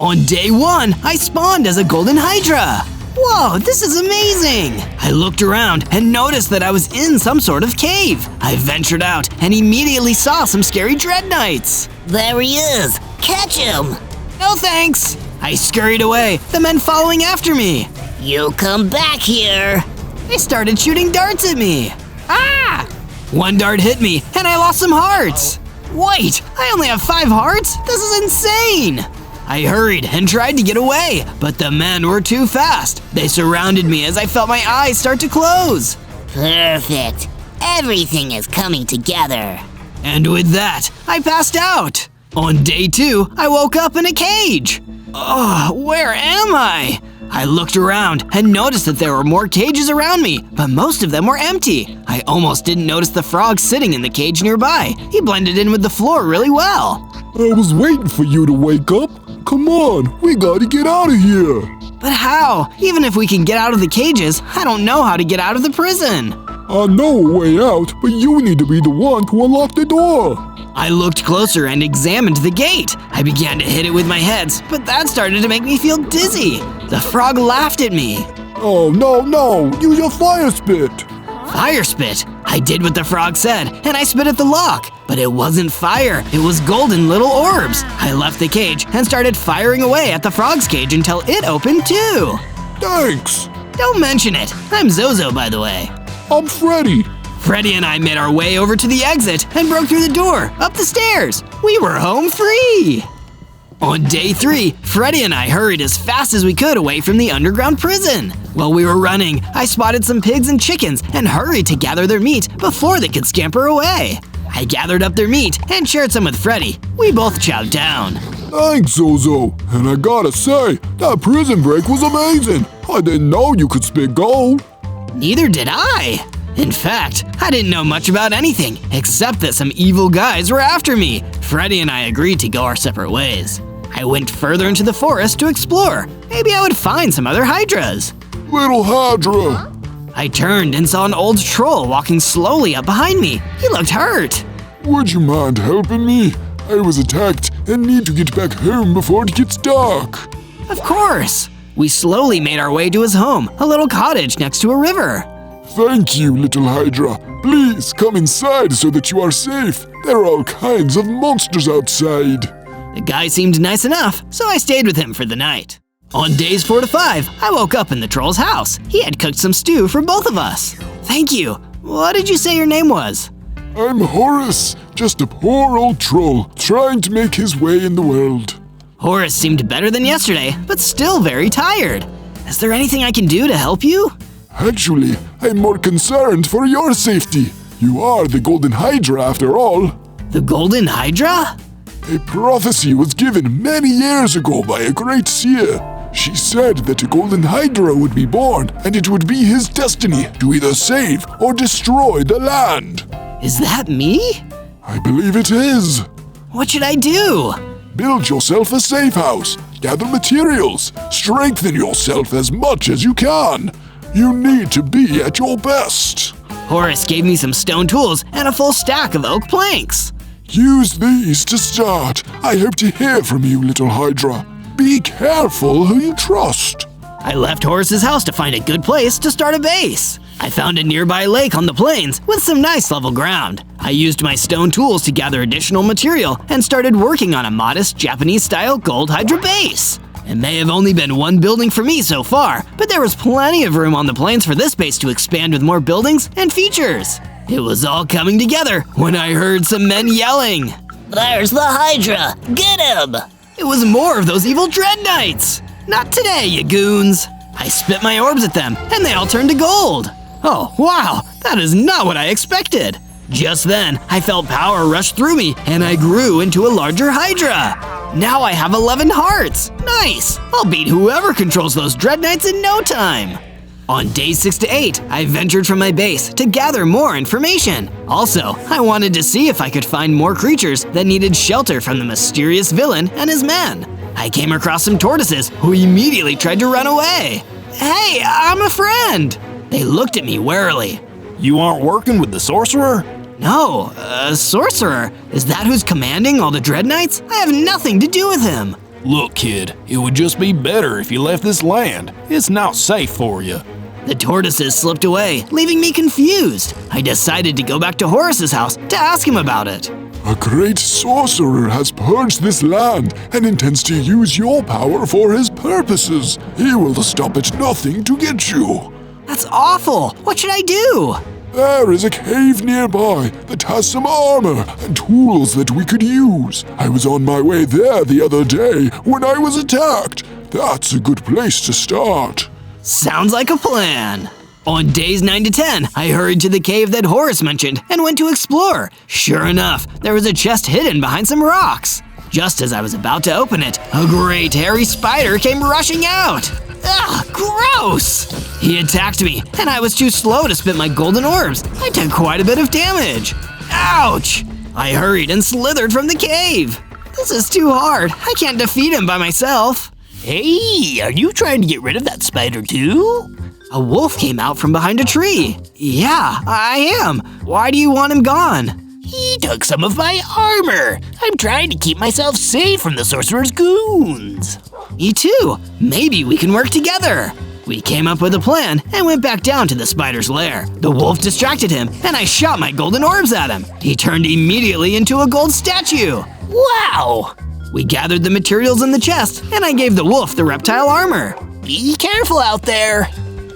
On day 1, I spawned as a Golden Hydra. Whoa, this is amazing! I looked around and noticed that I was in some sort of cave. I ventured out and immediately saw some scary dread knights. There he is! Catch him! No thanks! I scurried away, the men following after me. You come back here! They started shooting darts at me. Ah! One dart hit me and I lost some hearts. Wait, I only have 5 hearts? This is insane! I hurried and tried to get away, but the men were too fast. They surrounded me as I felt my eyes start to close. Perfect. Everything is coming together. And with that, I passed out. On day 2, I woke up in a cage. Oh, where am I? I looked around and noticed that there were more cages around me, but most of them were empty. I almost didn't notice the frog sitting in the cage nearby. He blended in with the floor really well. I was waiting for you to wake up. Come on, we gotta get out of here. But how? Even if we can get out of the cages, I don't know how to get out of the prison. I know a way out, but you need to be the one to unlock the door. I looked closer and examined the gate. I began to hit it with my heads, but that started to make me feel dizzy. The frog laughed at me. Oh, no, use your fire spit. Fire spit? I did what the frog said, and I spit at the lock. But it wasn't fire, it was golden little orbs. I left the cage and started firing away at the frog's cage until it opened too. Thanks. Don't mention it. I'm Zozo, by the way. I'm Freddy. Freddy and I made our way over to the exit and broke through the door, up the stairs. We were home free. On day 3, Freddy and I hurried as fast as we could away from the underground prison. While we were running, I spotted some pigs and chickens and hurried to gather their meat before they could scamper away. I gathered up their meat and shared some with Freddy. We both chowed down. Thanks, Zozo. And I gotta say, that prison break was amazing. I didn't know you could spit gold. Neither did I. In fact, I didn't know much about anything, except that some evil guys were after me. Freddy and I agreed to go our separate ways. I went further into the forest to explore. Maybe I would find some other hydras. Little Hydra. I turned and saw an old troll walking slowly up behind me. He looked hurt. Would you mind helping me? I was attacked and need to get back home before it gets dark. Of course. We slowly made our way to his home, a little cottage next to a river. Thank you, little Hydra. Please come inside so that you are safe. There are all kinds of monsters outside. The guy seemed nice enough, so I stayed with him for the night. On days 4 to 5, I woke up in the troll's house. He had cooked some stew for both of us. Thank you. What did you say your name was? I'm Horace, just a poor old troll trying to make his way in the world. Horace seemed better than yesterday, but still very tired. Is there anything I can do to help you? Actually, I'm more concerned for your safety. You are the Golden Hydra after all. The Golden Hydra? A prophecy was given many years ago by a great seer. She said that a Golden Hydra would be born, and it would be his destiny to either save or destroy the land. Is that me? I believe it is. What should I do? Build yourself a safe house, gather materials, strengthen yourself as much as you can. You need to be at your best. Horace gave me some stone tools and a full stack of oak planks. Use these to start. I hope to hear from you, little Hydra. Be careful who you trust. I left Horace's house to find a good place to start a base. I found a nearby lake on the plains with some nice level ground. I used my stone tools to gather additional material and started working on a modest Japanese-style Gold Hydra base. It may have only been one building for me so far, but there was plenty of room on the plains for this base to expand with more buildings and features. It was all coming together when I heard some men yelling. There's the Hydra! Get him! It was more of those evil dread knights. Not today, you goons. I spit my orbs at them, and they all turned to gold. Oh, wow, that is not what I expected. Just then, I felt power rush through me, and I grew into a larger Hydra. Now I have 11 hearts. Nice! I'll beat whoever controls those dread knights in no time. On days 6 to 8, I ventured from my base to gather more information. Also, I wanted to see if I could find more creatures that needed shelter from the mysterious villain and his men. I came across some tortoises who immediately tried to run away. Hey, I'm a friend! They looked at me warily. You aren't working with the sorcerer? No, a sorcerer? Is that who's commanding all the dread knights? I have nothing to do with him. Look, kid, it would just be better if you left this land. It's not safe for you. The tortoises slipped away, leaving me confused. I decided to go back to Horace's house to ask him about it. A great sorcerer has purged this land and intends to use your power for his purposes. He will stop at nothing to get you. That's awful. What should I do? There is a cave nearby that has some armor and tools that we could use. I was on my way there the other day when I was attacked. That's a good place to start. Sounds like a plan. On days 9 to 10, I hurried to the cave that Horace mentioned and went to explore. Sure enough, there was a chest hidden behind some rocks. Just as I was about to open it, a great hairy spider came rushing out. Ugh, gross! He attacked me, and I was too slow to spit my golden orbs. I took quite a bit of damage. Ouch! I hurried and slithered from the cave. This is too hard. I can't defeat him by myself. Hey, are you trying to get rid of that spider too? A wolf came out from behind a tree. Yeah, I am. Why do you want him gone? He took some of my armor. I'm trying to keep myself safe from the sorcerer's goons. Me too. Maybe we can work together. We came up with a plan and went back down to the spider's lair. The wolf distracted him, and I shot my golden orbs at him. He turned immediately into a gold statue. Wow! We gathered the materials in the chest, and I gave the wolf the reptile armor. Be careful out there.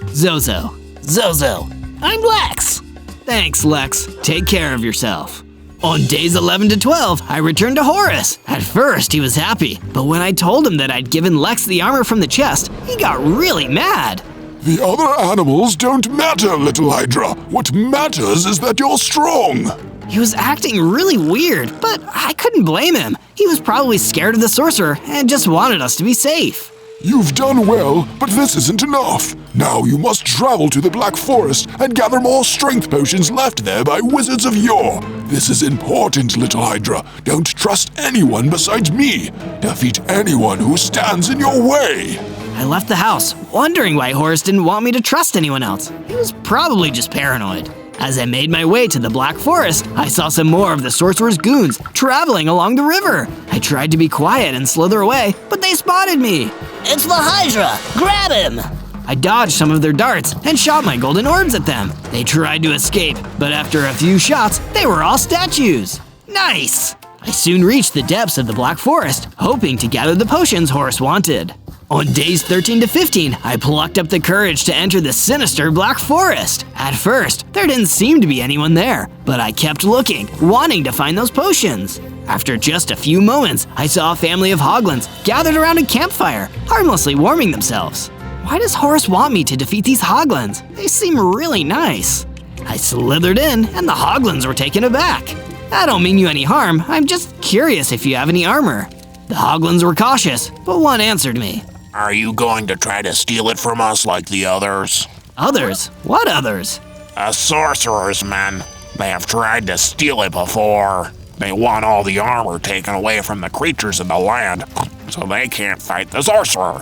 Zozo. Zozo. I'm Lex. Thanks, Lex. Take care of yourself. On days 11 to 12, I returned to Horace. At first, he was happy, but when I told him that I'd given Lex the armor from the chest, he got really mad. The other animals don't matter, little Hydra. What matters is that you're strong. He was acting really weird, but I couldn't blame him. He was probably scared of the sorcerer and just wanted us to be safe. You've done well, but this isn't enough. Now you must travel to the Black Forest and gather more strength potions left there by wizards of yore. This is important, little Hydra. Don't trust anyone besides me. Defeat anyone who stands in your way. I left the house, wondering why Horace didn't want me to trust anyone else. He was probably just paranoid. As I made my way to the Black Forest, I saw some more of the sorcerer's goons traveling along the river. I tried to be quiet and slither away, but they spotted me. It's the Hydra! Grab him! I dodged some of their darts and shot my golden orbs at them. They tried to escape, but after a few shots, they were all statues. Nice! I soon reached the depths of the Black Forest, hoping to gather the potions Horace wanted. On days 13 to 15, I plucked up the courage to enter the sinister Black Forest. At first, there didn't seem to be anyone there, but I kept looking, wanting to find those potions. After just a few moments, I saw a family of hoglins gathered around a campfire, harmlessly warming themselves. Why does Horace want me to defeat these hoglins? They seem really nice. I slithered in, and the hoglins were taken aback. I don't mean you any harm, I'm just curious if you have any armor. The hoglins were cautious, but one answered me. Are you going to try to steal it from us like the others? Others? What others? A sorcerer's men. They have tried to steal it before. They want all the armor taken away from the creatures in the land, so they can't fight the sorcerer.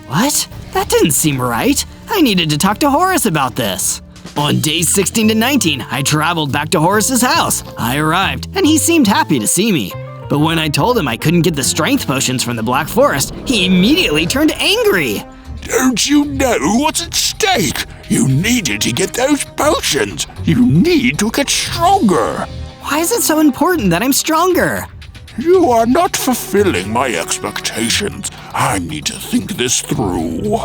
What? That didn't seem right. I needed to talk to Horace about this. On days 16 to 19, I traveled back to Horace's house. I arrived, and he seemed happy to see me. But when I told him I couldn't get the strength potions from the Black Forest, he immediately turned angry. Don't you know what's at stake? You needed to get those potions. You need to get stronger. Why is it so important that I'm stronger? You are not fulfilling my expectations. I need to think this through.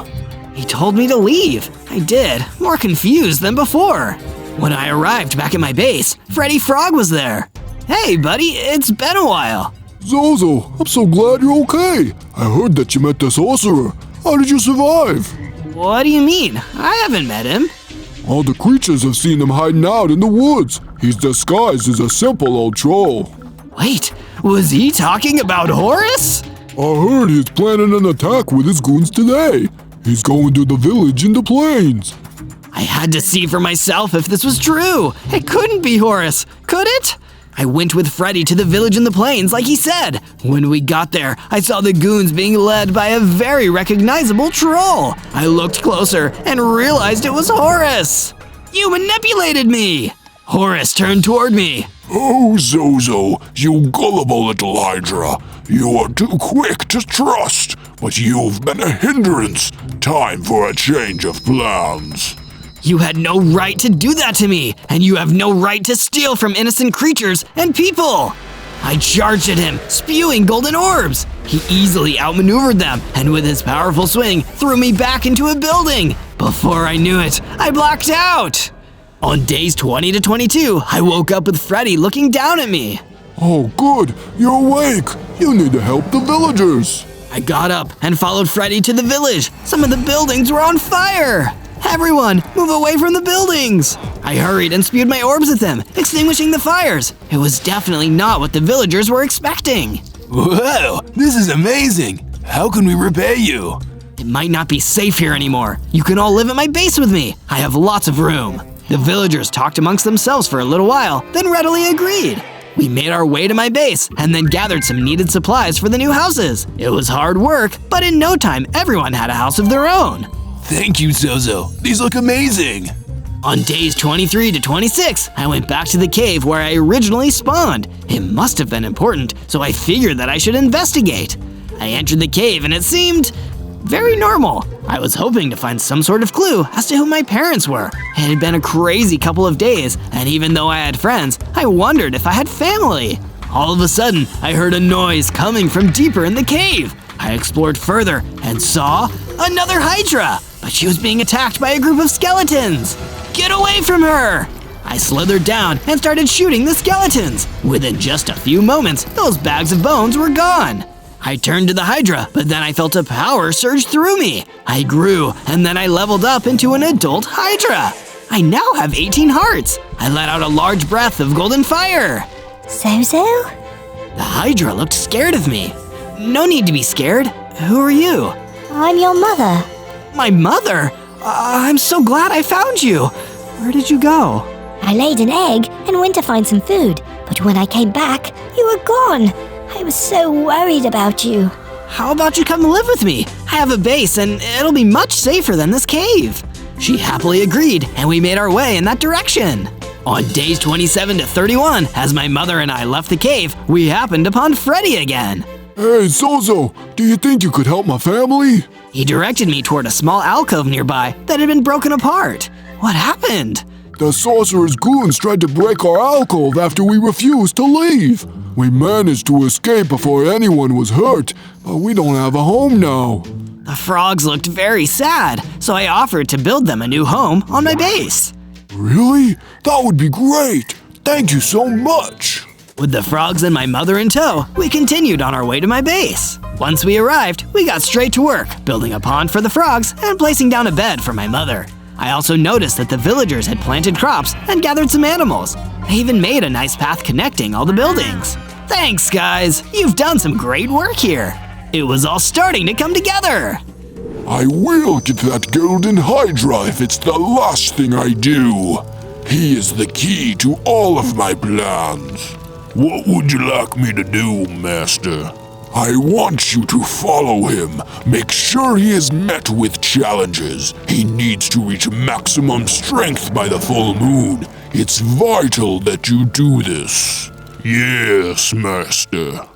He told me to leave. I did, more confused than before. When I arrived back at my base, Freddy Frog was there. Hey, buddy, it's been a while. Zozo, I'm so glad you're okay. I heard that you met the sorcerer. How did you survive? What do you mean? I haven't met him. All the creatures have seen him hiding out in the woods. He's disguised as a simple old troll. Wait, was he talking about Horace? I heard he's planning an attack with his goons today. He's going to the village in the plains. I had to see for myself if this was true. It couldn't be Horace, could it? I went with Freddy to the village in the plains like he said. When we got there, I saw the goons being led by a very recognizable troll. I looked closer and realized it was Horace. You manipulated me! Horus turned toward me. Oh, Zozo, you gullible little Hydra. You are too quick to trust, but you've been a hindrance. Time for a change of plans. You had no right to do that to me, and you have no right to steal from innocent creatures and people. I charged at him, spewing golden orbs. He easily outmaneuvered them, and with his powerful swing, threw me back into a building. Before I knew it, I blacked out. On days 20 to 22, I woke up with Freddy looking down at me. Oh, good. You're awake. You need to help the villagers. I got up and followed Freddy to the village. Some of the buildings were on fire. Everyone, move away from the buildings! I hurried and spewed my orbs at them, extinguishing the fires. It was definitely not what the villagers were expecting. Whoa, this is amazing. How can we repay you? It might not be safe here anymore. You can all live at my base with me. I have lots of room. The villagers talked amongst themselves for a little while, then readily agreed. We made our way to my base and then gathered some needed supplies for the new houses. It was hard work, but in no time, everyone had a house of their own. Thank you, Zozo. These look amazing. On days 23 to 26, I went back to the cave where I originally spawned. It must have been important, so I figured that I should investigate. I entered the cave and it seemed very normal. I was hoping to find some sort of clue as to who my parents were. It had been a crazy couple of days, and even though I had friends, I wondered if I had family. All of a sudden, I heard a noise coming from deeper in the cave. I explored further and saw another Hydra, but she was being attacked by a group of skeletons. Get away from her! I slithered down and started shooting the skeletons. Within just a few moments, those bags of bones were gone. I turned to the Hydra, but then I felt a power surge through me. I grew, and then I leveled up into an adult Hydra. I now have 18 hearts. I let out a large breath of golden fire. Zozo? The Hydra looked scared of me. No need to be scared. Who are you? I'm your mother. My mother? I'm so glad I found you. Where did you go? I laid an egg and went to find some food, but when I came back, you were gone. I was so worried about you. How about you come live with me? I have a base and it'll be much safer than this cave. She happily agreed, and we made our way in that direction. On days 27 to 31, as my mother and I left the cave, we happened upon Freddy again. Hey, Zozo, do you think you could help my family? He directed me toward a small alcove nearby that had been broken apart. What happened? The sorcerer's goons tried to break our alcove after we refused to leave. We managed to escape before anyone was hurt, but we don't have a home now. The frogs looked very sad, so I offered to build them a new home on my base. Really? That would be great. Thank you so much. With the frogs and my mother in tow, we continued on our way to my base. Once we arrived, we got straight to work, building a pond for the frogs and placing down a bed for my mother. I also noticed that the villagers had planted crops and gathered some animals. They even made a nice path connecting all the buildings. Thanks, guys. You've done some great work here. It was all starting to come together. I will get that Golden Hydra if it's the last thing I do. He is the key to all of my plans. What would you like me to do, Master? I want you to follow him. Make sure he is met with challenges. He needs to reach maximum strength by the full moon. It's vital that you do this. Yes, Master.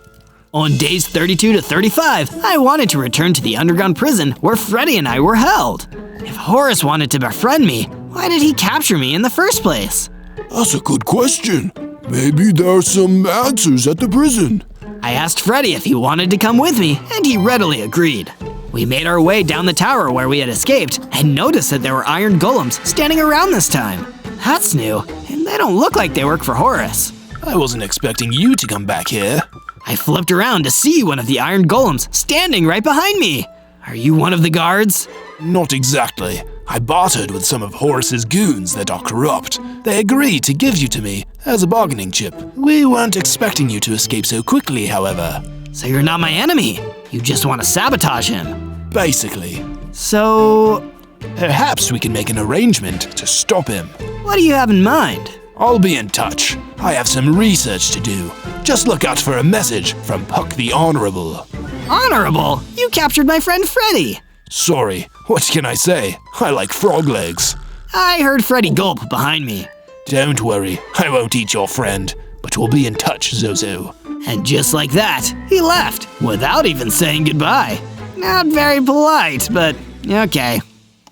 On days 32 to 35, I wanted to return to the underground prison where Freddy and I were held. If Horus wanted to befriend me, why did he capture me in the first place? That's a good question. Maybe there are some answers at the prison. I asked Freddy if he wanted to come with me, and he readily agreed. We made our way down the tower where we had escaped, and noticed that there were iron golems standing around this time. That's new, and they don't look like they work for Horus. I wasn't expecting you to come back here. I flipped around to see one of the iron golems standing right behind me. Are you one of the guards? Not exactly. I bartered with some of Horus's goons that are corrupt. They agreed to give you to me as a bargaining chip. We weren't expecting you to escape so quickly, however. So you're not my enemy. You just want to sabotage him. Basically. So, Perhaps we can make an arrangement to stop him. what do you have in mind? I'll be in touch. I have some research to do. Just look out for a message from Puck the Honorable. Honorable? You captured my friend Freddy. Sorry, what can I say? I like frog legs. I heard Freddy gulp behind me. Don't worry, I won't eat your friend, but we'll be in touch, Zozo. And just like that, he left without even saying goodbye. Not very polite, but okay.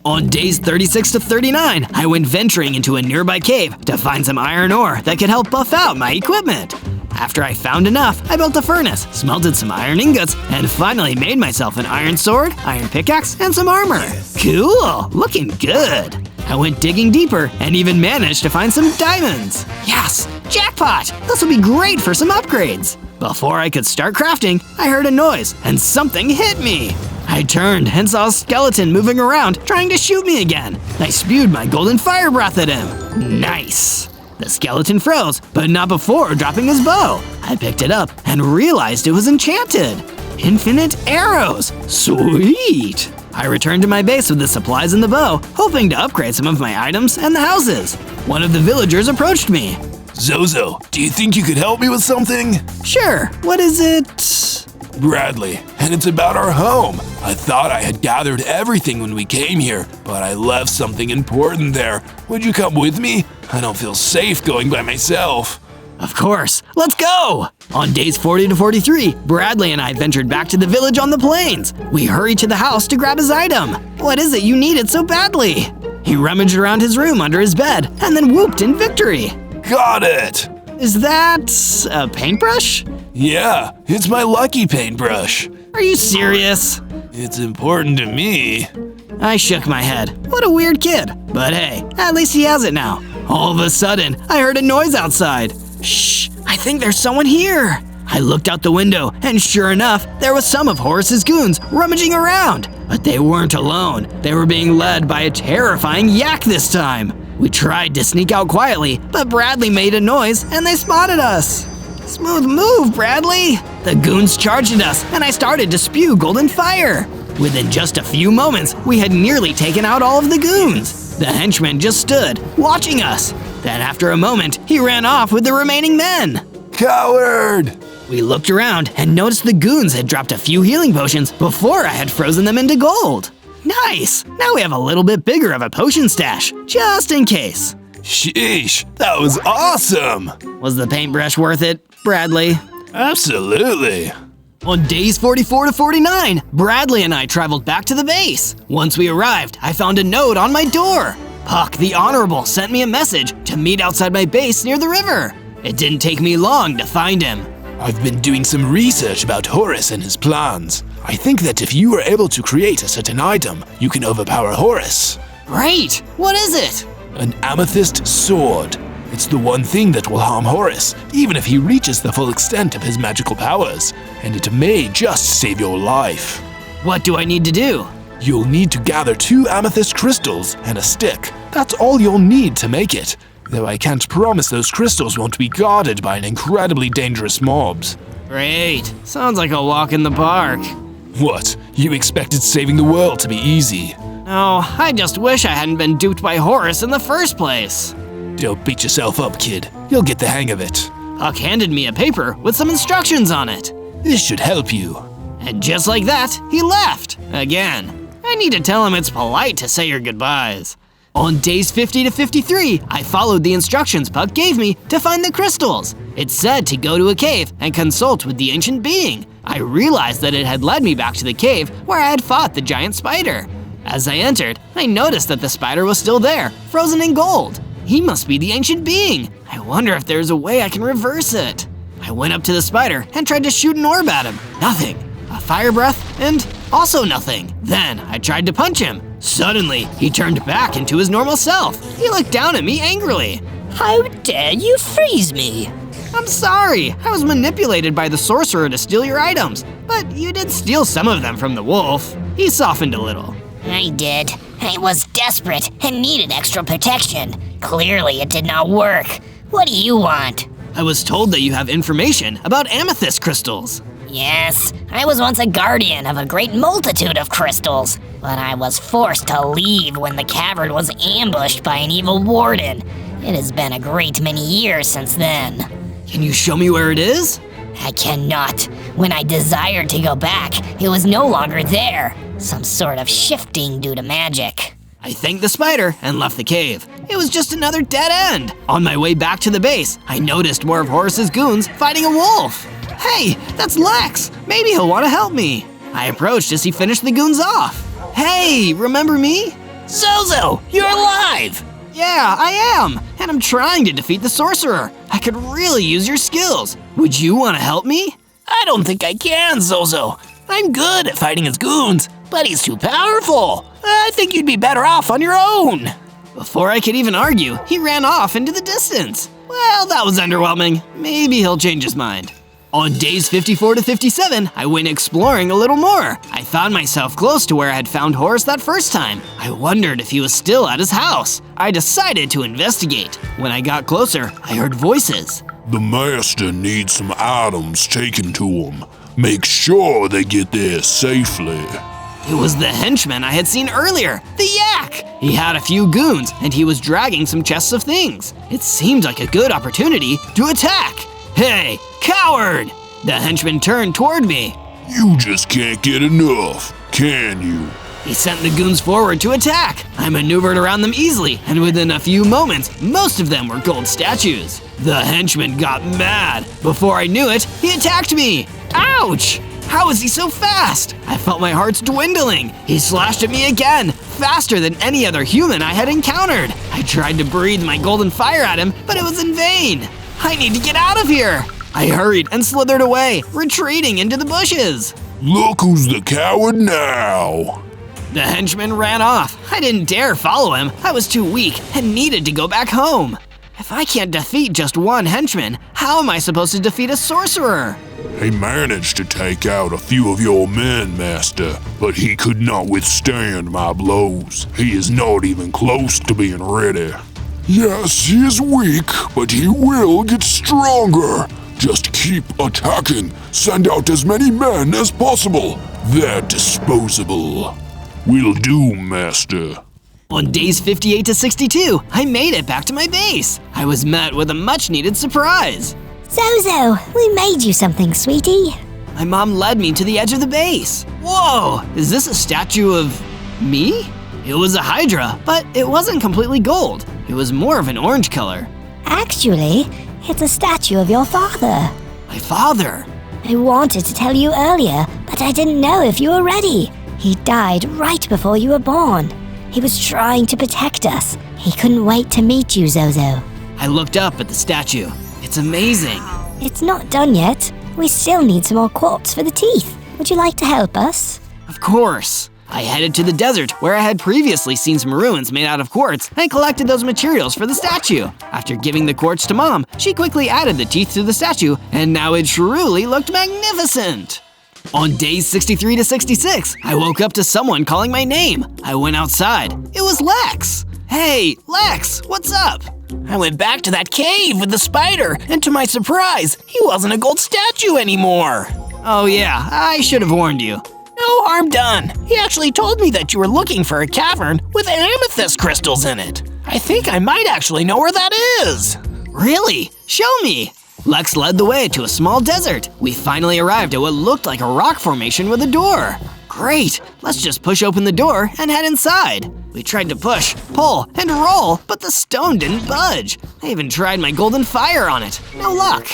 On days 36 to 39, I went venturing into a nearby cave to find some iron ore that could help buff out my equipment. After I found enough, I built a furnace, smelted some iron ingots, and finally made myself an iron sword, iron pickaxe, and some armor. Cool, looking good. I went digging deeper and even managed to find some diamonds. Yes, jackpot! This will be great for some upgrades. Before I could start crafting, I heard a noise and something hit me. I turned and saw a skeleton moving around, trying to shoot me again. I spewed my golden fire breath at him. Nice. The skeleton froze, but not before dropping his bow. I picked it up and realized it was enchanted. Infinite arrows. Sweet. I returned to my base with the supplies and the bow, hoping to upgrade some of my items and the houses. One of the villagers approached me. Zozo, do you think you could help me with something? Sure, what is it? Bradley, and it's about our home. I thought I had gathered everything when we came here, but I left something important there. Would you come with me? I don't feel safe going by myself. Of course, let's go! On days 40 to 43, Bradley and I ventured back to the village on the plains. We hurried to the house to grab his item. What is it you needed so badly? He rummaged around his room under his bed and then whooped in victory. Got it! Is that a paintbrush? Yeah, it's my lucky paintbrush. Are you serious? It's important to me. I shook my head. What a weird kid. But hey, at least he has it now. All of a sudden, I heard a noise outside. Shh, I think there's someone here. I looked out the window, and sure enough, there was some of Horace's goons rummaging around. But they weren't alone. They were being led by a terrifying yak this time. We tried to sneak out quietly, but Bradley made a noise, and they spotted us. Smooth move, Bradley! The goons charged at us, and I started to spew golden fire. Within just a few moments, we had nearly taken out all of the goons. The henchman just stood, watching us. Then after a moment, he ran off with the remaining men. Coward! We looked around and noticed the goons had dropped a few healing potions before I had frozen them into gold. Nice! Now we have a little bit bigger of a potion stash, just in case. Sheesh, that was awesome! Was the paintbrush worth it, Bradley? Absolutely. On days 44 to 49, Bradley and I traveled back to the base. Once we arrived, I found a note on my door. Puck the Honorable sent me a message to meet outside my base near the river. It didn't take me long to find him. I've been doing some research about Horace and his plans. I think that if you are able to create a certain item, you can overpower Horace. Great! What is it? An amethyst sword. It's the one thing that will harm Horace, even if he reaches the full extent of his magical powers, and it may just save your life. What do I need to do? You'll need to gather 2 amethyst crystals and a stick. That's all you'll need to make it, though I can't promise those crystals won't be guarded by an incredibly dangerous mobs. Great. Sounds like a walk in the park. What? You expected saving the world to be easy? No, I just wish I hadn't been duped by Horace in the first place. Don't beat yourself up, kid. You'll get the hang of it. Puck handed me a paper with some instructions on it. This should help you. And just like that, he left. Again. I need to tell him it's polite to say your goodbyes. On days 50 to 53, I followed the instructions Puck gave me to find the crystals. It said to go to a cave and consult with the ancient being. I realized that it had led me back to the cave where I had fought the giant spider. As I entered, I noticed that the spider was still there, frozen in gold. He must be the ancient being. I wonder if there's a way I can reverse it. I went up to the spider and tried to shoot an orb at him. Nothing. A fire breath, and also nothing. Then I tried to punch him. Suddenly, he turned back into his normal self. He looked down at me angrily. How dare you freeze me? I'm sorry. I was manipulated by the sorcerer to steal your items. But you did steal some of them from the wolf. He softened a little. I did. I was desperate and needed extra protection. Clearly it did not work. What do you want? I was told that you have information about amethyst crystals. Yes, I was once a guardian of a great multitude of crystals, but I was forced to leave when the cavern was ambushed by an evil warden. It has been a great many years since then. Can you show me where it is? I cannot. When I desired to go back, it was no longer there. Some sort of shifting due to magic. I thanked the spider and left the cave. It was just another dead end. On my way back to the base, I noticed more of Horace's goons fighting a wolf. Hey, that's Lex. Maybe he'll want to help me. I approached as he finished the goons off. Hey, remember me? Zozo, you're alive! Yeah, I am, and I'm trying to defeat the sorcerer. I could really use your skills. Would you want to help me? I don't think I can, Zozo. I'm good at fighting his goons, but he's too powerful. I think you'd be better off on your own. Before I could even argue, he ran off into the distance. Well, that was underwhelming. Maybe he'll change his mind. On days 54 to 57, I went exploring a little more. I found myself close to where I had found Horace that first time. I wondered if he was still at his house. I decided to investigate. When I got closer, I heard voices. The master needs some items taken to him. Make sure they get there safely. It was the henchman I had seen earlier, the yak! He had a few goons, and he was dragging some chests of things. It seemed like a good opportunity to attack. Hey, coward! The henchman turned toward me. You just can't get enough, can you? He sent the goons forward to attack. I maneuvered around them easily, and within a few moments, most of them were gold statues. The henchman got mad. Before I knew it, he attacked me. Ouch! How is he so fast? I felt my heart's dwindling. He slashed at me again, faster than any other human I had encountered. I tried to breathe my golden fire at him, but it was in vain. I need to get out of here. I hurried and slithered away, retreating into the bushes. Look who's the coward now. The henchman ran off. I didn't dare follow him. I was too weak and needed to go back home. If I can't defeat just one henchman, how am I supposed to defeat a sorcerer? He managed to take out a few of your men, Master, but he could not withstand my blows. He is not even close to being ready. Yes, he is weak, but he will get stronger. Just keep attacking. Send out as many men as possible. They're disposable. Will do, Master. On days 58 to 62, I made it back to my base. I was met with a much-needed surprise. Zozo, we made you something, sweetie. My mom led me to the edge of the base. Whoa, is this a statue of me? It was a Hydra, but it wasn't completely gold. It was more of an orange color. Actually, it's a statue of your father. My father? I wanted to tell you earlier, but I didn't know if you were ready. He died right before you were born. He was trying to protect us. He couldn't wait to meet you, Zozo. I looked up at the statue. It's amazing. It's not done yet. We still need some more quartz for the teeth. Would you like to help us? Of course. I headed to the desert where I had previously seen some ruins made out of quartz and collected those materials for the statue. After giving the quartz to Mom, she quickly added the teeth to the statue, and now it truly looked magnificent. On days 63 to 66, I woke up to someone calling my name. I went outside. It was Lex. Hey, Lex, what's up? I went back to that cave with the spider, and to my surprise, he wasn't a gold statue anymore. Oh yeah, I should have warned you. No harm done. He actually told me that you were looking for a cavern with amethyst crystals in it. I think I might actually know where that is. Really? Show me. Lex led the way to a small desert. We finally arrived at what looked like a rock formation with a door. Great, let's just push open the door and head inside. We tried to push, pull, and roll, but the stone didn't budge. I even tried my golden fire on it. No luck.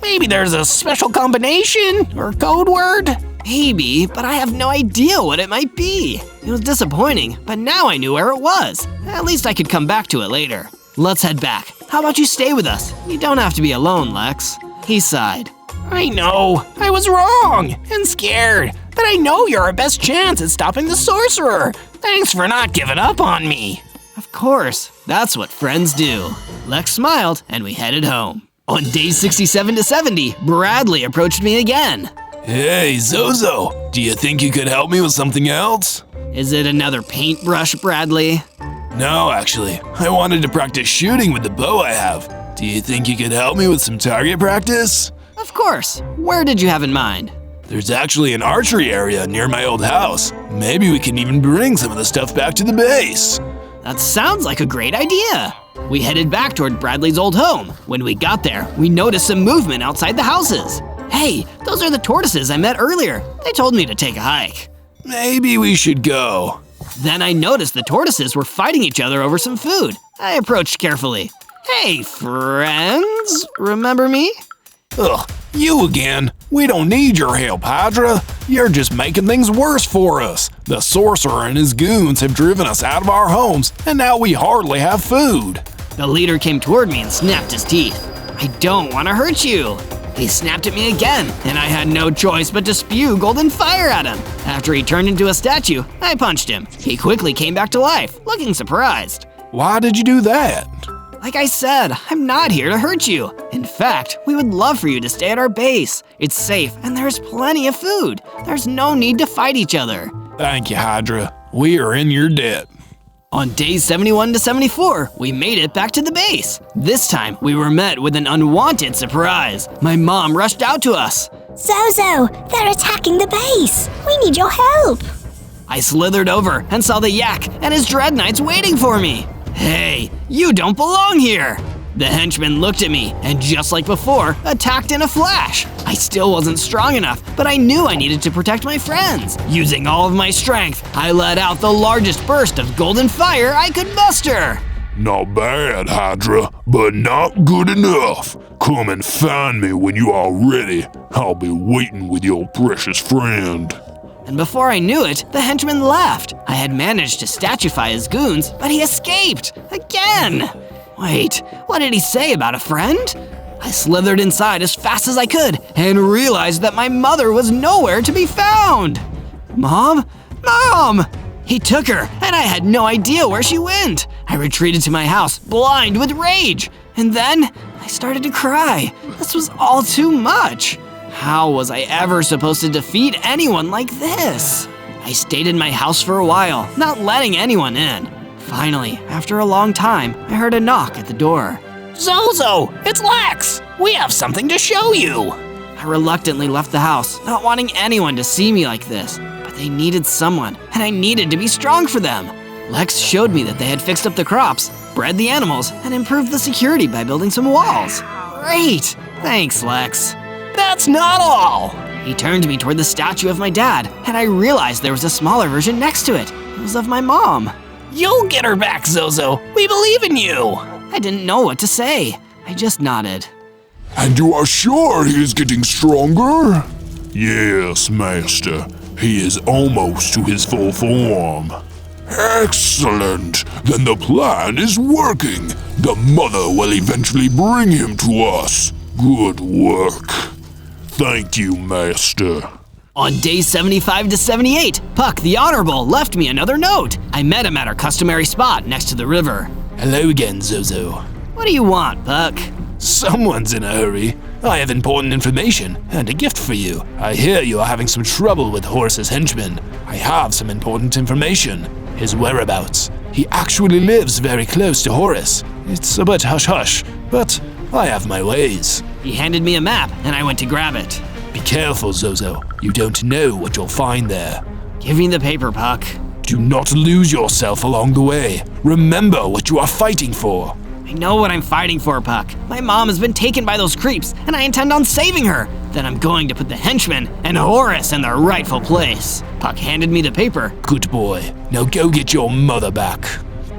Maybe there's a special combination or code word? Maybe, but I have no idea what it might be. It was disappointing, but now I knew where it was. At least I could come back to it later. Let's head back. How about you stay with us? You don't have to be alone, Lex. He sighed. I know, I was wrong and scared, but I know you're our best chance at stopping the sorcerer. Thanks for not giving up on me. Of course, that's what friends do. Lex smiled and we headed home. On days 67 to 70, Bradley approached me again. Hey, Zozo, do you think you could help me with something else? Is it another paintbrush, Bradley? No, actually. I wanted to practice shooting with the bow I have. Do you think you could help me with some target practice? Of course. Where did you have in mind? There's actually an archery area near my old house. Maybe we can even bring some of the stuff back to the base. That sounds like a great idea. We headed back toward Bradley's old home. When we got there, we noticed some movement outside the houses. Hey, those are the tortoises I met earlier. They told me to take a hike. Maybe we should go. Then I noticed the tortoises were fighting each other over some food. I approached carefully. Hey, friends, remember me? Ugh, you again. We don't need your help, Hydra. You're just making things worse for us. The sorcerer and his goons have driven us out of our homes, and now we hardly have food. The leader came toward me and snapped his teeth. I don't want to hurt you. He snapped at me again, and I had no choice but to spew golden fire at him. After he turned into a statue, I punched him. He quickly came back to life, looking surprised. Why did you do that? Like I said, I'm not here to hurt you. In fact, we would love for you to stay at our base. It's safe and there's plenty of food. There's no need to fight each other. Thank you, Hydra. We are in your debt. On days 71 to 74, we made it back to the base. This time, we were met with an unwanted surprise. My mom rushed out to us. Zozo, they're attacking the base. We need your help. I slithered over and saw the yak and his dread knights waiting for me. Hey, you don't belong here! The henchman looked at me and, just like before, attacked in a flash. I still wasn't strong enough, but I knew I needed to protect my friends. Using all of my strength, I let out the largest burst of golden fire I could muster. Not bad, Hydra, but not good enough. Come and find me when you are ready. I'll be waiting with your precious friend. And before I knew it, the henchman left. I had managed to statuefy his goons, but he escaped again. Wait, what did he say about a friend? I slithered inside as fast as I could and realized that my mother was nowhere to be found. Mom? Mom! He took her, and I had no idea where she went. I retreated to my house, blind with rage. And then I started to cry. This was all too much. How was I ever supposed to defeat anyone like this? I stayed in my house for a while, not letting anyone in. Finally, after a long time, I heard a knock at the door. Zozo, it's Lex. We have something to show you. I reluctantly left the house, not wanting anyone to see me like this. But they needed someone, and I needed to be strong for them. Lex showed me that they had fixed up the crops, bred the animals, and improved the security by building some walls. Great! Thanks, Lex. That's not all. He turned me toward the statue of my dad, and I realized there was a smaller version next to it. It was of my mom. You'll get her back, Zozo. We believe in you. I didn't know what to say. I just nodded. And you are sure he is getting stronger? Yes, Master. He is almost to his full form. Excellent! Then the plan is working. The mother will eventually bring him to us. Good work. Thank you, Master. On days 75 to 78, Puck the Honorable left me another note. I met him at our customary spot next to the river. Hello again, Zozo. What do you want, Puck? Someone's in a hurry. I have important information and a gift for you. I hear you are having some trouble with Horace's henchman. I have some important information. His whereabouts. He actually lives very close to Horace. It's a bit hush-hush, but I have my ways. He handed me a map, and I went to grab it. Be careful, Zozo. You don't know what you'll find there. Give me the paper, Puck. Do not lose yourself along the way. Remember what you are fighting for. I know what I'm fighting for, Puck. My mom has been taken by those creeps, and I intend on saving her. Then I'm going to put the henchman and Horace in their rightful place. Puck handed me the paper. Good boy. Now go get your mother back.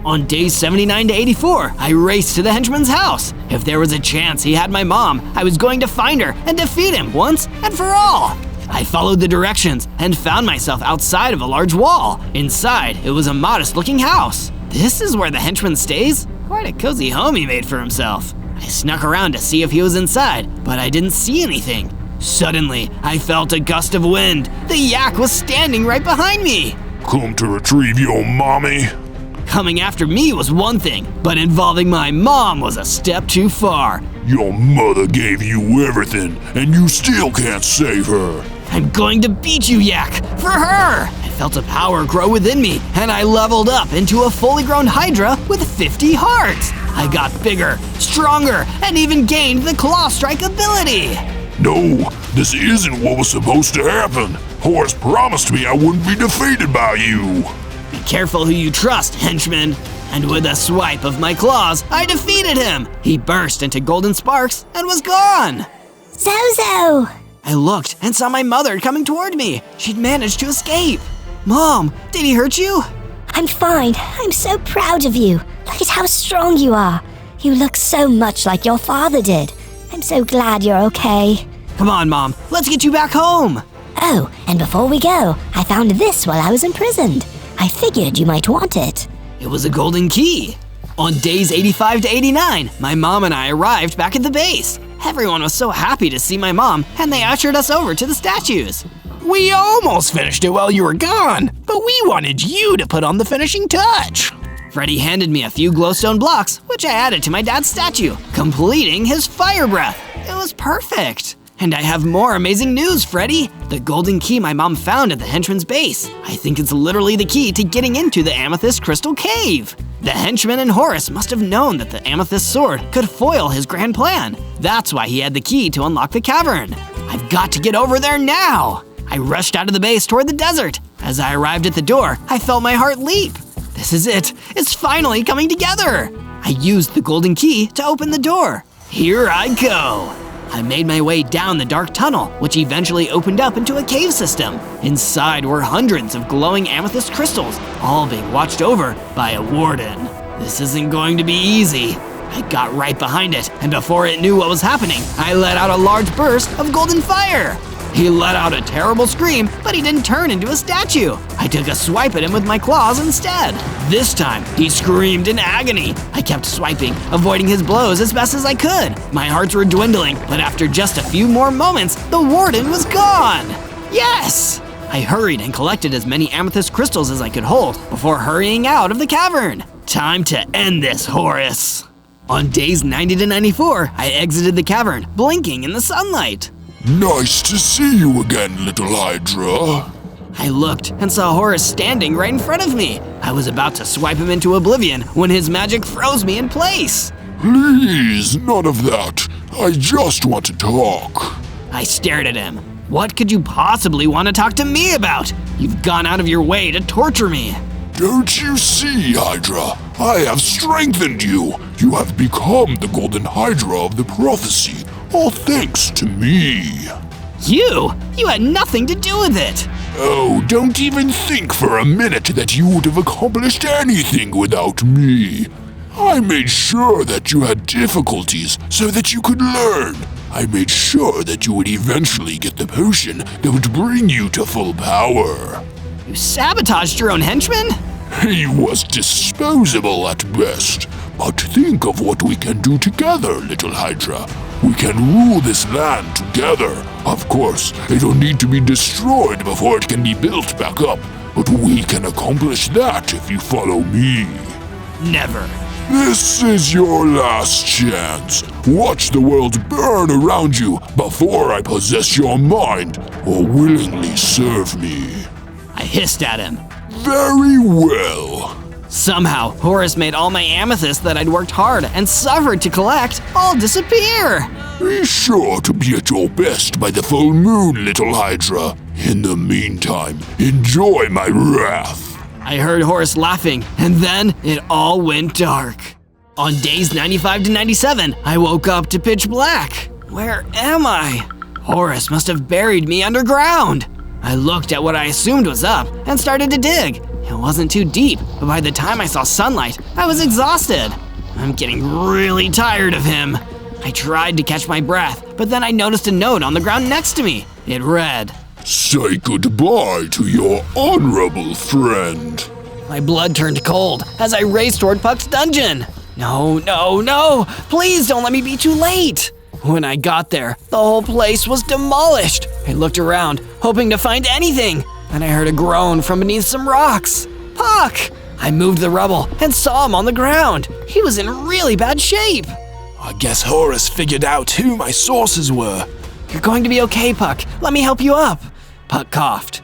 On days 79 to 84, I raced to the henchman's house. If there was a chance he had my mom, I was going to find her and defeat him once and for all. I followed the directions and found myself outside of a large wall. Inside, it was a modest-looking house. This is where the henchman stays? Quite a cozy home he made for himself. I snuck around to see if he was inside, but I didn't see anything. Suddenly, I felt a gust of wind. The yak was standing right behind me. Come to retrieve your mommy? Coming after me was one thing, but involving my mom was a step too far. Your mother gave you everything, and you still can't save her. I'm going to beat you, Yak, for her! I felt a power grow within me, and I leveled up into a fully grown Hydra with 50 hearts. I got bigger, stronger, and even gained the Claw Strike ability. No, this isn't what was supposed to happen. Horace promised me I wouldn't be defeated by you. Be careful who you trust, henchman. And with a swipe of my claws, I defeated him. He burst into golden sparks and was gone. Zozo! I looked and saw my mother coming toward me. She'd managed to escape. Mom, did he hurt you? I'm fine. I'm so proud of you. Look at how strong you are. You look so much like your father did. I'm so glad you're okay. Come on, Mom, let's get you back home. Oh, and before we go, I found this while I was imprisoned. I figured you might want it. It was a golden key. On days 85 to 89, my mom and I arrived back at the base. Everyone was so happy to see my mom, and they ushered us over to the statues. We almost finished it while you were gone, but we wanted you to put on the finishing touch. Freddy handed me a few glowstone blocks, which I added to my dad's statue, completing his fire breath. It was perfect. And I have more amazing news, Freddy! The golden key my mom found at the henchman's base. I think it's literally the key to getting into the Amethyst Crystal Cave. The henchman and Horace must have known that the amethyst sword could foil his grand plan. That's why he had the key to unlock the cavern. I've got to get over there now! I rushed out of the base toward the desert. As I arrived at the door, I felt my heart leap. This is it. It's finally coming together. I used the golden key to open the door. Here I go. I made my way down the dark tunnel, which eventually opened up into a cave system. Inside were hundreds of glowing amethyst crystals, all being watched over by a warden. This isn't going to be easy. I got right behind it, and before it knew what was happening, I let out a large burst of golden fire. He let out a terrible scream, but he didn't turn into a statue. I took a swipe at him with my claws instead. This time, he screamed in agony. I kept swiping, avoiding his blows as best as I could. My hearts were dwindling, but after just a few more moments, the warden was gone. Yes! I hurried and collected as many amethyst crystals as I could hold before hurrying out of the cavern. Time to end this, Horace. On days 90 to 94, I exited the cavern, blinking in the sunlight. Nice to see you again, little Hydra. I looked and saw Horace standing right in front of me. I was about to swipe him into oblivion when his magic froze me in place. Please, none of that. I just want to talk. I stared at him. What could you possibly want to talk to me about? You've gone out of your way to torture me. Don't you see, Hydra? I have strengthened you. You have become the Golden Hydra of the prophecy, all thanks to me. You had nothing to do with it. Oh, don't even think for a minute that you would have accomplished anything without me. I made sure that you had difficulties so that you could learn. I made sure that you would eventually get the potion that would bring you to full power. You sabotaged your own henchman? He was disposable at best. But think of what we can do together, little Hydra. We can rule this land together. Of course, it'll need to be destroyed before it can be built back up. But we can accomplish that if you follow me. Never. This is your last chance. Watch the world burn around you before I possess your mind or willingly serve me. I hissed at him. Very well. Somehow, Horace made all my amethysts that I'd worked hard and suffered to collect all disappear. Be sure to be at your best by the full moon, little Hydra. In the meantime, enjoy my wrath. I heard Horace laughing, and then it all went dark. On days 95 to 97, I woke up to pitch black. Where am I? Horace must have buried me underground. I looked at what I assumed was up and started to dig. It wasn't too deep, but by the time I saw sunlight, I was exhausted. I'm getting really tired of him. I tried to catch my breath, but then I noticed a note on the ground next to me. It read, Say goodbye to your honorable friend. My blood turned cold as I raced toward Puck's dungeon. No, please don't let me be too late. When I got there, the whole place was demolished. I looked around, hoping to find anything, and I heard a groan from beneath some rocks. Puck! I moved the rubble and saw him on the ground. He was in really bad shape. I guess Horace figured out who my sources were. You're going to be okay, Puck. Let me help you up. Puck coughed.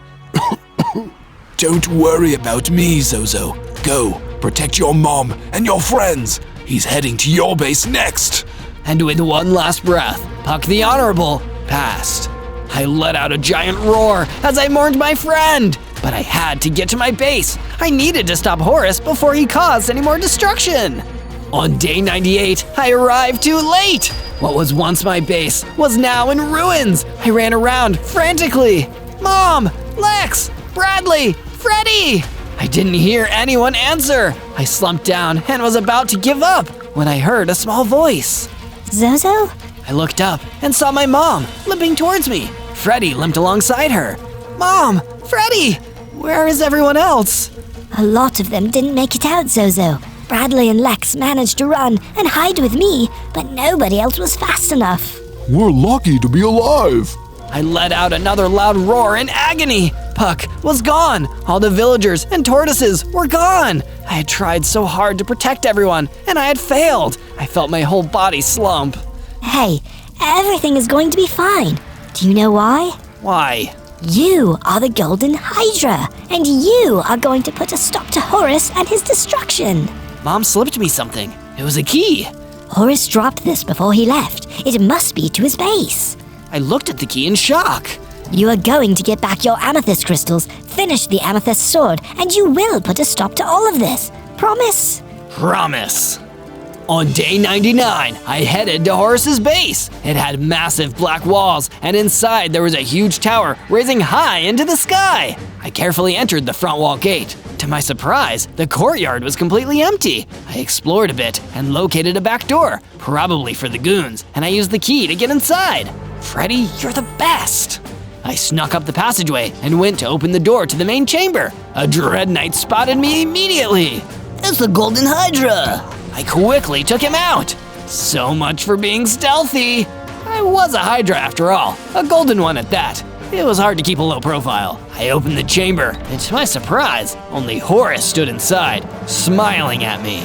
Don't worry about me, Zozo. Go, protect your mom and your friends. He's heading to your base next. And with one last breath, Puck the Honorable passed. I let out a giant roar as I mourned my friend. But I had to get to my base. I needed to stop Horace before he caused any more destruction. On day 98, I arrived too late. What was once my base was now in ruins. I ran around frantically. Mom, Lex, Bradley, Freddy! I didn't hear anyone answer. I slumped down and was about to give up when I heard a small voice. Zozo? I looked up and saw my mom limping towards me. Freddy limped alongside her. Mom! Freddy! Where is everyone else? A lot of them didn't make it out, Zozo. Bradley and Lex managed to run and hide with me, but nobody else was fast enough. We're lucky to be alive. I let out another loud roar in agony. Puck was gone. All the villagers and tortoises were gone. I had tried so hard to protect everyone, and I had failed. I felt my whole body slump. Hey, everything is going to be fine. Do you know why? Why? You are the Golden Hydra, and you are going to put a stop to Horus and his destruction. Mom slipped me something. It was a key. Horus dropped this before he left. It must be to his base. I looked at the key in shock. You are going to get back your amethyst crystals, finish the amethyst sword, and you will put a stop to all of this. Promise? Promise. On day 99, I headed to Horus's base. It had massive black walls, and inside there was a huge tower raising high into the sky. I carefully entered the front wall gate. To my surprise, the courtyard was completely empty. I explored a bit and located a back door, probably for the goons, and I used the key to get inside. Freddy, you're the best. I snuck up the passageway and went to open the door to the main chamber. A Dread Knight spotted me immediately. It's the Golden Hydra. I quickly took him out. So much for being stealthy. I was a Hydra after all, a golden one at that. It was hard to keep a low profile. I opened the chamber, and to my surprise, only Horus stood inside, smiling at me.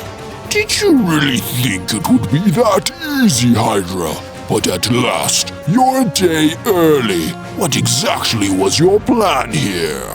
Did you really think it would be that easy, Hydra? But at last, you're a day early. What exactly was your plan here?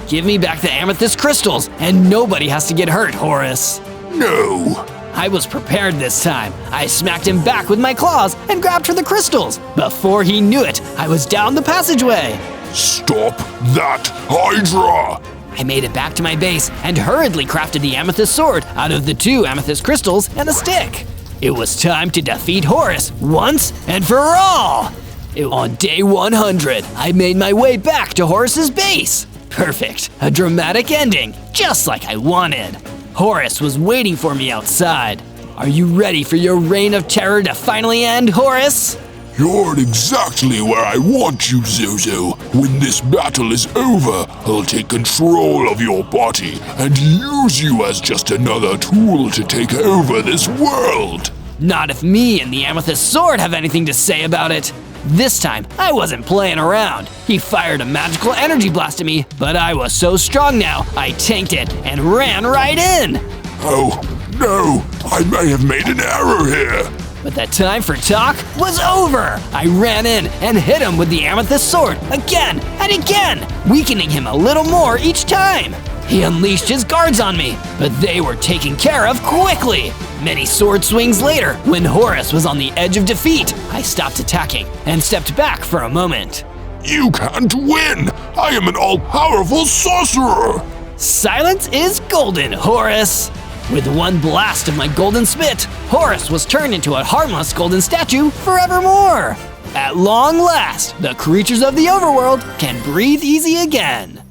Give me back the amethyst crystals, and nobody has to get hurt, Horus. No. I was prepared this time. I smacked him back with my claws and grabbed for the crystals. Before he knew it, I was down the passageway. Stop that, Hydra! I made it back to my base and hurriedly crafted the amethyst sword out of the 2 amethyst crystals and a stick. It was time to defeat Horus once and for all. On day 100, I made my way back to Horus's base. Perfect, a dramatic ending, just like I wanted. Horus was waiting for me outside. Are you ready for your reign of terror to finally end, Horus? You're exactly where I want you, Zozo. When this battle is over, I'll take control of your body and use you as just another tool to take over this world. Not if me and the amethyst sword have anything to say about it. This time, I wasn't playing around. He fired a magical energy blast at me, but I was so strong now, I tanked it and ran right in. Oh, no, I may have made an error here. But the time for talk was over. I ran in and hit him with the amethyst sword again and again, weakening him a little more each time. He unleashed his guards on me, but they were taken care of quickly. Many sword swings later, when Horus was on the edge of defeat, I stopped attacking and stepped back for a moment. You can't win! I am an all-powerful sorcerer! Silence is golden, Horus! With one blast of my golden spit, Horus was turned into a harmless golden statue forevermore. At long last, the creatures of the overworld can breathe easy again.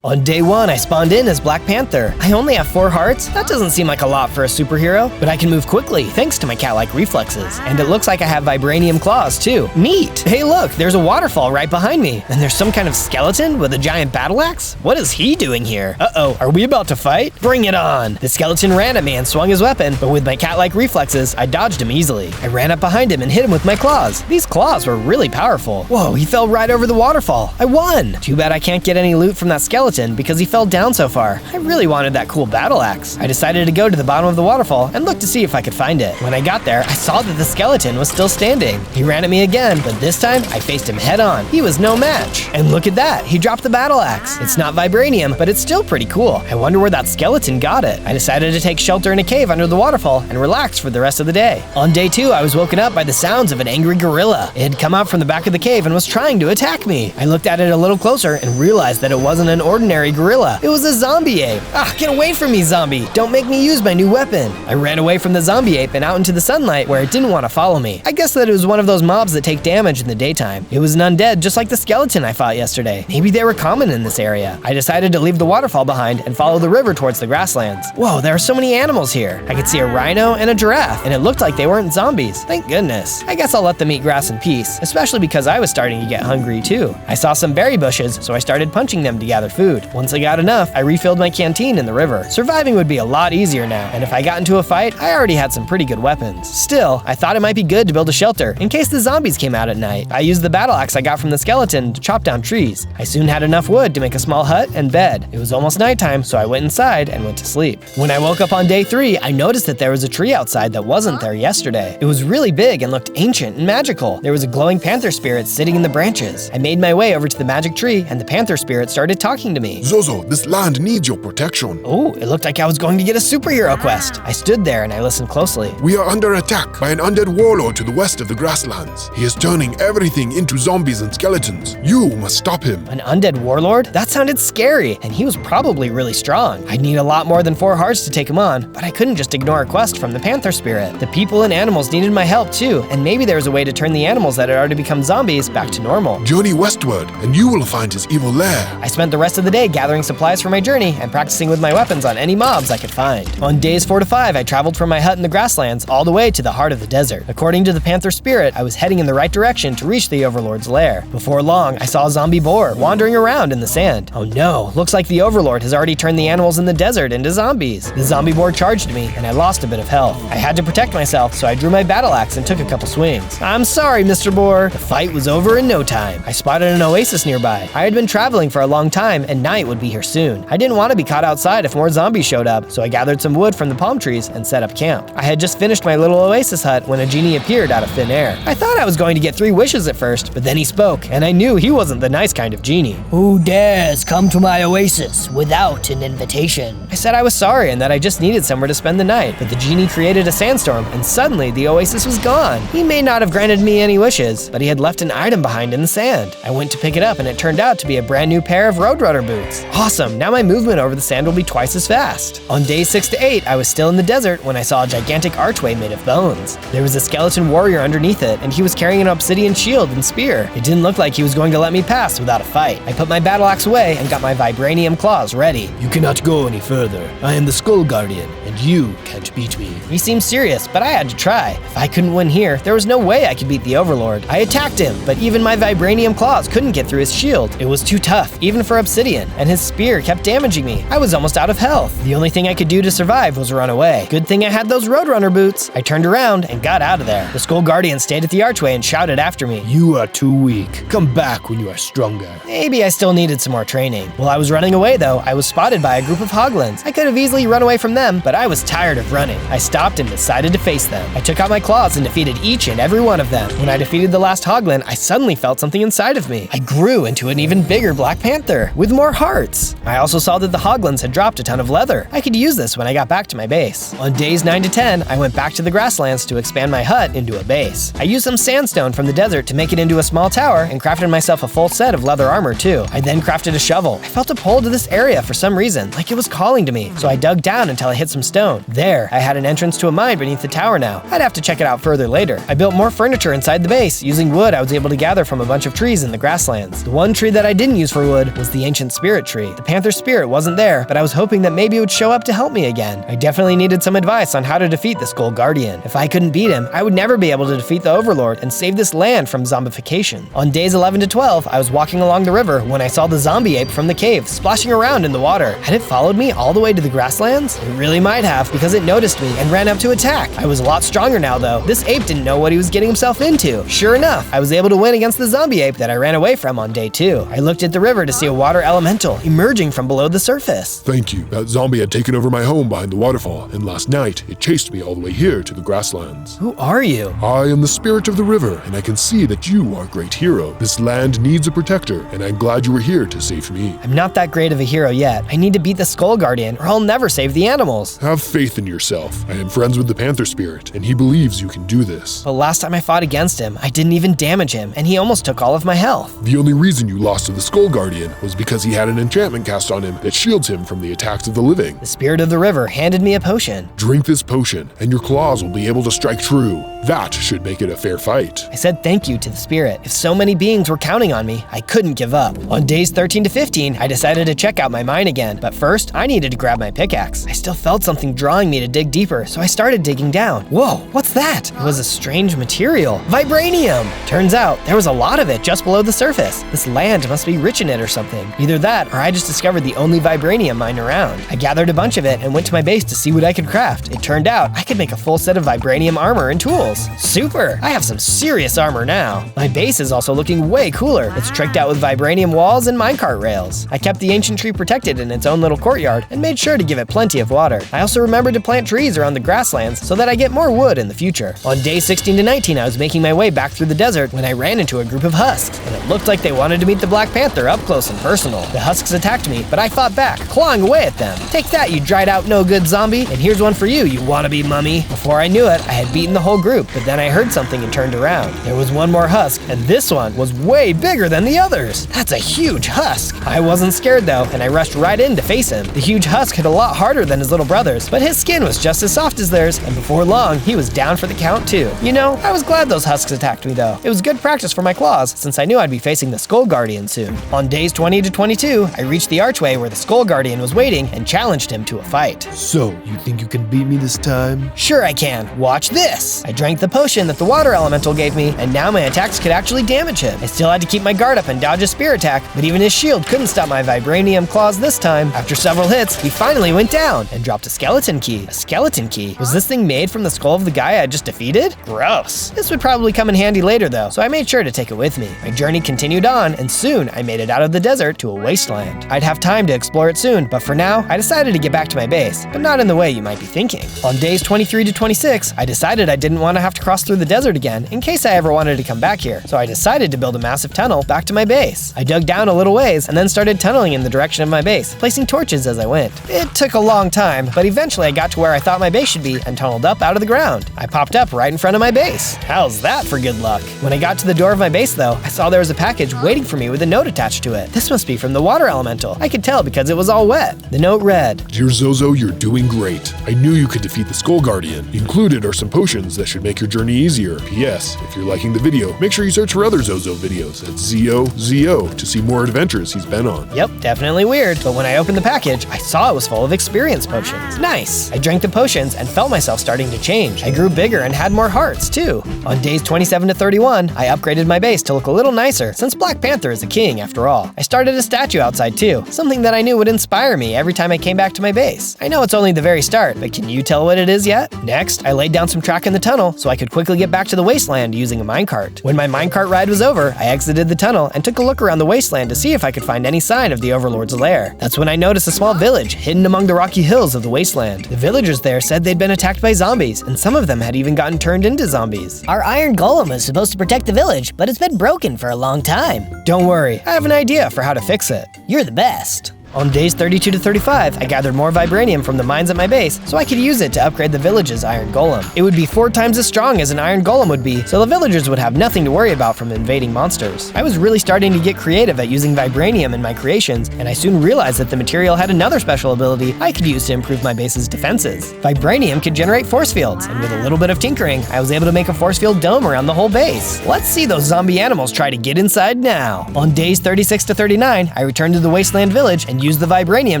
On day 1, I spawned in as Black Panther. I only have 4 hearts. That doesn't seem like a lot for a superhero, but I can move quickly thanks to my cat-like reflexes. And it looks like I have vibranium claws too. Neat! Hey look, there's a waterfall right behind me. And there's some kind of skeleton with a giant battle axe? What is he doing here? Uh-oh, are we about to fight? Bring it on! The skeleton ran at me and swung his weapon, but with my cat-like reflexes, I dodged him easily. I ran up behind him and hit him with my claws. These claws were really powerful. Whoa, he fell right over the waterfall. I won! Too bad I can't get any loot from that skeleton because he fell down so far. I really wanted that cool battle axe. I decided to go to the bottom of the waterfall and look to see if I could find it. When I got there, I saw that the skeleton was still standing. He ran at me again, but this time I faced him head on. He was no match. And look at that, he dropped the battle axe. It's not vibranium, but it's still pretty cool. I wonder where that skeleton got it. I decided to take shelter in a cave under the waterfall and relax for the rest of the day. On day 2, I was woken up by the sounds of an angry gorilla. It had come out from the back of the cave and was trying to attack me. I looked at it a little closer and realized that it wasn't an ordinary ordinary gorilla. It was a zombie ape. Ah, get away from me, zombie. Don't make me use my new weapon. I ran away from the zombie ape and out into the sunlight where it didn't want to follow me. I guess that it was one of those mobs that take damage in the daytime. It was an undead just like the skeleton I fought yesterday. Maybe they were common in this area. I decided to leave the waterfall behind and follow the river towards the grasslands. Whoa, there are so many animals here. I could see a rhino and a giraffe, and it looked like they weren't zombies. Thank goodness. I guess I'll let them eat grass in peace, especially because I was starting to get hungry too. I saw some berry bushes, so I started punching them to gather food. Once I got enough, I refilled my canteen in the river. Surviving would be a lot easier now, and if I got into a fight, I already had some pretty good weapons. Still, I thought it might be good to build a shelter in case the zombies came out at night. I used the battle axe I got from the skeleton to chop down trees. I soon had enough wood to make a small hut and bed. It was almost nighttime, so I went inside and went to sleep. When I woke up on day 3, I noticed that there was a tree outside that wasn't there yesterday. It was really big and looked ancient and magical. There was a glowing panther spirit sitting in the branches. I made my way over to the magic tree, and the panther spirit started talking to me. Zozo, this land needs your protection. Oh, it looked like I was going to get a superhero quest. I stood there and I listened closely. We are under attack by an undead warlord to the west of the grasslands. He is turning everything into zombies and skeletons. You must stop him. An undead warlord? That sounded scary, and he was probably really strong. I'd need a lot more than 4 hearts to take him on, but I couldn't just ignore a quest from the panther spirit. The people and animals needed my help too, and maybe there was a way to turn the animals that had already become zombies back to normal. Journey westward, and you will find his evil lair. I spent the rest of the day gathering supplies for my journey and practicing with my weapons on any mobs I could find. On days 4 to 5, I traveled from my hut in the grasslands all the way to the heart of the desert. According to the panther spirit, I was heading in the right direction to reach the overlord's lair. Before long, I saw a zombie boar wandering around in the sand. Oh no, looks like the overlord has already turned the animals in the desert into zombies. The zombie boar charged me, and I lost a bit of health. I had to protect myself, so I drew my battle axe and took a couple swings. I'm sorry, Mr. Boar. The fight was over in no time. I spotted an oasis nearby. I had been traveling for a long time, and night would be here soon. I didn't want to be caught outside if more zombies showed up, so I gathered some wood from the palm trees and set up camp. I had just finished my little oasis hut when a genie appeared out of thin air. I thought I was going to get 3 wishes at first, but then he spoke, and I knew he wasn't the nice kind of genie. Who dares come to my oasis without an invitation? I said I was sorry and that I just needed somewhere to spend the night, but the genie created a sandstorm, and suddenly the oasis was gone. He may not have granted me any wishes, but he had left an item behind in the sand. I went to pick it up, and it turned out to be a brand new pair of Roadrunner boots. Awesome, now my movement over the sand will be twice as fast. On days 6 to 8, I was still in the desert when I saw a gigantic archway made of bones. There was a skeleton warrior underneath it, and he was carrying an obsidian shield and spear. It didn't look like he was going to let me pass without a fight. I put my battle axe away and got my vibranium claws ready. You cannot go any further. I am the Skull Guardian, and you can't beat me. He seemed serious, but I had to try. If I couldn't win here, there was no way I could beat the Overlord. I attacked him, but even my vibranium claws couldn't get through his shield. It was too tough, even for obsidian, and his spear kept damaging me. I was almost out of health. The only thing I could do to survive was run away. Good thing I had those Roadrunner boots. I turned around and got out of there. The Skull Guardian stayed at the archway and shouted after me. You are too weak. Come back when you are stronger. Maybe I still needed some more training. While I was running away though, I was spotted by a group of hoglins. I could have easily run away from them, but I was tired of running. I stopped and decided to face them. I took out my claws and defeated each and every one of them. When I defeated the last hoglin, I suddenly felt something inside of me. I grew into an even bigger Black Panther with more hearts. I also saw that the hoglins had dropped a ton of leather. I could use this when I got back to my base. On days 9 to 10, I went back to the grasslands to expand my hut into a base. I used some sandstone from the desert to make it into a small tower and crafted myself a full set of leather armor too. I then crafted a shovel. I felt a pull to this area for some reason, like it was calling to me, so I dug down until I hit some stone. There, I had an entrance to a mine beneath the tower now. I'd have to check it out further later. I built more furniture inside the base, using wood I was able to gather from a bunch of trees in the grasslands. The one tree that I didn't use for wood was the ancient spirit tree. The panther spirit wasn't there, but I was hoping that maybe it would show up to help me again. I definitely needed some advice on how to defeat the Skull Guardian. If I couldn't beat him, I would never be able to defeat the Overlord and save this land from zombification. On days 11 to 12, I was walking along the river when I saw the zombie ape from the cave splashing around in the water. Had it followed me all the way to the grasslands? It really might have, because it noticed me and ran up to attack. I was a lot stronger now though. This ape didn't know what he was getting himself into. Sure enough, I was able to win against the zombie ape that I ran away from on day 2. I looked at the river to see a water elemental emerging from below the surface. Thank you. That zombie had taken over my home behind the waterfall, and last night it chased me all the way here to the grasslands. Who are you? I am the spirit of the river, and I can see that you are a great hero. This land needs a protector, and I'm glad you were here to save me. I'm not that great of a hero yet. I need to beat the Skull Guardian, or I'll never save the animals. Have faith in yourself. I am friends with the Panther Spirit, and he believes you can do this. But last time I fought against him, I didn't even damage him, and he almost took all of my health. The only reason you lost to the Skull Guardian was because he he had an enchantment cast on him that shields him from the attacks of the living. The spirit of the river handed me a potion. Drink this potion, and your claws will be able to strike true. That should make it a fair fight. I said thank you to the spirit. If so many beings were counting on me, I couldn't give up. On days 13 to 15, I decided to check out my mine again, but first, I needed to grab my pickaxe. I still felt something drawing me to dig deeper, so I started digging down. Whoa, what's that? It was a strange material. Vibranium! Turns out, there was a lot of it just below the surface. This land must be rich in it or something. Either that, or I just discovered the only vibranium mine around. I gathered a bunch of it and went to my base to see what I could craft. It turned out, I could make a full set of vibranium armor and tools. Super! I have some serious armor now. My base is also looking way cooler. It's tricked out with vibranium walls and minecart rails. I kept the ancient tree protected in its own little courtyard and made sure to give it plenty of water. I also remembered to plant trees around the grasslands so that I get more wood in the future. On day 16 to 19, I was making my way back through the desert when I ran into a group of husks, and it looked like they wanted to meet the Black Panther up close and personal. The husks attacked me, but I fought back, clawing away at them. Take that, you dried out no-good zombie, and here's one for you, you wannabe mummy. Before I knew it, I had beaten the whole group, but then I heard something and turned around. There was one more husk, and this one was way bigger than the others. That's a huge husk. I wasn't scared though, and I rushed right in to face him. The huge husk hit a lot harder than his little brothers, but his skin was just as soft as theirs, and before long, he was down for the count too. You know, I was glad those husks attacked me though. It was good practice for my claws, since I knew I'd be facing the Skull Guardian soon. On days 20 to 22, I reached the archway where the Skull Guardian was waiting and challenged him to a fight. So, you think you can beat me this time? Sure I can. Watch this! I drank the potion that the water elemental gave me, and now my attacks could actually damage him. I still had to keep my guard up and dodge a spear attack, but even his shield couldn't stop my vibranium claws this time. After several hits, he finally went down and dropped a skeleton key. A skeleton key? Was this thing made from the skull of the guy I had just defeated? Gross. This would probably come in handy later though, so I made sure to take it with me. My journey continued on, and soon I made it out of the desert to a wasteland. I'd have time to explore it soon, but for now, I decided to get back to my base, but not in the way you might be thinking. On days 23 to 26, I decided I didn't want to have to cross through the desert again in case I ever wanted to come back here, so I decided to build a massive tunnel back to my base. I dug down a little ways and then started tunneling in the direction of my base, placing torches as I went. It took a long time, but eventually I got to where I thought my base should be and tunneled up out of the ground. I popped up right in front of my base. How's that for good luck? When I got to the door of my base though, I saw there was a package waiting for me with a note attached to it. This must be from the water elemental. I could tell because it was all wet. The note read, Dear Zozo, you're doing great. I knew you could defeat the Skull Guardian. Included are some potions that should make your journey easier. P.S. If you're liking the video, make sure you search for other Zozo videos at ZOZO to see more adventures he's been on. Yep, definitely weird, but when I opened the package, I saw it was full of experience potions. Nice! I drank the potions and felt myself starting to change. I grew bigger and had more hearts, too. On days 27 to 31, I upgraded my base to look a little nicer, since Black Panther is a king after all. I started a statue outside too, something that I knew would inspire me every time I came back to my base. I know it's only the very start, but can you tell what it is yet? Next, I laid down some track in the tunnel so I could quickly get back to the wasteland using a minecart. When my minecart ride was over, I exited the tunnel and took a look around the wasteland to see if I could find any sign of the Overlord's lair. That's when I noticed a small village hidden among the rocky hills of the wasteland. The villagers there said they'd been attacked by zombies, and some of them had even gotten turned into zombies. Our iron golem was supposed to protect the village, but it's been broken for a long time. Don't worry, I have an idea for how to fix it. You're the best. On days 32 to 35, I gathered more vibranium from the mines at my base so I could use it to upgrade the village's iron golem. It would be 4 times as strong as an iron golem would be, so the villagers would have nothing to worry about from invading monsters. I was really starting to get creative at using vibranium in my creations, and I soon realized that the material had another special ability I could use to improve my base's defenses. Vibranium could generate force fields, and with a little bit of tinkering, I was able to make a force field dome around the whole base. Let's see those zombie animals try to get inside now. On days 36 to 39, I returned to the wasteland village and used the vibranium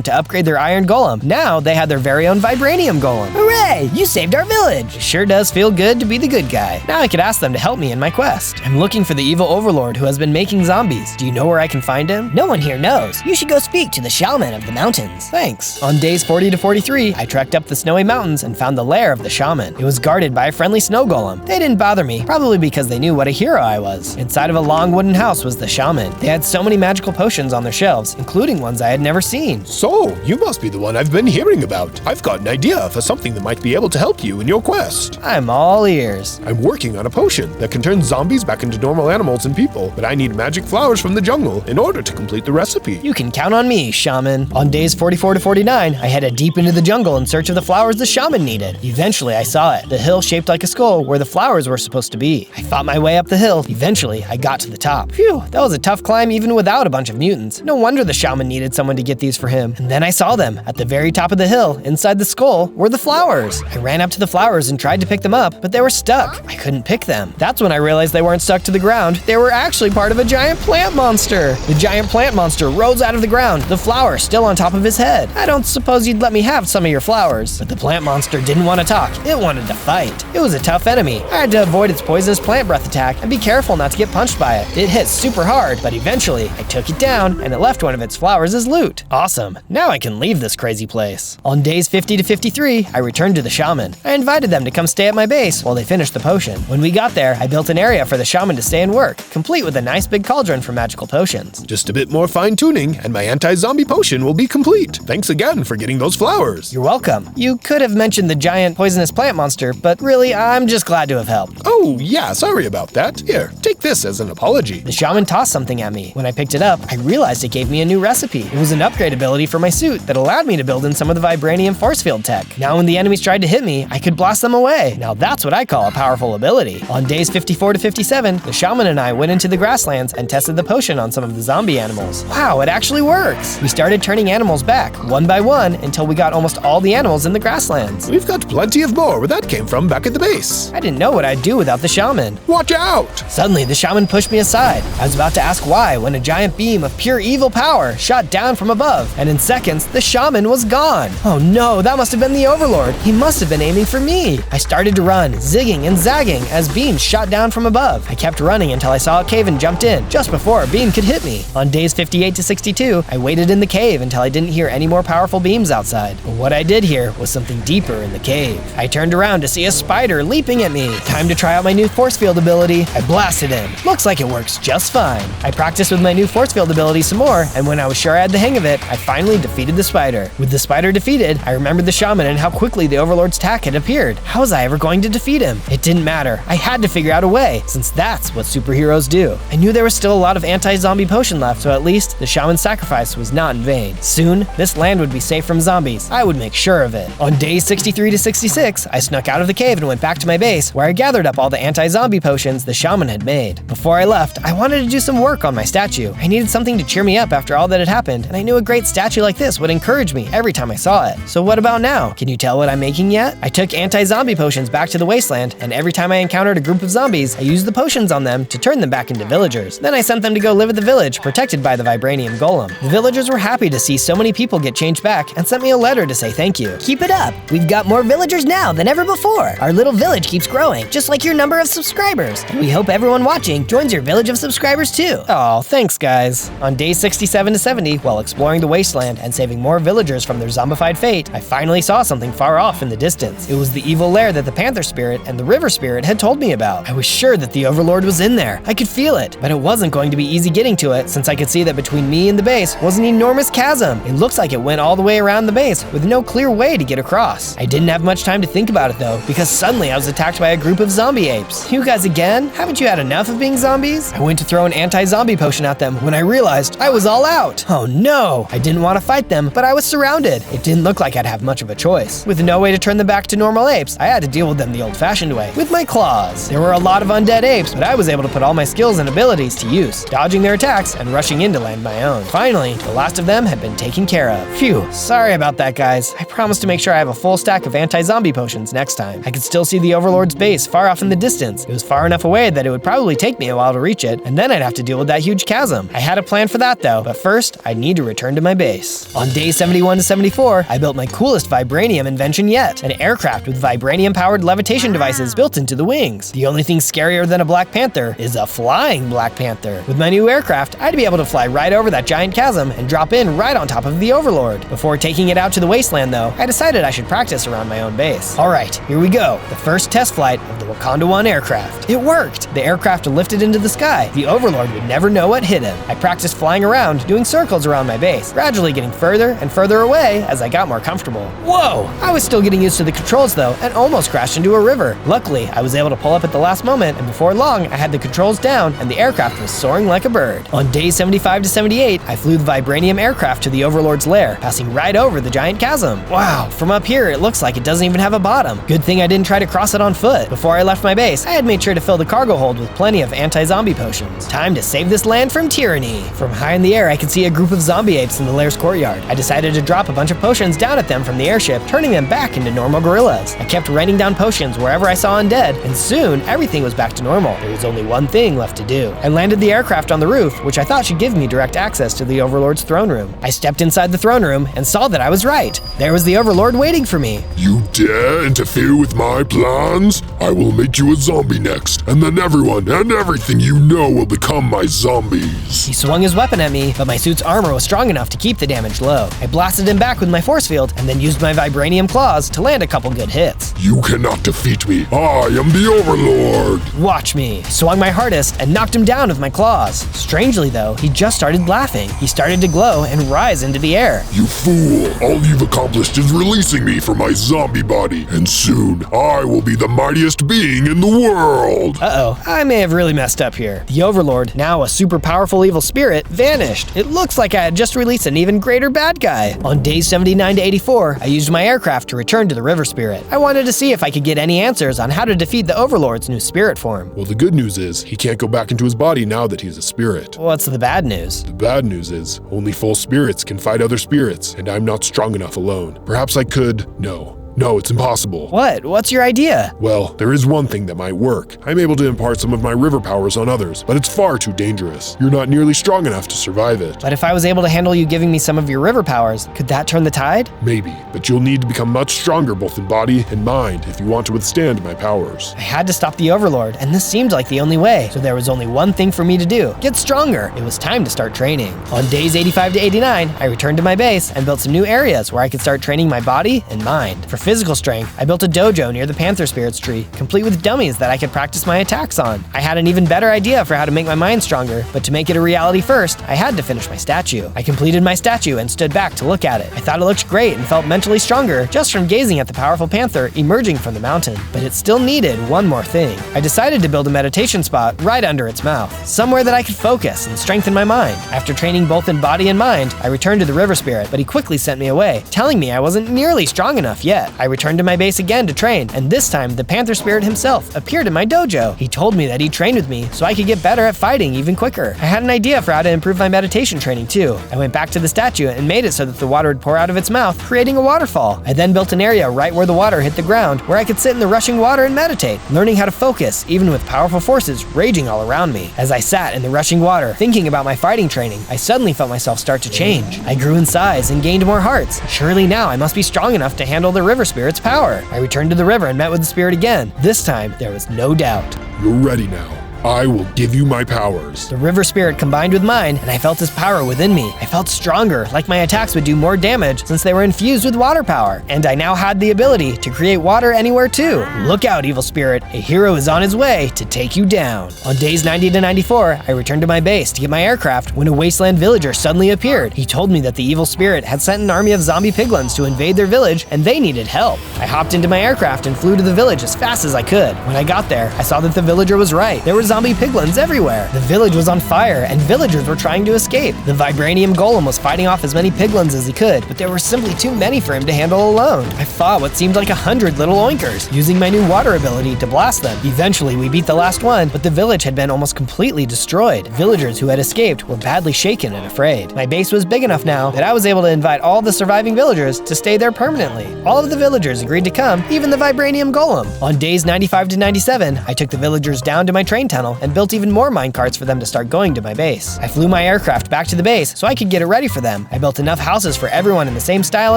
to upgrade their iron golem. Now they had their very own vibranium golem. Hooray! You saved our village! It sure does feel good to be the good guy. Now I could ask them to help me in my quest. I'm looking for the evil overlord who has been making zombies. Do you know where I can find him? No one here knows. You should go speak to the shaman of the mountains. Thanks. On days 40 to 43, I trekked up the snowy mountains and found the lair of the shaman. It was guarded by a friendly snow golem. They didn't bother me, probably because they knew what a hero I was. Inside of a long wooden house was the shaman. They had so many magical potions on their shelves, including ones I had never never seen. So, you must be the one I've been hearing about. I've got an idea for something that might be able to help you in your quest. I'm all ears. I'm working on a potion that can turn zombies back into normal animals and people, but I need magic flowers from the jungle in order to complete the recipe. You can count on me, shaman. On days 44 to 49, I headed deep into the jungle in search of the flowers the shaman needed. Eventually, I saw it, the hill shaped like a skull where the flowers were supposed to be. I fought my way up the hill. Eventually, I got to the top. Phew, that was a tough climb even without a bunch of mutants. No wonder the shaman needed someone to get these for him. And then I saw them. At the very top of the hill, inside the skull, were the flowers. I ran up to the flowers and tried to pick them up, but they were stuck. I couldn't pick them. That's when I realized they weren't stuck to the ground. They were actually part of a giant plant monster. The giant plant monster rose out of the ground, the flower still on top of his head. I don't suppose you'd let me have some of your flowers. But the plant monster didn't want to talk. It wanted to fight. It was a tough enemy. I had to avoid its poisonous plant breath attack and be careful not to get punched by it. It hit super hard, but eventually I took it down and it left one of its flowers as loot. Awesome. Now I can leave this crazy place. On days 50 to 53, I returned to the shaman. I invited them to come stay at my base while they finished the potion. When we got there, I built an area for the shaman to stay and work, complete with a nice big cauldron for magical potions. Just a bit more fine-tuning, and my anti-zombie potion will be complete. Thanks again for getting those flowers. You're welcome. You could have mentioned the giant poisonous plant monster, but really, I'm just glad to have helped. Oh, yeah, sorry about that. Here, take this as an apology. The shaman tossed something at me. When I picked it up, I realized it gave me a new recipe. It was an upgrade ability for my suit that allowed me to build in some of the vibranium force field tech. Now when the enemies tried to hit me, I could blast them away. Now that's what I call a powerful ability. On days 54 to 57, the shaman and I went into the grasslands and tested the potion on some of the zombie animals. Wow, it actually works! We started turning animals back, one by one, until we got almost all the animals in the grasslands. We've got plenty of more where that came from back at the base. I didn't know what I'd do without the shaman. Watch out! Suddenly, the shaman pushed me aside. I was about to ask why when a giant beam of pure evil power shot down from above, and in seconds, the shaman was gone. Oh no, that must have been the Overlord. He must have been aiming for me. I started to run, zigging and zagging as beams shot down from above. I kept running until I saw a cave and jumped in, just before a beam could hit me. On days 58 to 62, I waited in the cave until I didn't hear any more powerful beams outside. But what I did hear was something deeper in the cave. I turned around to see a spider leaping at me. Time to try out my new force field ability. I blasted him. Looks like it works just fine. I practiced with my new force field ability some more, and when I was sure I had the hang of it, I finally defeated the spider. With the spider defeated, I remembered the shaman and how quickly the Overlord's attack had appeared. How was I ever going to defeat him? It didn't matter. I had to figure out a way, since that's what superheroes do. I knew there was still a lot of anti-zombie potion left, so at least the shaman's sacrifice was not in vain. Soon, this land would be safe from zombies. I would make sure of it. On days 63 to 66, I snuck out of the cave and went back to my base, where I gathered up all the anti-zombie potions the shaman had made. Before I left, I wanted to do some work on my statue. I needed something to cheer me up after all that had happened, and I knew a great statue like this would encourage me every time I saw it. So what about now? Can you tell what I'm making yet? I took anti-zombie potions back to the wasteland, and every time I encountered a group of zombies, I used the potions on them to turn them back into villagers. Then I sent them to go live at the village, protected by the vibranium golem. The villagers were happy to see so many people get changed back and sent me a letter to say thank you. Keep it up. We've got more villagers now than ever before. Our little village keeps growing, just like your number of subscribers. And we hope everyone watching joins your village of subscribers too. Oh, thanks guys. On days 67 to 70, while exploring the wasteland and saving more villagers from their zombified fate, I finally saw something far off in the distance. It was the evil lair that the Panther Spirit and the River Spirit had told me about. I was sure that the Overlord was in there. I could feel it, but it wasn't going to be easy getting to it since I could see that between me and the base was an enormous chasm. It looks like it went all the way around the base with no clear way to get across. I didn't have much time to think about it though, because suddenly I was attacked by a group of zombie apes. You guys again? Haven't you had enough of being zombies? I went to throw an anti-zombie potion at them when I realized I was all out. Oh no! I didn't want to fight them, but I was surrounded. It didn't look like I'd have much of a choice. With no way to turn them back to normal apes, I had to deal with them the old-fashioned way, with my claws. There were a lot of undead apes, but I was able to put all my skills and abilities to use, dodging their attacks and rushing in to land my own. Finally, the last of them had been taken care of. Phew, sorry about that guys. I promise to make sure I have a full stack of anti-zombie potions next time. I could still see the Overlord's base far off in the distance. It was far enough away that it would probably take me a while to reach it, and then I'd have to deal with that huge chasm. I had a plan for that though, but first, I'd need to return to my base. On day 71 to 74, I built my coolest vibranium invention yet, an aircraft with vibranium-powered levitation devices built into the wings. The only thing scarier than a Black Panther is a flying Black Panther. With my new aircraft, I'd be able to fly right over that giant chasm and drop in right on top of the Overlord. Before taking it out to the wasteland though, I decided I should practice around my own base. Alright, here we go. The first test flight of the Wakanda 1 aircraft. It worked! The aircraft lifted into the sky. The Overlord would never know what hit him. I practiced flying around, doing circles around my base, gradually getting further and further away as I got more comfortable. Whoa! I was still getting used to the controls though, and almost crashed into a river. Luckily, I was able to pull up at the last moment, and before long, I had the controls down and the aircraft was soaring like a bird. On days 75 to 78, I flew the vibranium aircraft to the Overlord's lair, passing right over the giant chasm. Wow, from up here, it looks like it doesn't even have a bottom. Good thing I didn't try to cross it on foot. Before I left my base, I had made sure to fill the cargo hold with plenty of anti-zombie potions. Time to save this land from tyranny. From high in the air, I could see a group of zombie apes in the lair's courtyard. I decided to drop a bunch of potions down at them from the airship, turning them back into normal gorillas. I kept raining down potions wherever I saw undead, and soon everything was back to normal. There was only one thing left to do. I landed the aircraft on the roof, which I thought should give me direct access to the Overlord's throne room. I stepped inside the throne room and saw that I was right. There was the Overlord waiting for me. You dare interfere with my plans? I will make you a zombie next, and then everyone and everything you know will become my zombies. He swung his weapon at me, but my suit's armor was strong enough to keep the damage low. I blasted him back with my force field and then used my vibranium claws to land a couple good hits. You cannot defeat me. I am the Overlord. Watch me. I swung my hardest and knocked him down with my claws. Strangely though, he just started laughing. He started to glow and rise into the air. You fool. All you've accomplished is releasing me from my zombie body, and soon I will be the mightiest being in the world. Uh-oh, I may have really messed up here. The Overlord, now a super powerful evil spirit, vanished. It looks like I had just released an even greater bad guy. On days 79 to 84, I used my aircraft to return to the River Spirit. I wanted to see if I could get any answers on how to defeat the Overlord's new spirit form. Well, the good news is he can't go back into his body now that he's a spirit. What's the bad news? The bad news is only full spirits can fight other spirits, and I'm not strong enough alone. Perhaps I could. No, it's impossible. What? What's your idea? Well, there is one thing that might work. I'm able to impart some of my river powers on others, but it's far too dangerous. You're not nearly strong enough to survive it. But if I was able to handle you giving me some of your river powers, could that turn the tide? Maybe, but you'll need to become much stronger both in body and mind if you want to withstand my powers. I had to stop the Overlord, and this seemed like the only way, so there was only one thing for me to do: get stronger. It was time to start training. On days 85 to 89, I returned to my base and built some new areas where I could start training my body and mind. For physical strength, I built a dojo near the Panther Spirit's tree, complete with dummies that I could practice my attacks on. I had an even better idea for how to make my mind stronger, but to make it a reality first, I had to finish my statue. I completed my statue and stood back to look at it. I thought it looked great and felt mentally stronger just from gazing at the powerful panther emerging from the mountain. But it still needed one more thing. I decided to build a meditation spot right under its mouth, somewhere that I could focus and strengthen my mind. After training both in body and mind, I returned to the River Spirit, but he quickly sent me away, telling me I wasn't nearly strong enough yet. I returned to my base again to train, and this time the Panther Spirit himself appeared in my dojo. He told me that he trained with me so I could get better at fighting even quicker. I had an idea for how to improve my meditation training too. I went back to the statue and made it so that the water would pour out of its mouth, creating a waterfall. I then built an area right where the water hit the ground where I could sit in the rushing water and meditate, learning how to focus even with powerful forces raging all around me. As I sat in the rushing water, thinking about my fighting training, I suddenly felt myself start to change. I grew in size and gained more hearts. Surely now I must be strong enough to handle the River Spirit's power. I returned to the river and met with the spirit again. This time, there was no doubt. You're ready now. I will give you my powers. The River Spirit combined with mine, and I felt his power within me. I felt stronger, like my attacks would do more damage since they were infused with water power. And I now had the ability to create water anywhere too. Look out, evil spirit. A hero is on his way to take you down. On days 90 to 94, I returned to my base to get my aircraft when a wasteland villager suddenly appeared. He told me that the evil spirit had sent an army of zombie piglins to invade their village, and they needed help. I hopped into my aircraft and flew to the village as fast as I could. When I got there, I saw that the villager was right. There were zombie piglins everywhere. The village was on fire, and villagers were trying to escape. The vibranium golem was fighting off as many piglins as he could, but there were simply too many for him to handle alone. I fought what seemed like 100 little oinkers, using my new water ability to blast them. Eventually, we beat the last one, but the village had been almost completely destroyed. Villagers who had escaped were badly shaken and afraid. My base was big enough now that I was able to invite all the surviving villagers to stay there permanently. All of the villagers agreed to come, even the vibranium golem. On days 95 to 97, I took the villagers down to my train tunnel and built even more minecarts for them to start going to my base. I flew my aircraft back to the base so I could get it ready for them. I built enough houses for everyone in the same style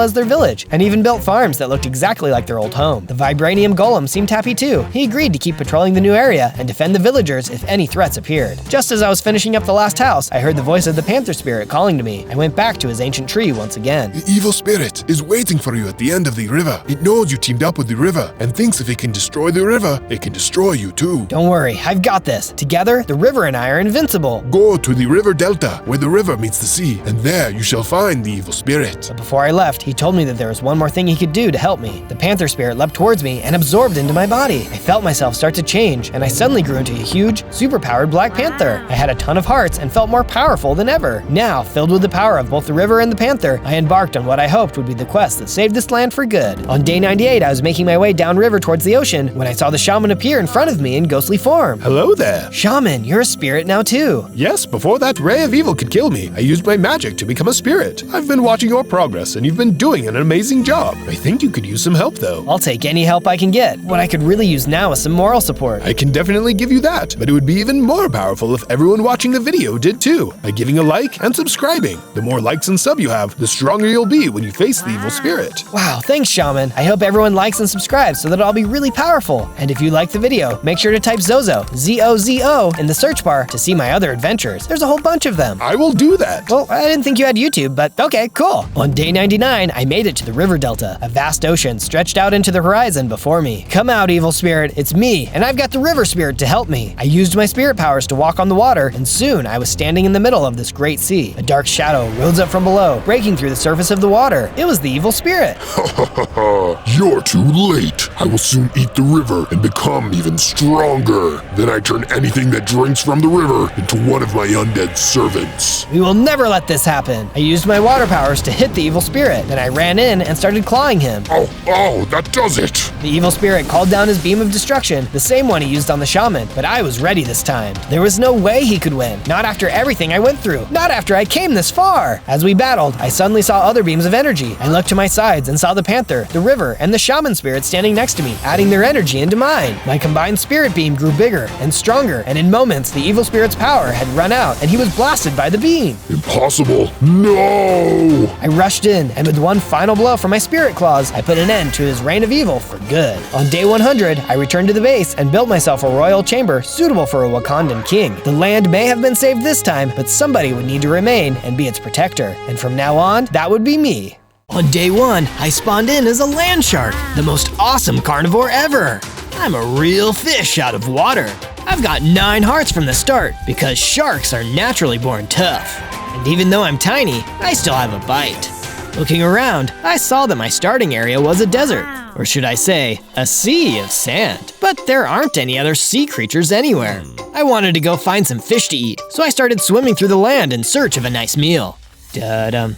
as their village, and even built farms that looked exactly like their old home. The vibranium golem seemed happy too. He agreed to keep patrolling the new area and defend the villagers if any threats appeared. Just as I was finishing up the last house, I heard the voice of the Panther Spirit calling to me. I went back to his ancient tree once again. The evil spirit is waiting for you at the end of the river. It knows you teamed up with the river and thinks if it can destroy the river, it can destroy you too. Don't worry, I've got this. this. Together, the river and I are invincible. Go to the river delta, where the river meets the sea, and there you shall find the evil spirit. But before I left, he told me that there was one more thing he could do to help me. The panther spirit leapt towards me and absorbed into my body. I felt myself start to change, and I suddenly grew into a huge, super-powered Black Panther. I had a ton of hearts and felt more powerful than ever. Now, filled with the power of both the river and the panther, I embarked on what I hoped would be the quest that saved this land for good. On day 98, I was making my way downriver towards the ocean when I saw the shaman appear in front of me in ghostly form. Hello there. Shaman, you're a spirit now too. Yes, before that ray of evil could kill me, I used my magic to become a spirit. I've been watching your progress, and you've been doing an amazing job. I think you could use some help, though. I'll take any help I can get. What I could really use now is some moral support. I can definitely give you that, but it would be even more powerful if everyone watching the video did too, by giving a like and subscribing. The more likes and sub you have, the stronger you'll be when you face the evil spirit. Wow, thanks, Shaman. I hope everyone likes and subscribes so that I'll be really powerful. And if you like the video, make sure to type Zozo, Z-O-Z-O, in the search bar to see my other adventures. There's a whole bunch of them. I will do that. Well, I didn't think you had YouTube, but okay, cool. On day 99, I made it to the river delta. A vast ocean stretched out into the horizon before me. Come out, evil spirit, it's me, and I've got the river spirit to help me. I used my spirit powers to walk on the water, and soon I was standing in the middle of this great sea. A dark shadow rose up from below, breaking through the surface of the water. It was the evil spirit. You're too late. I will soon eat the river and become even stronger. Then I turn anything that drinks from the river into one of my undead servants. We will never let this happen. I used my water powers to hit the evil spirit. Then I ran in and started clawing him. Oh, that does it. The evil spirit called down his beam of destruction, the same one he used on the shaman, but I was ready this time. There was no way he could win. Not after everything I went through. Not after I came this far. As we battled, I suddenly saw other beams of energy. I looked to my sides and saw the panther, the river, and the shaman spirit standing next to me, adding their energy into mine. My combined spirit beam grew bigger and stronger, and in moments, the evil spirit's power had run out, and he was blasted by the beam. Impossible. No! I rushed in, and with one final blow from my spirit claws, I put an end to his reign of evil for good. On day 100, I returned to the base and built myself a royal chamber suitable for a Wakandan king. The land may have been saved this time, but somebody would need to remain and be its protector. And from now on, that would be me. On day 1, I spawned in as a land shark, the most awesome carnivore ever. I'm a real fish out of water. I've got 9 hearts from the start because sharks are naturally born tough. And even though I'm tiny, I still have a bite. Looking around, I saw that my starting area was a desert, or should I say, a sea of sand. But there aren't any other sea creatures anywhere. I wanted to go find some fish to eat, so I started swimming through the land in search of a nice meal. Da-dum,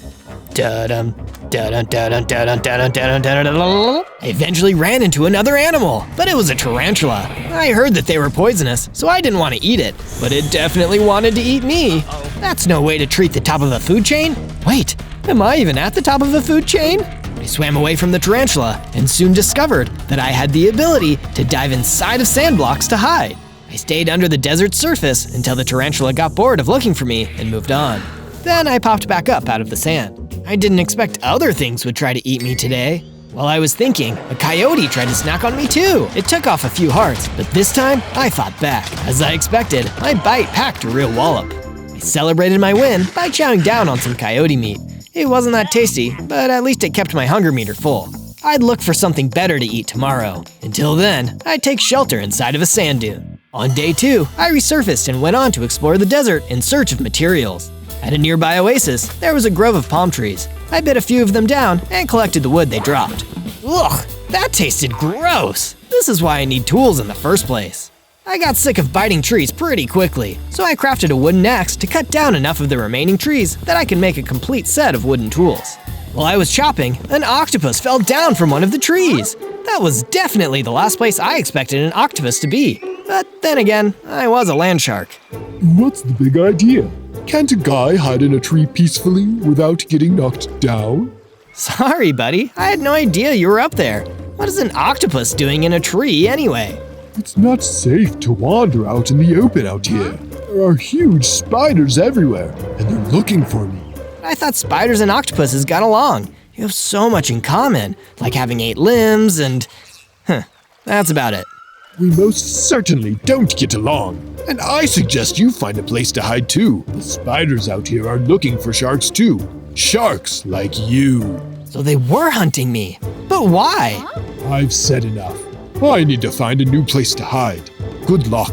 da-dum, da-dum, da-dum, da-dum, da-dum, da-dum, da-dum. I eventually ran into another animal, but it was a tarantula. I heard that they were poisonous, so I didn't want to eat it, but it definitely wanted to eat me. That's no way to treat the top of a food chain. Wait, am I even at the top of a food chain? I swam away from the tarantula and soon discovered that I had the ability to dive inside of sand blocks to hide. I stayed under the desert surface until the tarantula got bored of looking for me and moved on. Then I popped back up out of the sand. I didn't expect other things would try to eat me today. While I was thinking, a coyote tried to snack on me too. It took off a few hearts, but this time I fought back. As I expected, my bite packed a real wallop. I celebrated my win by chowing down on some coyote meat. It wasn't that tasty, but at least it kept my hunger meter full. I'd look for something better to eat tomorrow. Until then, I'd take shelter inside of a sand dune. On day 2, I resurfaced and went on to explore the desert in search of materials. At a nearby oasis, there was a grove of palm trees. I bit a few of them down and collected the wood they dropped. Ugh, that tasted gross. This is why I need tools in the first place. I got sick of biting trees pretty quickly, so I crafted a wooden axe to cut down enough of the remaining trees that I can make a complete set of wooden tools. While I was chopping, an octopus fell down from one of the trees. That was definitely the last place I expected an octopus to be. But then again, I was a land shark. What's the big idea? Can't a guy hide in a tree peacefully without getting knocked down? Sorry, buddy. I had no idea you were up there. What is an octopus doing in a tree anyway? It's not safe to wander out in the open out here. There are huge spiders everywhere, and they're looking for me. I thought spiders and octopuses got along. You have so much in common, like having 8 limbs and... that's about it. We most certainly don't get along. And I suggest you find a place to hide too. The spiders out here are looking for sharks too. Sharks like you. So they were hunting me. But why? I've said enough. I need to find a new place to hide. Good luck.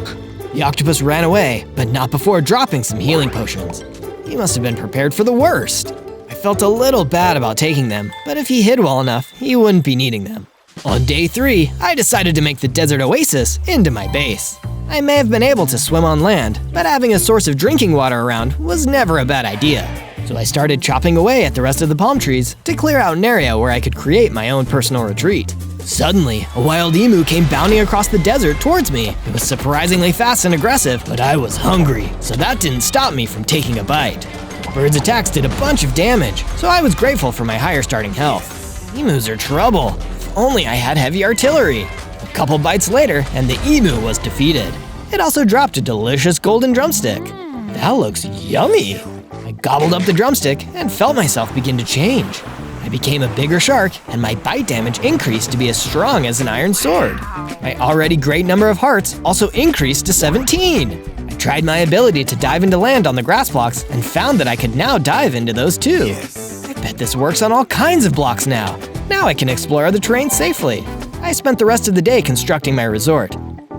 The octopus ran away, but not before dropping some healing potions. He must have been prepared for the worst. I felt a little bad about taking them, but if he hid well enough, he wouldn't be needing them. On day 3, I decided to make the desert oasis into my base. I may have been able to swim on land, but having a source of drinking water around was never a bad idea. So I started chopping away at the rest of the palm trees to clear out an area where I could create my own personal retreat. Suddenly, a wild emu came bounding across the desert towards me. It was surprisingly fast and aggressive, but I was hungry, so that didn't stop me from taking a bite. The bird's attacks did a bunch of damage, so I was grateful for my higher starting health. Emus are trouble. If only I had heavy artillery. A couple bites later, and the emu was defeated. It also dropped a delicious golden drumstick. That looks yummy. I gobbled up the drumstick and felt myself begin to change. I became a bigger shark, and my bite damage increased to be as strong as an iron sword. My already great number of hearts also increased to 17. I tried my ability to dive into land on the grass blocks and found that I could now dive into those too. I bet this works on all kinds of blocks now. Now I can explore the terrain safely. I spent the rest of the day constructing my resort.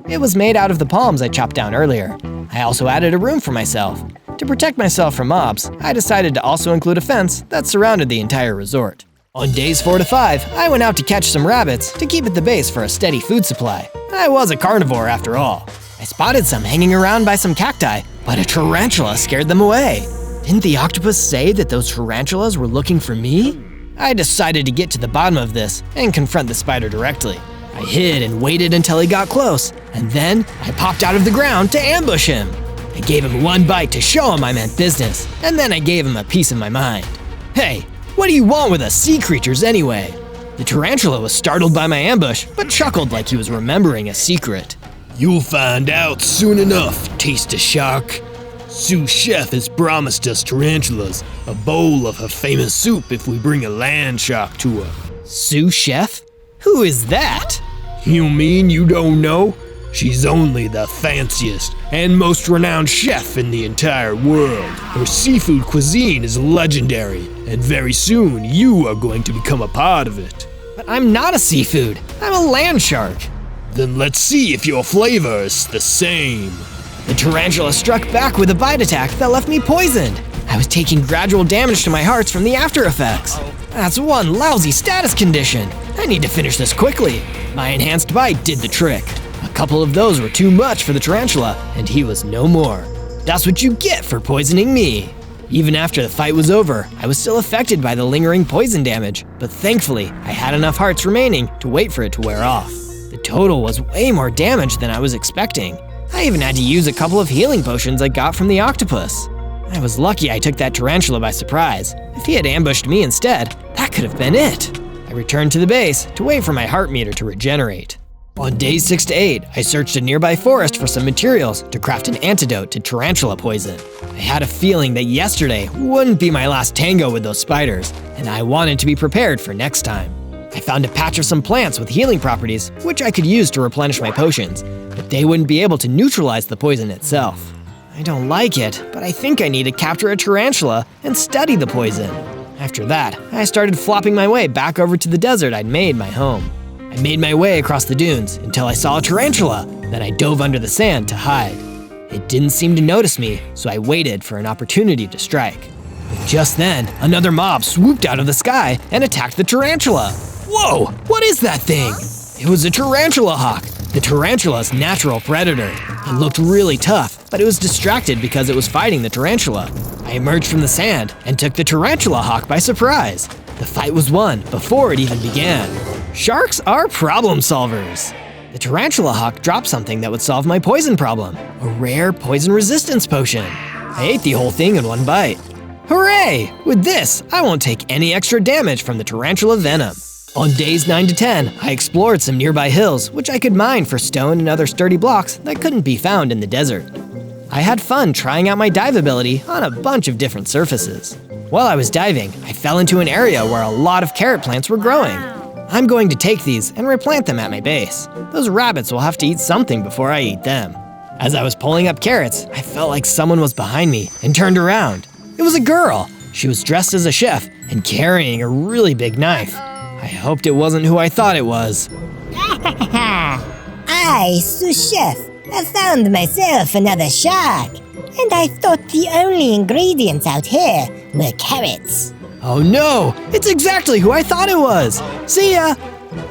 It was made out of the palms I chopped down earlier. I also added a room for myself. To protect myself from mobs, I decided to also include a fence that surrounded the entire resort. On days 4 to 5, I went out to catch some rabbits to keep at the base for a steady food supply. I was a carnivore after all. I spotted some hanging around by some cacti, but a tarantula scared them away. Didn't the octopus say that those tarantulas were looking for me? I decided to get to the bottom of this and confront the spider directly. I hid and waited until he got close, and then I popped out of the ground to ambush him. I gave him one bite to show him I meant business, and then I gave him a piece of my mind. Hey, what do you want with us sea creatures anyway? The tarantula was startled by my ambush, but chuckled like he was remembering a secret. You'll find out soon enough, taste a shark. Sous Chef has promised us tarantulas a bowl of her famous soup if we bring a land shark to her. Sous Chef? Who is that? You mean you don't know? She's only the fanciest and most renowned chef in the entire world. Her seafood cuisine is legendary, and very soon you are going to become a part of it. But I'm not a seafood. I'm a land shark. Then let's see if your flavor is the same. The tarantula struck back with a bite attack that left me poisoned. I was taking gradual damage to my hearts from the after effects. That's one lousy status condition. I need to finish this quickly. My enhanced bite did the trick. A couple of those were too much for the tarantula, and he was no more. That's what you get for poisoning me. Even after the fight was over, I was still affected by the lingering poison damage, but thankfully, I had enough hearts remaining to wait for it to wear off. The total was way more damage than I was expecting. I even had to use a couple of healing potions I got from the octopus. I was lucky I took that tarantula by surprise. If he had ambushed me instead, that could have been it. I returned to the base to wait for my heart meter to regenerate. On days 6 to 8, I searched a nearby forest for some materials to craft an antidote to tarantula poison. I had a feeling that yesterday wouldn't be my last tango with those spiders, and I wanted to be prepared for next time. I found a patch of some plants with healing properties, which I could use to replenish my potions, but they wouldn't be able to neutralize the poison itself. I don't like it, but I think I need to capture a tarantula and study the poison. After that, I started flopping my way back over to the desert I'd made my home. I made my way across the dunes until I saw a tarantula, then I dove under the sand to hide. It didn't seem to notice me, so I waited for an opportunity to strike. But just then, another mob swooped out of the sky and attacked the tarantula. Whoa, what is that thing? It was a tarantula hawk, the tarantula's natural predator. It looked really tough, but it was distracted because it was fighting the tarantula. I emerged from the sand and took the tarantula hawk by surprise. The fight was won before it even began. Sharks are problem solvers. The tarantula hawk dropped something that would solve my poison problem, a rare poison resistance potion. I ate the whole thing in one bite. Hooray! With this, I won't take any extra damage from the tarantula venom. On days 9 to 10, I explored some nearby hills, which I could mine for stone and other sturdy blocks that couldn't be found in the desert. I had fun trying out my dive ability on a bunch of different surfaces. While I was diving, I fell into an area where a lot of carrot plants were growing. I'm going to take these and replant them at my base. Those rabbits will have to eat something before I eat them. As I was pulling up carrots, I felt like someone was behind me and turned around. It was a girl. She was dressed as a chef and carrying a really big knife. I hoped it wasn't who I thought it was. I, sous chef, I found myself another shark. And I thought the only ingredients out here were carrots. Oh no! It's exactly who I thought it was! See ya!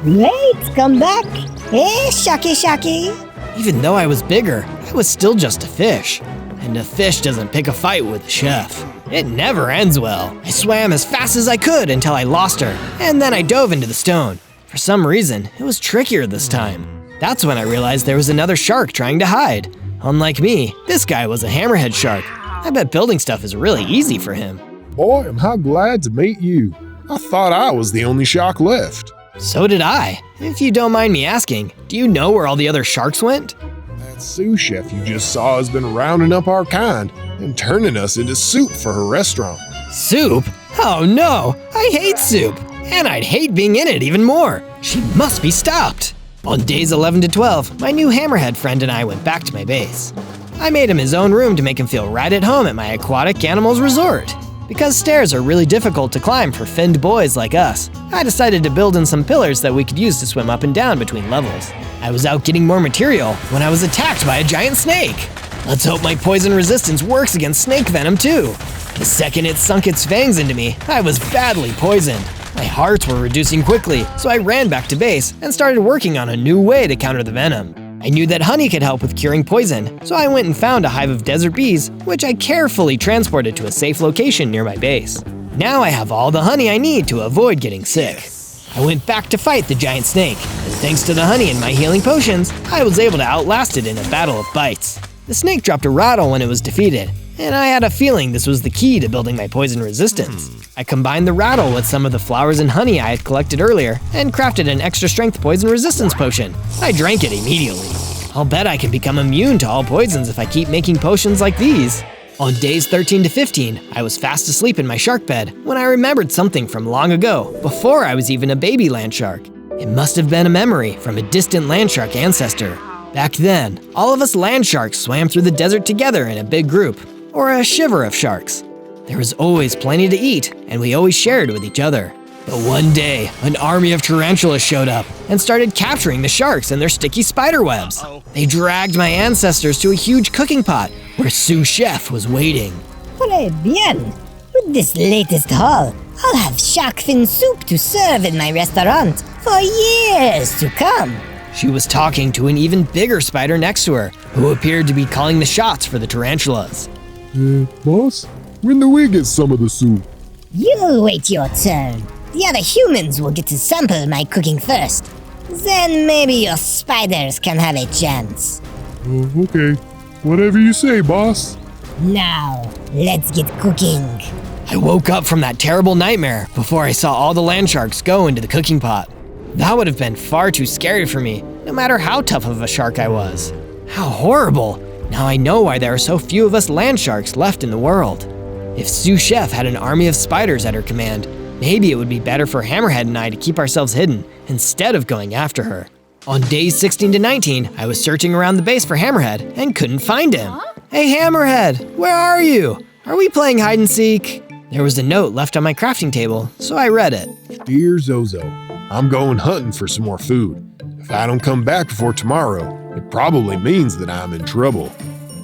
Wait, come back. Hey, Sharky Sharky. Even though I was bigger, I was still just a fish. And a fish doesn't pick a fight with a chef. It never ends well. I swam as fast as I could until I lost her, and then I dove into the stone. For some reason, it was trickier this time. That's when I realized there was another shark trying to hide. Unlike me, this guy was a hammerhead shark. I bet building stuff is really easy for him. Boy, am I glad to meet you. I thought I was the only shark left. So did I. If you don't mind me asking, do you know where all the other sharks went? That sous chef you just saw has been rounding up our kind and turning us into soup for her restaurant. Soup? Oh no, I hate soup. And I'd hate being in it even more. She must be stopped. On days 11 to 12, my new hammerhead friend and I went back to my base. I made him his own room to make him feel right at home at my aquatic animals resort. Because stairs are really difficult to climb for finned boys like us, I decided to build in some pillars that we could use to swim up and down between levels. I was out getting more material when I was attacked by a giant snake. Let's hope my poison resistance works against snake venom too. The second it sunk its fangs into me, I was badly poisoned. My hearts were reducing quickly, so I ran back to base and started working on a new way to counter the venom. I knew that honey could help with curing poison, so I went and found a hive of desert bees, which I carefully transported to a safe location near my base. Now I have all the honey I need to avoid getting sick. I went back to fight the giant snake, and thanks to the honey and my healing potions, I was able to outlast it in a battle of bites. The snake dropped a rattle when it was defeated, and I had a feeling this was the key to building my poison resistance. I combined the rattle with some of the flowers and honey I had collected earlier and crafted an extra strength poison resistance potion. I drank it immediately. I'll bet I can become immune to all poisons if I keep making potions like these. On days 13 to 15, I was fast asleep in my shark bed when I remembered something from long ago, before I was even a baby land shark. It must have been a memory from a distant land shark ancestor. Back then, all of us land sharks swam through the desert together in a big group, or a shiver of sharks. There was always plenty to eat, and we always shared with each other. But one day, an army of tarantulas showed up and started capturing the sharks and their sticky spider webs. They dragged my ancestors to a huge cooking pot where sous chef was waiting. Très bien. With this latest haul, I'll have shark fin soup to serve in my restaurant for years to come. She was talking to an even bigger spider next to her, who appeared to be calling the shots for the tarantulas. Boss, when do we get some of the soup? You'll wait your turn. The other humans will get to sample my cooking first. Then maybe your spiders can have a chance. Okay. Whatever you say, boss. Now, let's get cooking. I woke up from that terrible nightmare before I saw all the land sharks go into the cooking pot. That would have been far too scary for me, no matter how tough of a shark I was. How horrible! Now I know why there are so few of us land sharks left in the world. If sous chef had an army of spiders at her command, maybe it would be better for Hammerhead and I to keep ourselves hidden instead of going after her. On days 16 to 19, I was searching around the base for Hammerhead and couldn't find him. Hey Hammerhead, where are you? Are we playing hide and seek? There was a note left on my crafting table, so I read it. Dear Zozo, I'm going hunting for some more food. If I don't come back before tomorrow, it probably means that I'm in trouble.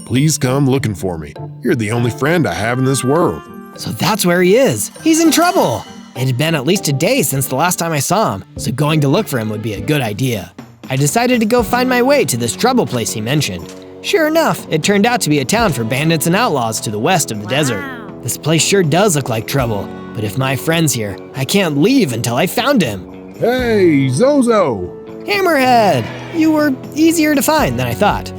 Please come looking for me. You're the only friend I have in this world. So that's where he is. He's in trouble. It had been at least a day since the last time I saw him, so going to look for him would be a good idea. I decided to go find my way to this trouble place he mentioned. Sure enough, it turned out to be a town for bandits and outlaws to the west of the desert. This place sure does look like trouble, but if my friend's here, I can't leave until I found him. Hey, Zozo! Hammerhead! You were easier to find than I thought.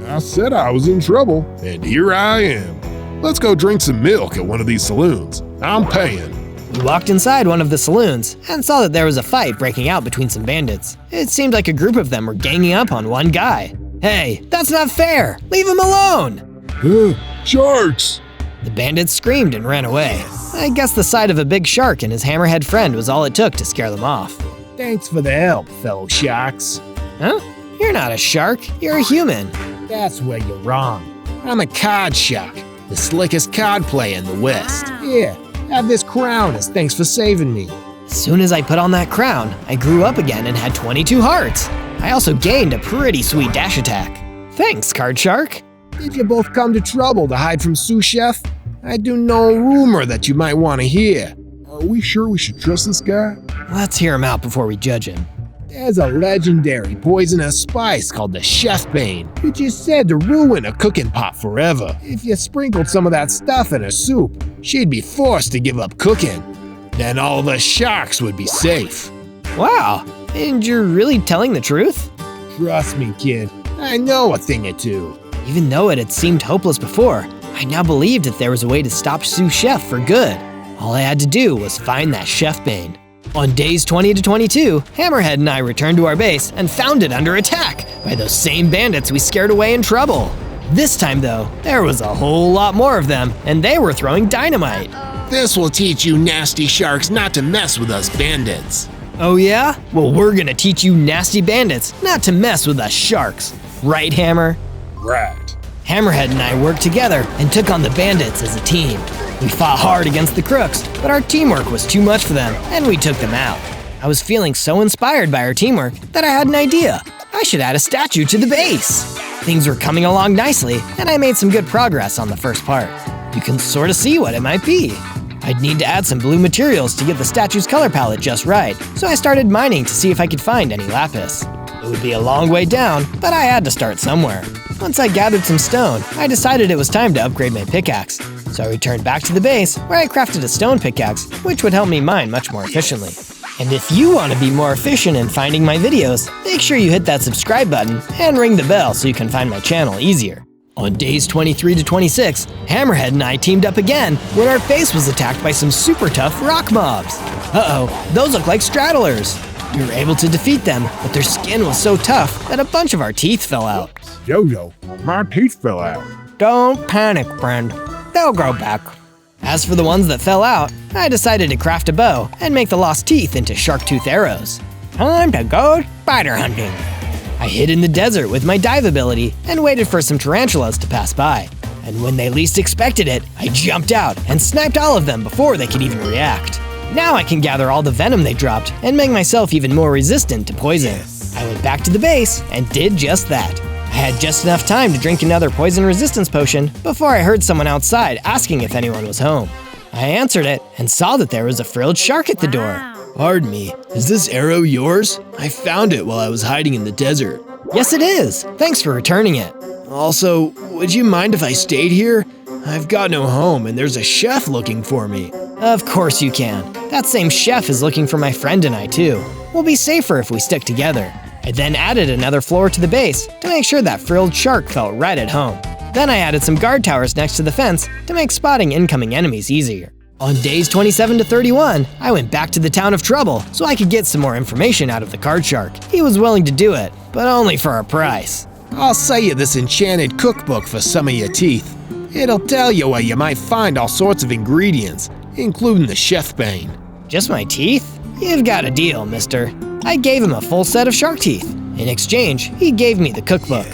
I said I was in trouble, and here I am. Let's go drink some milk at one of these saloons. I'm paying. We walked inside one of the saloons and saw that there was a fight breaking out between some bandits. It seemed like a group of them were ganging up on one guy. Hey, that's not fair! Leave him alone! Sharks! The bandits screamed and ran away. I guess the sight of a big shark and his hammerhead friend was all it took to scare them off. Thanks for the help, fellow sharks. Huh? You're not a shark, you're a human. That's where you're wrong. I'm a card shark, the slickest card player in the West. Here, have this crown as thanks for saving me. As soon as I put on that crown, I grew up again and had 22 hearts. I also gained a pretty sweet dash attack. Thanks, Card Shark. Did you both come to trouble to hide from sous chef? I do know a rumor that you might want to hear. Are we sure we should trust this guy? Let's hear him out before we judge him. There's a legendary poisonous spice called the chef bane, which is said to ruin a cooking pot forever. If you sprinkled some of that stuff in her soup, she'd be forced to give up cooking. Then all the sharks would be safe. Wow, and you're really telling the truth? Trust me, kid, I know a thing or two. Even though it had seemed hopeless before, I now believed that there was a way to stop sous chef for good. All I had to do was find that chef bane. On days 20 to 22, Hammerhead and I returned to our base and found it under attack by those same bandits we scared away in trouble. This time though, there was a whole lot more of them, and they were throwing dynamite. This will teach you nasty sharks not to mess with us bandits. Oh yeah? Well, we're gonna teach you nasty bandits not to mess with us sharks. Right, Hammer? Right. Hammerhead and I worked together and took on the bandits as a team. We fought hard against the crooks, but our teamwork was too much for them, and we took them out. I was feeling so inspired by our teamwork that I had an idea. I should add a statue to the base. Things were coming along nicely, and I made some good progress on the first part. You can sort of see what it might be. I'd need to add some blue materials to get the statue's color palette just right, so I started mining to see if I could find any lapis. It would be a long way down, but I had to start somewhere. Once I gathered some stone, I decided it was time to upgrade my pickaxe. So I returned back to the base, where I crafted a stone pickaxe, which would help me mine much more efficiently. And if you want to be more efficient in finding my videos, make sure you hit that subscribe button and ring the bell so you can find my channel easier. On days 23 to 26, Hammerhead and I teamed up again when our base was attacked by some super tough rock mobs. Uh-oh, those look like straddlers. We were able to defeat them, but their skin was so tough that a bunch of our teeth fell out. Yo-yo, my teeth fell out. Don't panic, friend. They'll grow back. As for the ones that fell out, I decided to craft a bow and make the lost teeth into shark tooth arrows. Time to go spider hunting. I hid in the desert with my dive ability and waited for some tarantulas to pass by. And when they least expected it, I jumped out and sniped all of them before they could even react. Now I can gather all the venom they dropped and make myself even more resistant to poison. I went back to the base and did just that. I had just enough time to drink another poison resistance potion before I heard someone outside asking if anyone was home. I answered it and saw that there was a frilled shark at the door. Pardon me, is this arrow yours? I found it while I was hiding in the desert. Yes, it is. Thanks for returning it. Also, would you mind if I stayed here? I've got no home and there's a chef looking for me. Of course you can. That same chef is looking for my friend and I too. We'll be safer if we stick together. I then added another floor to the base to make sure that frilled shark felt right at home. Then I added some guard towers next to the fence to make spotting incoming enemies easier. On days 27 to 31, I went back to the town of Trouble so I could get some more information out of the card shark. He was willing to do it, but only for a price. I'll sell you this enchanted cookbook for some of your teeth. It'll tell you where you might find all sorts of ingredients, including the chef bane. Just my teeth? You've got a deal, mister. I gave him a full set of shark teeth. In exchange, he gave me the cookbook.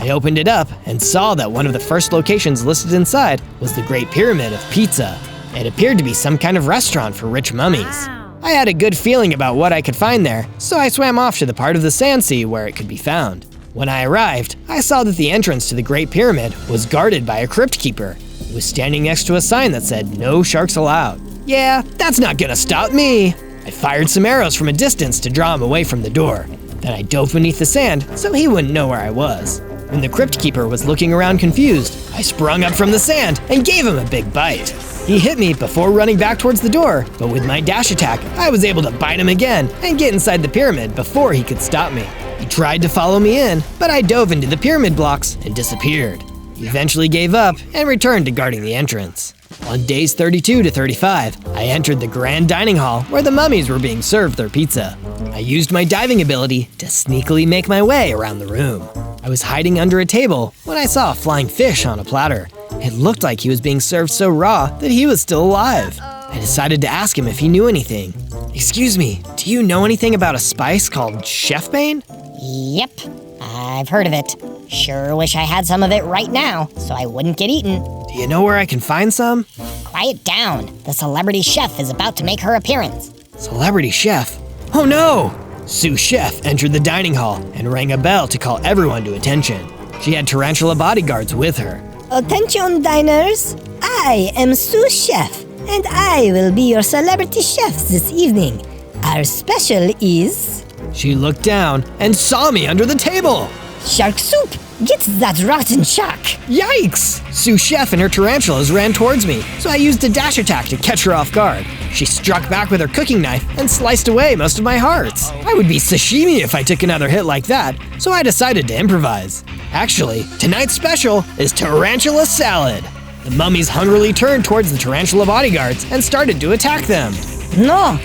I opened it up and saw that one of the first locations listed inside was the Great Pyramid of Pizza. It appeared to be some kind of restaurant for rich mummies. I had a good feeling about what I could find there, so I swam off to the part of the sand sea where it could be found. When I arrived, I saw that the entrance to the Great Pyramid was guarded by a crypt keeper who was standing next to a sign that said no sharks allowed. Yeah, that's not gonna stop me. I fired some arrows from a distance to draw him away from the door. Then I dove beneath the sand so he wouldn't know where I was. When the crypt keeper was looking around confused, I sprung up from the sand and gave him a big bite. He hit me before running back towards the door, but with my dash attack, I was able to bite him again and get inside the pyramid before he could stop me. He tried to follow me in, but I dove into the pyramid blocks and disappeared. He eventually gave up and returned to guarding the entrance. On days 32 to 35, I entered the grand dining hall where the mummies were being served their pizza. I used my diving ability to sneakily make my way around the room. I was hiding under a table when I saw a flying fish on a platter. It looked like he was being served so raw that he was still alive. I decided to ask him if he knew anything. Excuse me, do you know anything about a spice called chef bane? Yep, I've heard of it. Sure wish I had some of it right now, so I wouldn't get eaten. Do you know where I can find some? Quiet down. The celebrity chef is about to make her appearance. Celebrity chef? Oh no! Sous Chef entered the dining hall and rang a bell to call everyone to attention. She had tarantula bodyguards with her. Attention diners, I am Sous Chef, and I will be your celebrity chef this evening. Our special is... She looked down and saw me under the table. Shark soup! Get that rotten shark! Yikes! Sous Chef and her tarantulas ran towards me, so I used a dash attack to catch her off guard. She struck back with her cooking knife and sliced away most of my hearts. I would be sashimi if I took another hit like that, so I decided to improvise. Actually, tonight's special is tarantula salad. The mummies hungrily turned towards the tarantula bodyguards and started to attack them. No,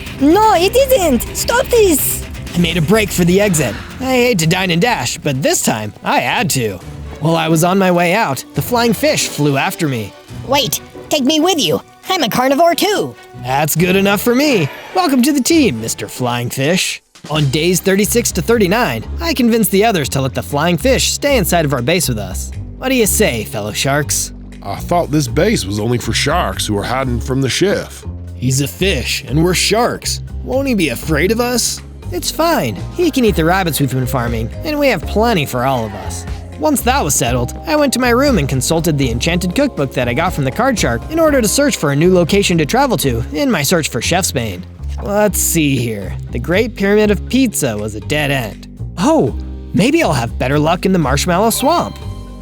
it didn't! Stop this! I made a break for the exit. I hate to dine and dash, but this time I had to. While I was on my way out, the flying fish flew after me. Wait, take me with you. I'm a carnivore too. That's good enough for me. Welcome to the team, Mr. Flying Fish. On days 36 to 39, I convinced the others to let the flying fish stay inside of our base with us. What do you say, fellow sharks? I thought this base was only for sharks who are hiding from the chef. He's a fish, and we're sharks. Won't he be afraid of us? It's fine. He can eat the rabbits we've been farming, and we have plenty for all of us. Once that was settled, I went to my room and consulted the enchanted cookbook that I got from the card shark in order to search for a new location to travel to in my search for Chef's Bane. Let's see here. The Great Pyramid of Pizza was a dead end. Oh, maybe I'll have better luck in the Marshmallow Swamp.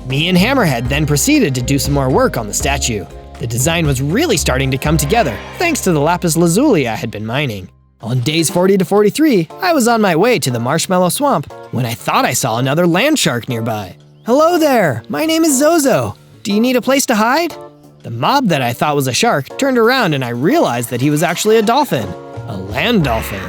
Me and Hammerhead then proceeded to do some more work on the statue. The design was really starting to come together, thanks to the lapis lazuli I had been mining. On days 40 to 43, I was on my way to the Marshmallow Swamp when I thought I saw another land shark nearby. Hello there, my name is Zozo. Do you need a place to hide? The mob that I thought was a shark turned around and I realized that he was actually a dolphin. A land dolphin.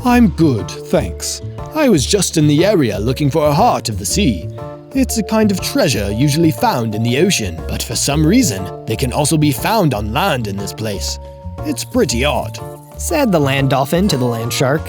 I'm good, thanks. I was just in the area looking for a heart of the sea. It's a kind of treasure usually found in the ocean, but for some reason, they can also be found on land in this place. It's pretty odd, said the land dolphin to the land shark.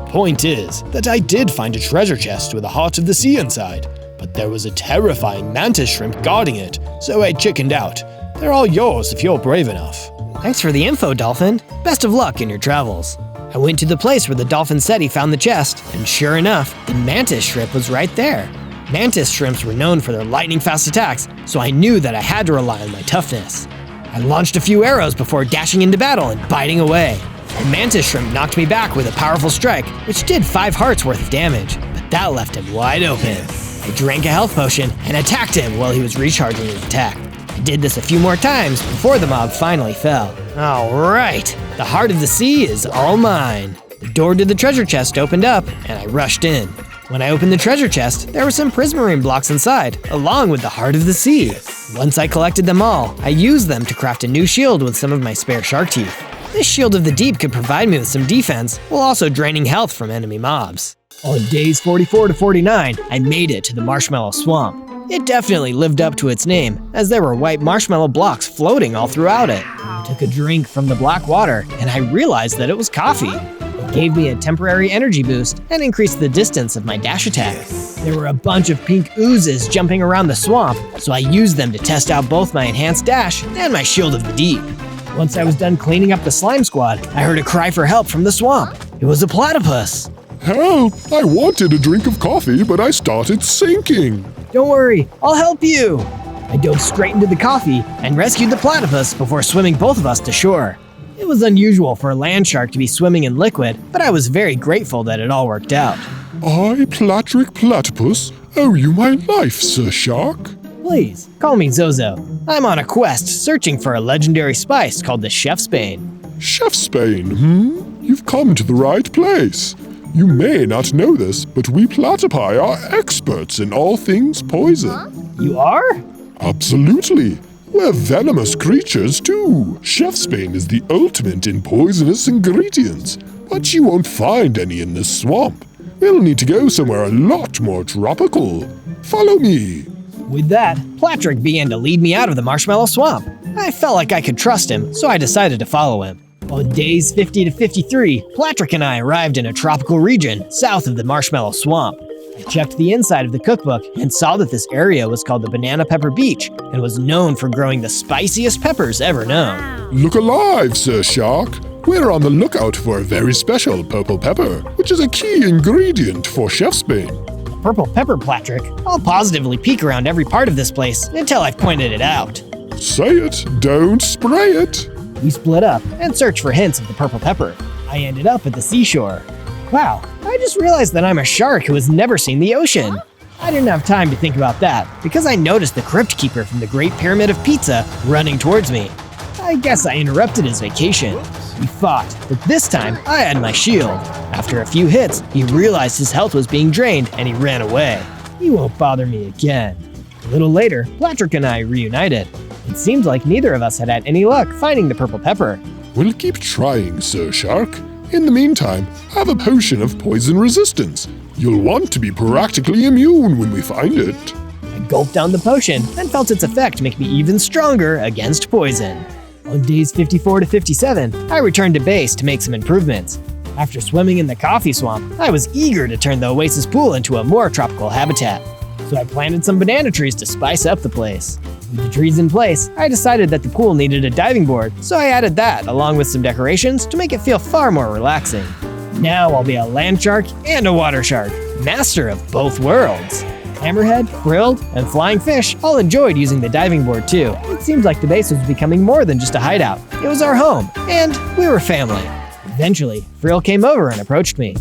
Point is that I did find a treasure chest with a heart of the sea inside, but there was a terrifying mantis shrimp guarding it, so I chickened out. They're all yours if you're brave enough. Thanks for the info, Dolphin. Best of luck in your travels. I went to the place where the dolphin said he found the chest, and sure enough, the mantis shrimp was right there. Mantis shrimps were known for their lightning-fast attacks, so I knew that I had to rely on my toughness. I launched a few arrows before dashing into battle and biting away. The mantis shrimp knocked me back with a powerful strike, which did 5 hearts worth of damage, but that left him wide open. I drank a health potion and attacked him while he was recharging his attack. I did this a few more times before the mob finally fell. Alright, the heart of the sea is all mine. The door to the treasure chest opened up and I rushed in. When I opened the treasure chest, there were some prismarine blocks inside, along with the heart of the sea. Once I collected them all, I used them to craft a new shield with some of my spare shark teeth. This shield of the deep could provide me with some defense, while also draining health from enemy mobs. On days 44 to 49, I made it to the Marshmallow Swamp. It definitely lived up to its name, as there were white marshmallow blocks floating all throughout it. I took a drink from the black water, and I realized that it was coffee. It gave me a temporary energy boost and increased the distance of my dash attack. There were a bunch of pink oozes jumping around the swamp, so I used them to test out both my enhanced dash and my shield of the deep. Once I was done cleaning up the slime squad, I heard a cry for help from the swamp. It was a platypus. Help! I wanted a drink of coffee, but I started sinking. Don't worry, I'll help you. I dove straight into the coffee and rescued the platypus before swimming both of us to shore. It was unusual for a land shark to be swimming in liquid, but I was very grateful that it all worked out. I, Platric Platypus, owe you my life, Sir Shark. Please, call me Zozo. I'm on a quest searching for a legendary spice called the Chef's Bane. Chef's Bane, You've come to the right place. You may not know this, but we platypi are experts in all things poison. You are? Absolutely. We're venomous creatures too. Chef's Bane is the ultimate in poisonous ingredients, but you won't find any in this swamp. We'll need to go somewhere a lot more tropical. Follow me. With that, Platric began to lead me out of the Marshmallow Swamp. I felt like I could trust him, so I decided to follow him. On days 50 to 53, Platric and I arrived in a tropical region south of the Marshmallow Swamp. I checked the inside of the cookbook and saw that this area was called the Banana Pepper Beach and was known for growing the spiciest peppers ever known. Look alive, Sir Shark. We're on the lookout for a very special purple pepper, which is a key ingredient for Chef's Bane. purple pepper, Patrick. I'll positively peek around every part of this place until I've pointed it out. Say it, don't spray it. We split up and searched for hints of the purple pepper. I ended up at the seashore. Wow, I just realized that I'm a shark who has never seen the ocean. I didn't have time to think about that because I noticed the crypt keeper from the Great Pyramid of Pizza running towards me. I guess I interrupted his vacation. We fought, but this time I had my shield. After a few hits, he realized his health was being drained and he ran away. He won't bother me again. A little later, Patrick and I reunited. It seemed like neither of us had had any luck finding the purple pepper. We'll keep trying, Sir Shark. In the meantime, have a potion of poison resistance. You'll want to be practically immune when we find it. I gulped down the potion and felt its effect make me even stronger against poison. On days 54 to 57, I returned to base to make some improvements. After swimming in the coffee swamp, I was eager to turn the oasis pool into a more tropical habitat. So I planted some banana trees to spice up the place. With the trees in place, I decided that the pool needed a diving board, so I added that along with some decorations to make it feel far more relaxing. Now I'll be a land shark and a water shark, master of both worlds. Hammerhead, Frilled, and Flying Fish all enjoyed using the diving board too. It seemed like the base was becoming more than just a hideout. It was our home, and we were family. Eventually, Frill came over and approached me.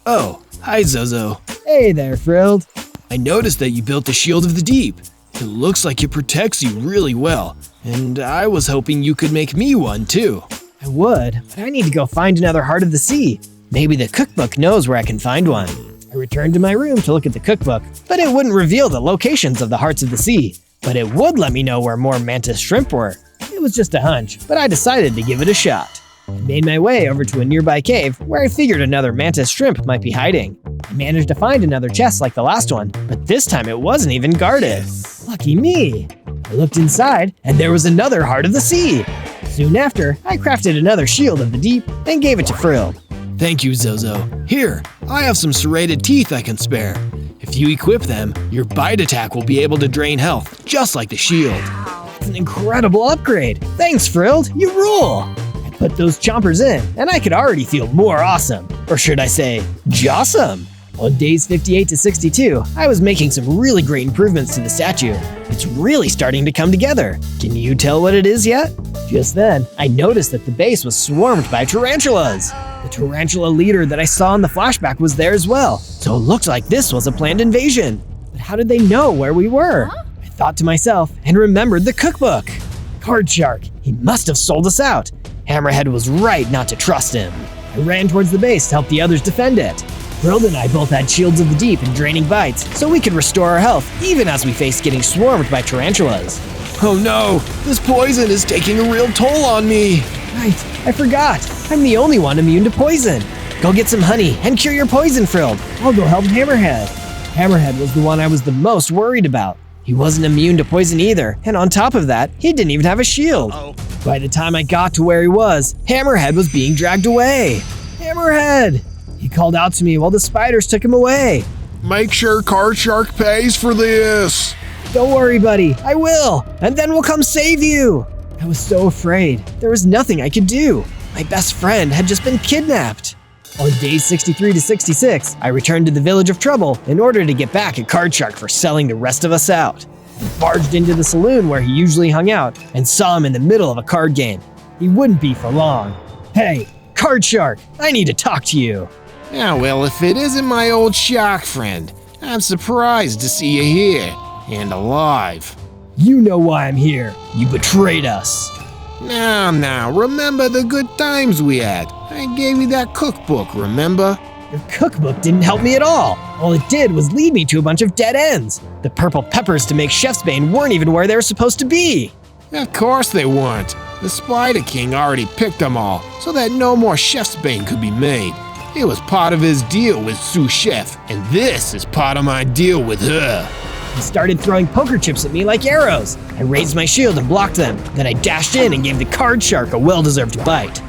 Oh, hi Zozo. Hey there, Frilled. I noticed that you built the Shield of the Deep. It looks like it protects you really well, and I was hoping you could make me one too. I would, but I need to go find another Heart of the Sea. Maybe the cookbook knows where I can find one. I returned to my room to look at the cookbook, but it wouldn't reveal the locations of the Hearts of the Sea. But it would let me know where more mantis shrimp were. It was just a hunch, but I decided to give it a shot. I made my way over to a nearby cave where I figured another mantis shrimp might be hiding. I managed to find another chest like the last one, but this time it wasn't even guarded. Lucky me! I looked inside, and there was another Heart of the Sea. Soon after, I crafted another Shield of the Deep and gave it to Frill. Thank you, Zozo. Here, I have some serrated teeth I can spare. If you equip them, your bite attack will be able to drain health, just like the shield. It's an incredible upgrade. Thanks, Frilled. You rule. I put those chompers in, and I could already feel more awesome. Or should I say, jawsome. On days 58 to 62, I was making some really great improvements to the statue. It's really starting to come together. Can you tell what it is yet? Just then, I noticed that the base was swarmed by tarantulas. The tarantula leader that I saw in the flashback was there as well, so it looked like this was a planned invasion. But how did they know where we were? I thought to myself and remembered the cookbook. Card Shark, he must have sold us out. Hammerhead was right not to trust him. I ran towards the base to help the others defend it. Frilled and I both had Shields of the Deep and draining bites, so we could restore our health even as we faced getting swarmed by tarantulas. Oh no, this poison is taking a real toll on me. Right, I forgot. I'm the only one immune to poison. Go get some honey and cure your poison, Frilled. I'll go help Hammerhead. Hammerhead was the one I was the most worried about. He wasn't immune to poison either, and on top of that, he didn't even have a shield. By the time I got to where he was, Hammerhead was being dragged away. Hammerhead! He called out to me while the spiders took him away. Make sure Card Shark pays for this. Don't worry, buddy. I will. And then we'll come save you. I was so afraid. There was nothing I could do. My best friend had just been kidnapped. On days 63 to 66, I returned to the Village of Trouble in order to get back at Card Shark for selling the rest of us out. I barged into the saloon where he usually hung out and saw him in the middle of a card game. He wouldn't be for long. Hey, Card Shark, I need to talk to you. Yeah, well, if it isn't my old shark friend, I'm surprised to see you here, and alive. You know why I'm here. You betrayed us. Now, remember the good times we had. I gave you that cookbook, remember? Your cookbook didn't help me at all. All it did was lead me to a bunch of dead ends. The purple peppers to make Chef's Bane weren't even where they were supposed to be. Of course they weren't. The Spider King already picked them all, so that no more Chef's Bane could be made. It was part of his deal with Sous Chef, and this is part of my deal with her. He started throwing poker chips at me like arrows. I raised my shield and blocked them. Then I dashed in and gave the Card Shark a well-deserved bite.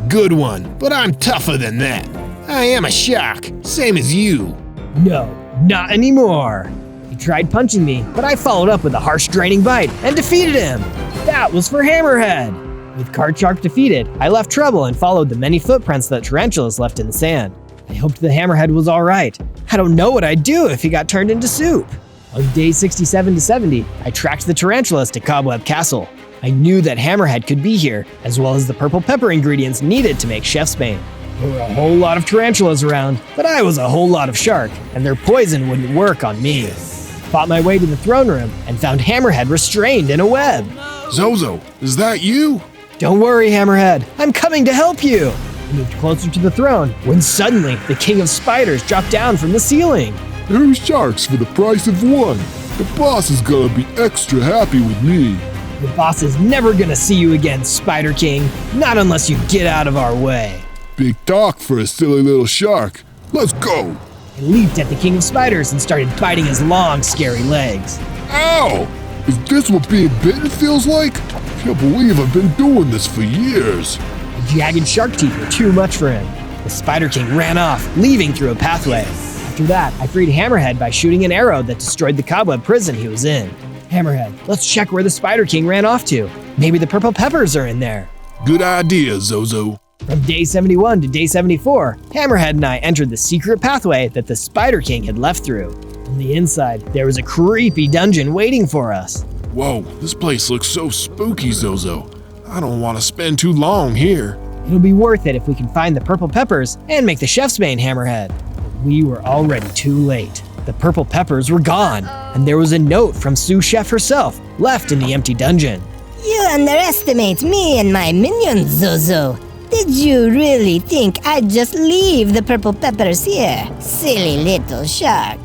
Good one, but I'm tougher than that. I am a shark, same as you. No, not anymore. He tried punching me, but I followed up with a harsh draining bite and defeated him. That was for Hammerhead. With Card Shark defeated, I left Trouble and followed the many footprints that tarantulas left in the sand. I hoped the Hammerhead was all right. I don't know what I'd do if he got turned into soup. On day 67 to 70, I tracked the tarantulas to Cobweb Castle. I knew that Hammerhead could be here, as well as the purple pepper ingredients needed to make chef's bane. There were a whole lot of tarantulas around, but I was a whole lot of shark, and their poison wouldn't work on me. Fought my way to the throne room and found Hammerhead restrained in a web. Zozo, is that you? Don't worry, Hammerhead, I'm coming to help you. I moved closer to the throne when suddenly the king of spiders dropped down from the ceiling. 2 sharks for the price of 1. The boss is gonna be extra happy with me. The boss is never gonna see you again, Spider King, not unless you get out of our way. Big talk for a silly little shark. Let's go. I leaped at the king of spiders and started biting his long, scary legs. Ow! Is this what being bitten feels like? Can't believe I've been doing this for years. The jagged shark teeth were too much for him. The Spider King ran off, leaving through a pathway. After that, I freed Hammerhead by shooting an arrow that destroyed the cobweb prison he was in. Hammerhead, let's check where the Spider King ran off to. Maybe the purple peppers are in there. Good idea, Zozo. From day 71 to day 74, Hammerhead and I entered the secret pathway that the Spider King had left through. On the inside, there was a creepy dungeon waiting for us. Whoa, this place looks so spooky, Zozo. I don't want to spend too long here. It'll be worth it if we can find the purple peppers and make the chef's bane, Hammerhead. But we were already too late. The purple peppers were gone, and there was a note from Sous Chef herself left in the empty dungeon. You underestimate me and my minions, Zozo. Did you really think I'd just leave the purple peppers here? Silly little shark.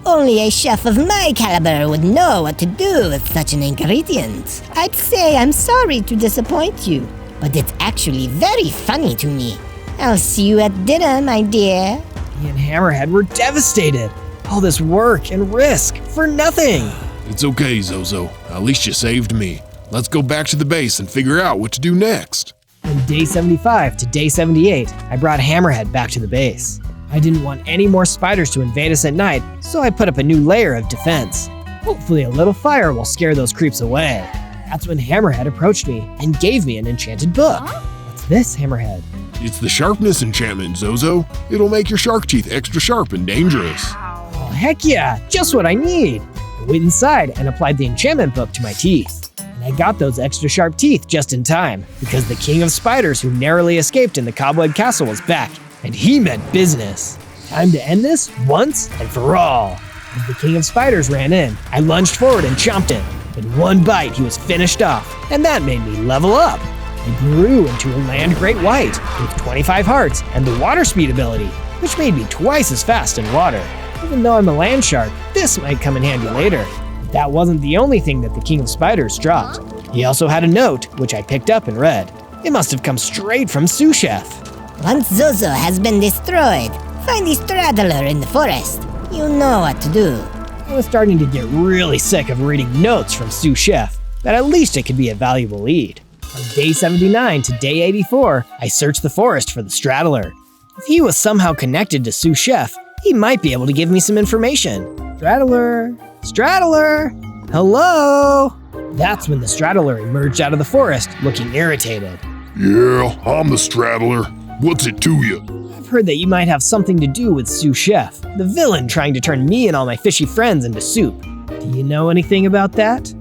Only a chef of my caliber would know what to do with such an ingredient. I'd say I'm sorry to disappoint you, but it's actually very funny to me. I'll see you at dinner, my dear. Me and Hammerhead were devastated. All this work and risk for nothing. It's okay, Zozo. At least you saved me. Let's go back to the base and figure out what to do next. From day 75 to day 78, I brought Hammerhead back to the base. I didn't want any more spiders to invade us at night, so I put up a new layer of defense. Hopefully a little fire will scare those creeps away. That's when Hammerhead approached me and gave me an enchanted book. What's this, Hammerhead? It's the sharpness enchantment, Zozo. It'll make your shark teeth extra sharp and dangerous. Oh, heck yeah, just what I need. I went inside and applied the enchantment book to my teeth. And I got those extra sharp teeth just in time, because the king of spiders who narrowly escaped in the Cobweb Castle was back, and he meant business. Time to end this once and for all. As the king of spiders ran in, I lunged forward and chomped him. In one bite, he was finished off, and that made me level up. I grew into a land great white with 25 hearts and the water speed ability, which made me twice as fast in water. Even though I'm a land shark, this might come in handy later. But that wasn't the only thing that the king of spiders dropped. He also had a note, which I picked up and read. It must have come straight from Sous Chef. Once Zozo has been destroyed, find the straddler in the forest. You know what to do. I was starting to get really sick of reading notes from Sous Chef, but at least it could be a valuable lead. From day 79 to day 84, I searched the forest for the straddler. If he was somehow connected to Sous Chef, he might be able to give me some information. Straddler? Straddler? Hello? That's when the straddler emerged out of the forest, looking irritated. Yeah, I'm the straddler. What's it to you? I've heard that you might have something to do with Sous Chef, the villain trying to turn me and all my fishy friends into soup. Do you know anything about that?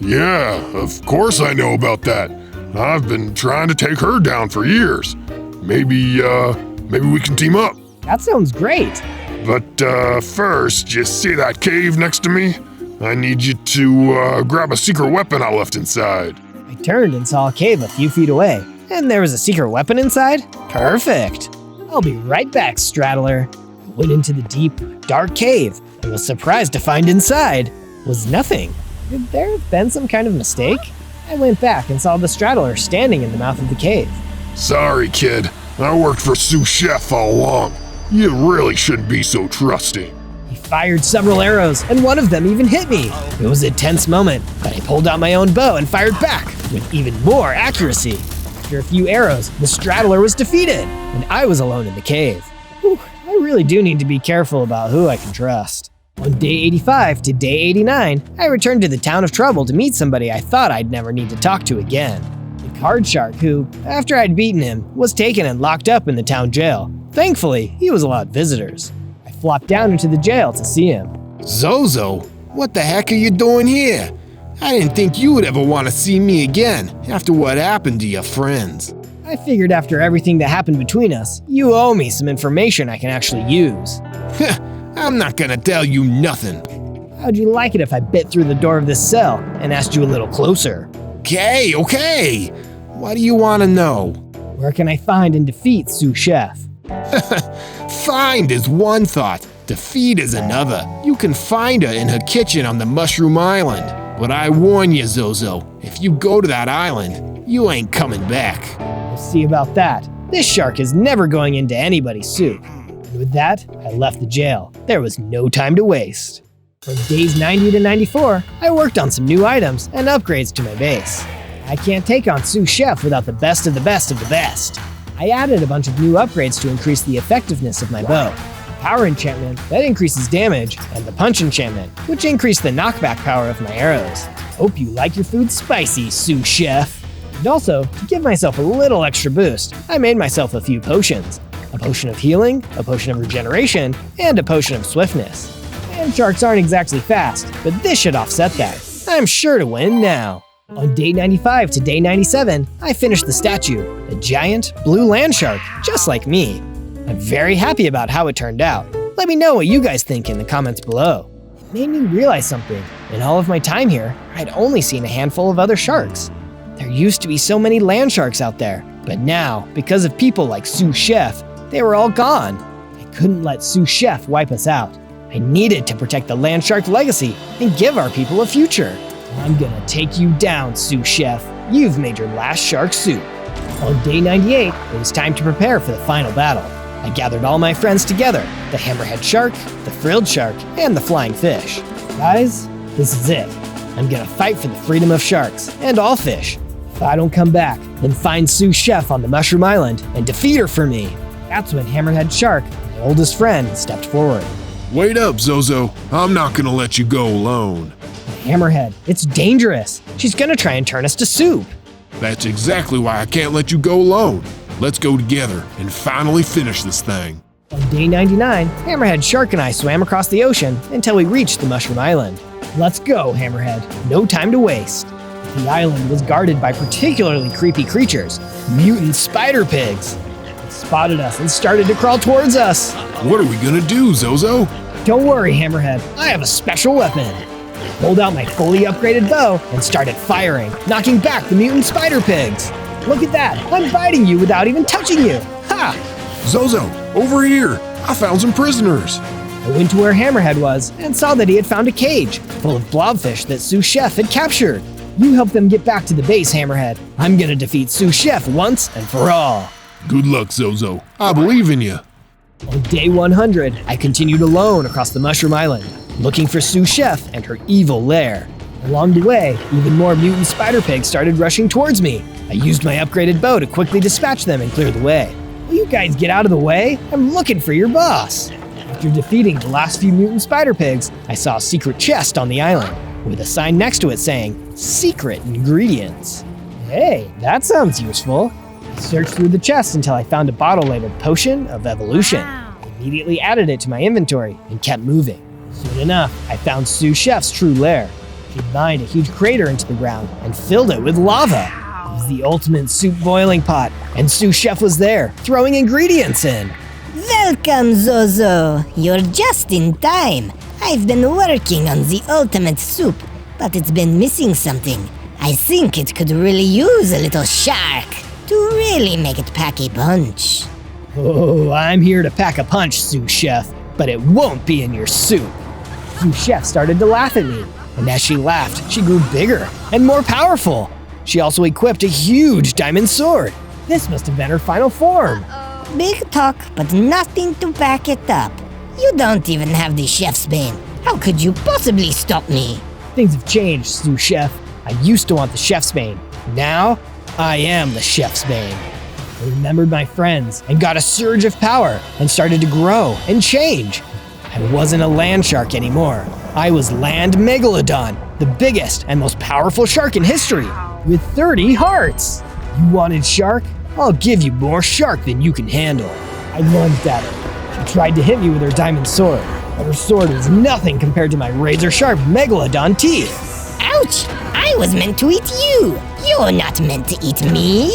Yeah, of course I know about that. I've been trying to take her down for years. Maybe we can team up. That sounds great. But first, you see that cave next to me? I need you to grab a secret weapon I left inside. I turned and saw a cave a few feet away, and there was a secret weapon inside? Perfect. I'll be right back, Straddler. I went into the deep, dark cave and was surprised to find inside was nothing. Could there have been some kind of mistake? I went back and saw the Straddler standing in the mouth of the cave. Sorry, kid. I worked for Sous Chef all along. You really shouldn't be so trusting. He fired several arrows, and one of them even hit me. It was a tense moment, but I pulled out my own bow and fired back with even more accuracy. After a few arrows, the Straddler was defeated, and I was alone in the cave. Whew, I really do need to be careful about who I can trust. On day 85 to day 89, I returned to the Town of Trouble to meet somebody I thought I'd never need to talk to again. The card shark who, after I'd beaten him, was taken and locked up in the town jail. Thankfully, he was allowed visitors. I flopped down into the jail to see him. Zozo, what the heck are you doing here? I didn't think you would ever want to see me again after what happened to your friends. I figured after everything that happened between us, you owe me some information I can actually use. I'm not gonna tell you nothing. How'd you like it if I bit through the door of this cell and asked you a little closer? Okay. What do you want to know? Where can I find and defeat Sous Chef? Find is one thought, defeat is another. You can find her in her kitchen on the Mushroom Island. But I warn you, Zozo, if you go to that island, you ain't coming back. We'll see about that. This shark is never going into anybody's soup. And with that, I left the jail. There was no time to waste. From days 90 to 94, I worked on some new items and upgrades to my base. I can't take on Sous Chef without the best of the best of the best. I added a bunch of new upgrades to increase the effectiveness of my bow. The power enchantment, that increases damage, and the punch enchantment, which increased the knockback power of my arrows. Hope you like your food spicy, Sous Chef. And also, to give myself a little extra boost, I made myself a few potions. A potion of healing, a potion of regeneration, and a potion of swiftness. And sharks aren't exactly fast, but this should offset that. I'm sure to win now. On day 95 to day 97, I finished the statue, a giant blue land shark, just like me. I'm very happy about how it turned out. Let me know what you guys think in the comments below. It made me realize something. In all of my time here, I'd only seen a handful of other sharks. There used to be so many land sharks out there, but now, because of people like Sous Chef, they were all gone. I couldn't let Sous Chef wipe us out. I needed to protect the land shark legacy and give our people a future. I'm gonna take you down, Sous Chef. You've made your last shark soup. On day 98, it was time to prepare for the final battle. I gathered all my friends together, the hammerhead shark, the frilled shark, and the flying fish. Guys, this is it. I'm gonna fight for the freedom of sharks and all fish. If I don't come back, then find Sous Chef on the Mushroom Island and defeat her for me. That's when Hammerhead Shark, my oldest friend, stepped forward. Wait up, Zozo. I'm not gonna let you go alone. Hammerhead, it's dangerous. She's gonna try and turn us to soup. That's exactly why I can't let you go alone. Let's go together and finally finish this thing. On day 99, Hammerhead Shark and I swam across the ocean until we reached the Mushroom Island. Let's go, Hammerhead. No time to waste. The island was guarded by particularly creepy creatures, mutant spider pigs. They spotted us and started to crawl towards us. What are we gonna do, Zozo? Don't worry, Hammerhead. I have a special weapon. I pulled out my fully upgraded bow and started firing, knocking back the mutant spider pigs. Look at that! I'm biting you without even touching you! Ha! Zozo, over here! I found some prisoners! I went to where Hammerhead was and saw that he had found a cage full of blobfish that Sous Chef had captured. You help them get back to the base, Hammerhead. I'm gonna defeat Sous Chef once and for all. Good luck, Zozo. I believe in you. On day 100, I continued alone across the Mushroom Island, looking for Sous Chef and her evil lair. Along the way, even more mutant spider pigs started rushing towards me. I used my upgraded bow to quickly dispatch them and clear the way. Will you guys get out of the way? I'm looking for your boss. After defeating the last few mutant spider pigs, I saw a secret chest on the island, with a sign next to it saying, Secret Ingredients. Hey, that sounds useful. I searched through the chest until I found a bottle labeled Potion of Evolution. I immediately added it to my inventory and kept moving. Soon enough, I found Sous Chef's true lair. She'd mined a huge crater into the ground and filled it with lava. It was the ultimate soup boiling pot, and Sous Chef was there, throwing ingredients in. Welcome, Zozo. You're just in time. I've been working on the ultimate soup, but it's been missing something. I think it could really use a little shark to really make it pack a punch. Oh, I'm here to pack a punch, Sous Chef, but it won't be in your soup. Sous Chef started to laugh at me, and as she laughed, she grew bigger and more powerful. She also equipped a huge diamond sword. This must have been her final form. Big talk, but nothing to back it up. You don't even have the chef's bane. How could you possibly stop me? Things have changed, Sous Chef. I used to want the chef's bane. Now, I am the chef's bane. I remembered my friends and got a surge of power and started to grow and change. I wasn't a land shark anymore. I was Land Megalodon, the biggest and most powerful shark in history, with 30 hearts. You wanted shark? I'll give you more shark than you can handle. I lunged at her, She tried to hit me with her diamond sword, but her sword was nothing compared to my razor-sharp megalodon teeth. Ouch! I was meant to eat you. You're not meant to eat me.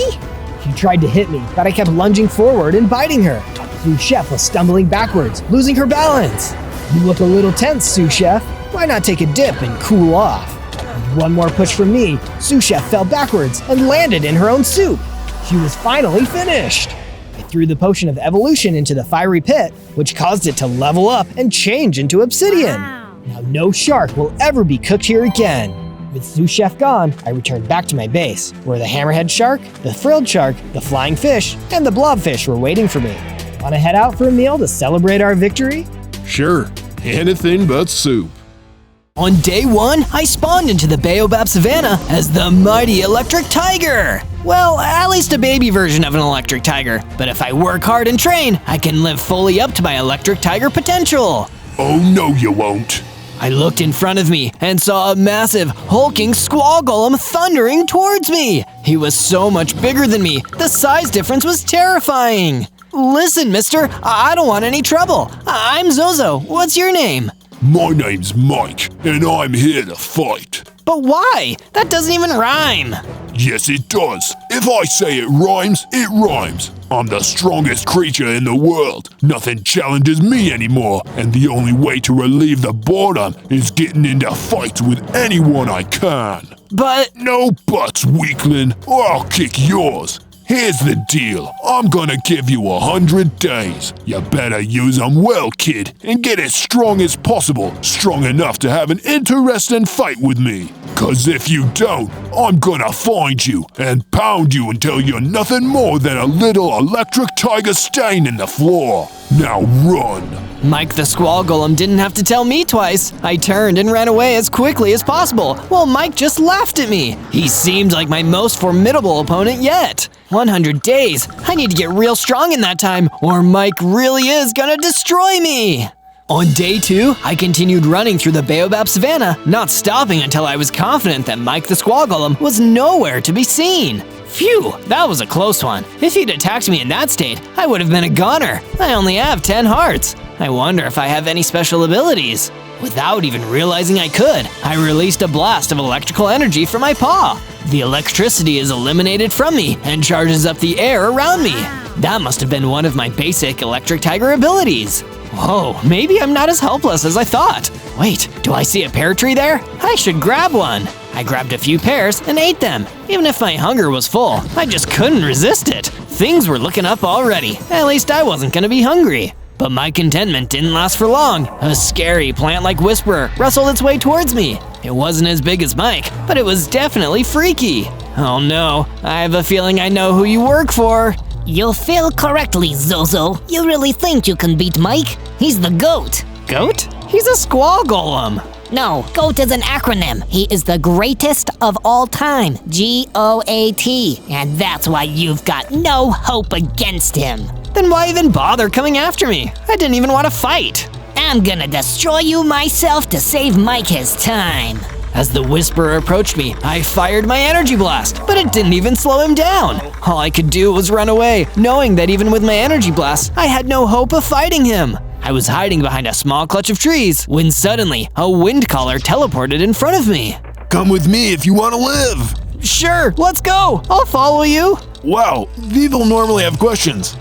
She tried to hit me, but I kept lunging forward and biting her. Sous Chef was stumbling backwards, losing her balance. You look a little tense, Sous Chef. Why not take a dip and cool off? With one more push from me, Sous Chef fell backwards and landed in her own soup. She was finally finished. I threw the potion of evolution into the fiery pit, which caused it to level up and change into obsidian. Now no shark will ever be cooked here again. With Sous Chef gone, I returned back to my base, where the hammerhead shark, the frilled shark, the flying fish, and the blobfish were waiting for me. Want to head out for a meal to celebrate our victory? Sure, anything but soup. On day 1, I spawned into the Baobab Savannah as the mighty electric tiger. Well, at least a baby version of an electric tiger. But if I work hard and train, I can live fully up to my electric tiger potential. Oh no you won't. I looked in front of me and saw a massive, hulking squall golem thundering towards me. He was so much bigger than me, the size difference was terrifying. Listen, mister, I don't want any trouble. I'm Zozo. What's your name? My name's Mike, and I'm here to fight. But why? That doesn't even rhyme. Yes, it does. If I say it rhymes, it rhymes. I'm the strongest creature in the world. Nothing challenges me anymore, and the only way to relieve the boredom is getting into fights with anyone I can. But No buts, weakling, or I'll kick yours. Here's the deal. I'm gonna give you 100 days. You better use them well, kid, and get as strong as possible. Strong enough to have an interesting fight with me. 'Cause if you don't, I'm gonna find you and pound you until you're nothing more than a little electric tiger stain in the floor. Now run. Mike the Squall Golem didn't have to tell me twice. I turned and ran away as quickly as possible, while Mike just laughed at me. He seemed like my most formidable opponent yet. 100 days. I need to get real strong in that time, or Mike really is gonna destroy me. On day 2, I continued running through the Baobab Savannah, not stopping until I was confident that Mike the Squall Golem was nowhere to be seen. Phew, that was a close one. If he'd attacked me in that state, I would have been a goner. I only have 10 hearts. I wonder if I have any special abilities. Without even realizing I could, I released a blast of electrical energy from my paw. The electricity is eliminated from me and charges up the air around me. That must have been one of my basic electric tiger abilities. Whoa, maybe I'm not as helpless as I thought. Wait, do I see a pear tree there? I should grab one. I grabbed a few pears and ate them. Even if my hunger was full, I just couldn't resist it. Things were looking up already. At least I wasn't gonna be hungry. But my contentment didn't last for long. A scary plant-like whisperer rustled its way towards me. It wasn't as big as Mike, but it was definitely freaky. Oh no, I have a feeling I know who you work for. You feel correctly, Zozo. You really think you can beat Mike? He's the GOAT. Goat? He's a squall golem. No, GOAT is an acronym. He is the greatest of all time. GOAT. And that's why you've got no hope against him. Then why even bother coming after me? I didn't even want to fight. I'm gonna destroy you myself to save Mike his time. As the whisperer approached me, I fired my energy blast, but it didn't even slow him down. All I could do was run away, knowing that even with my energy blast, I had no hope of fighting him. I was hiding behind a small clutch of trees when suddenly a wind caller teleported in front of me. Come with me if you want to live. Sure, let's go. I'll follow you. Wow, people normally have questions.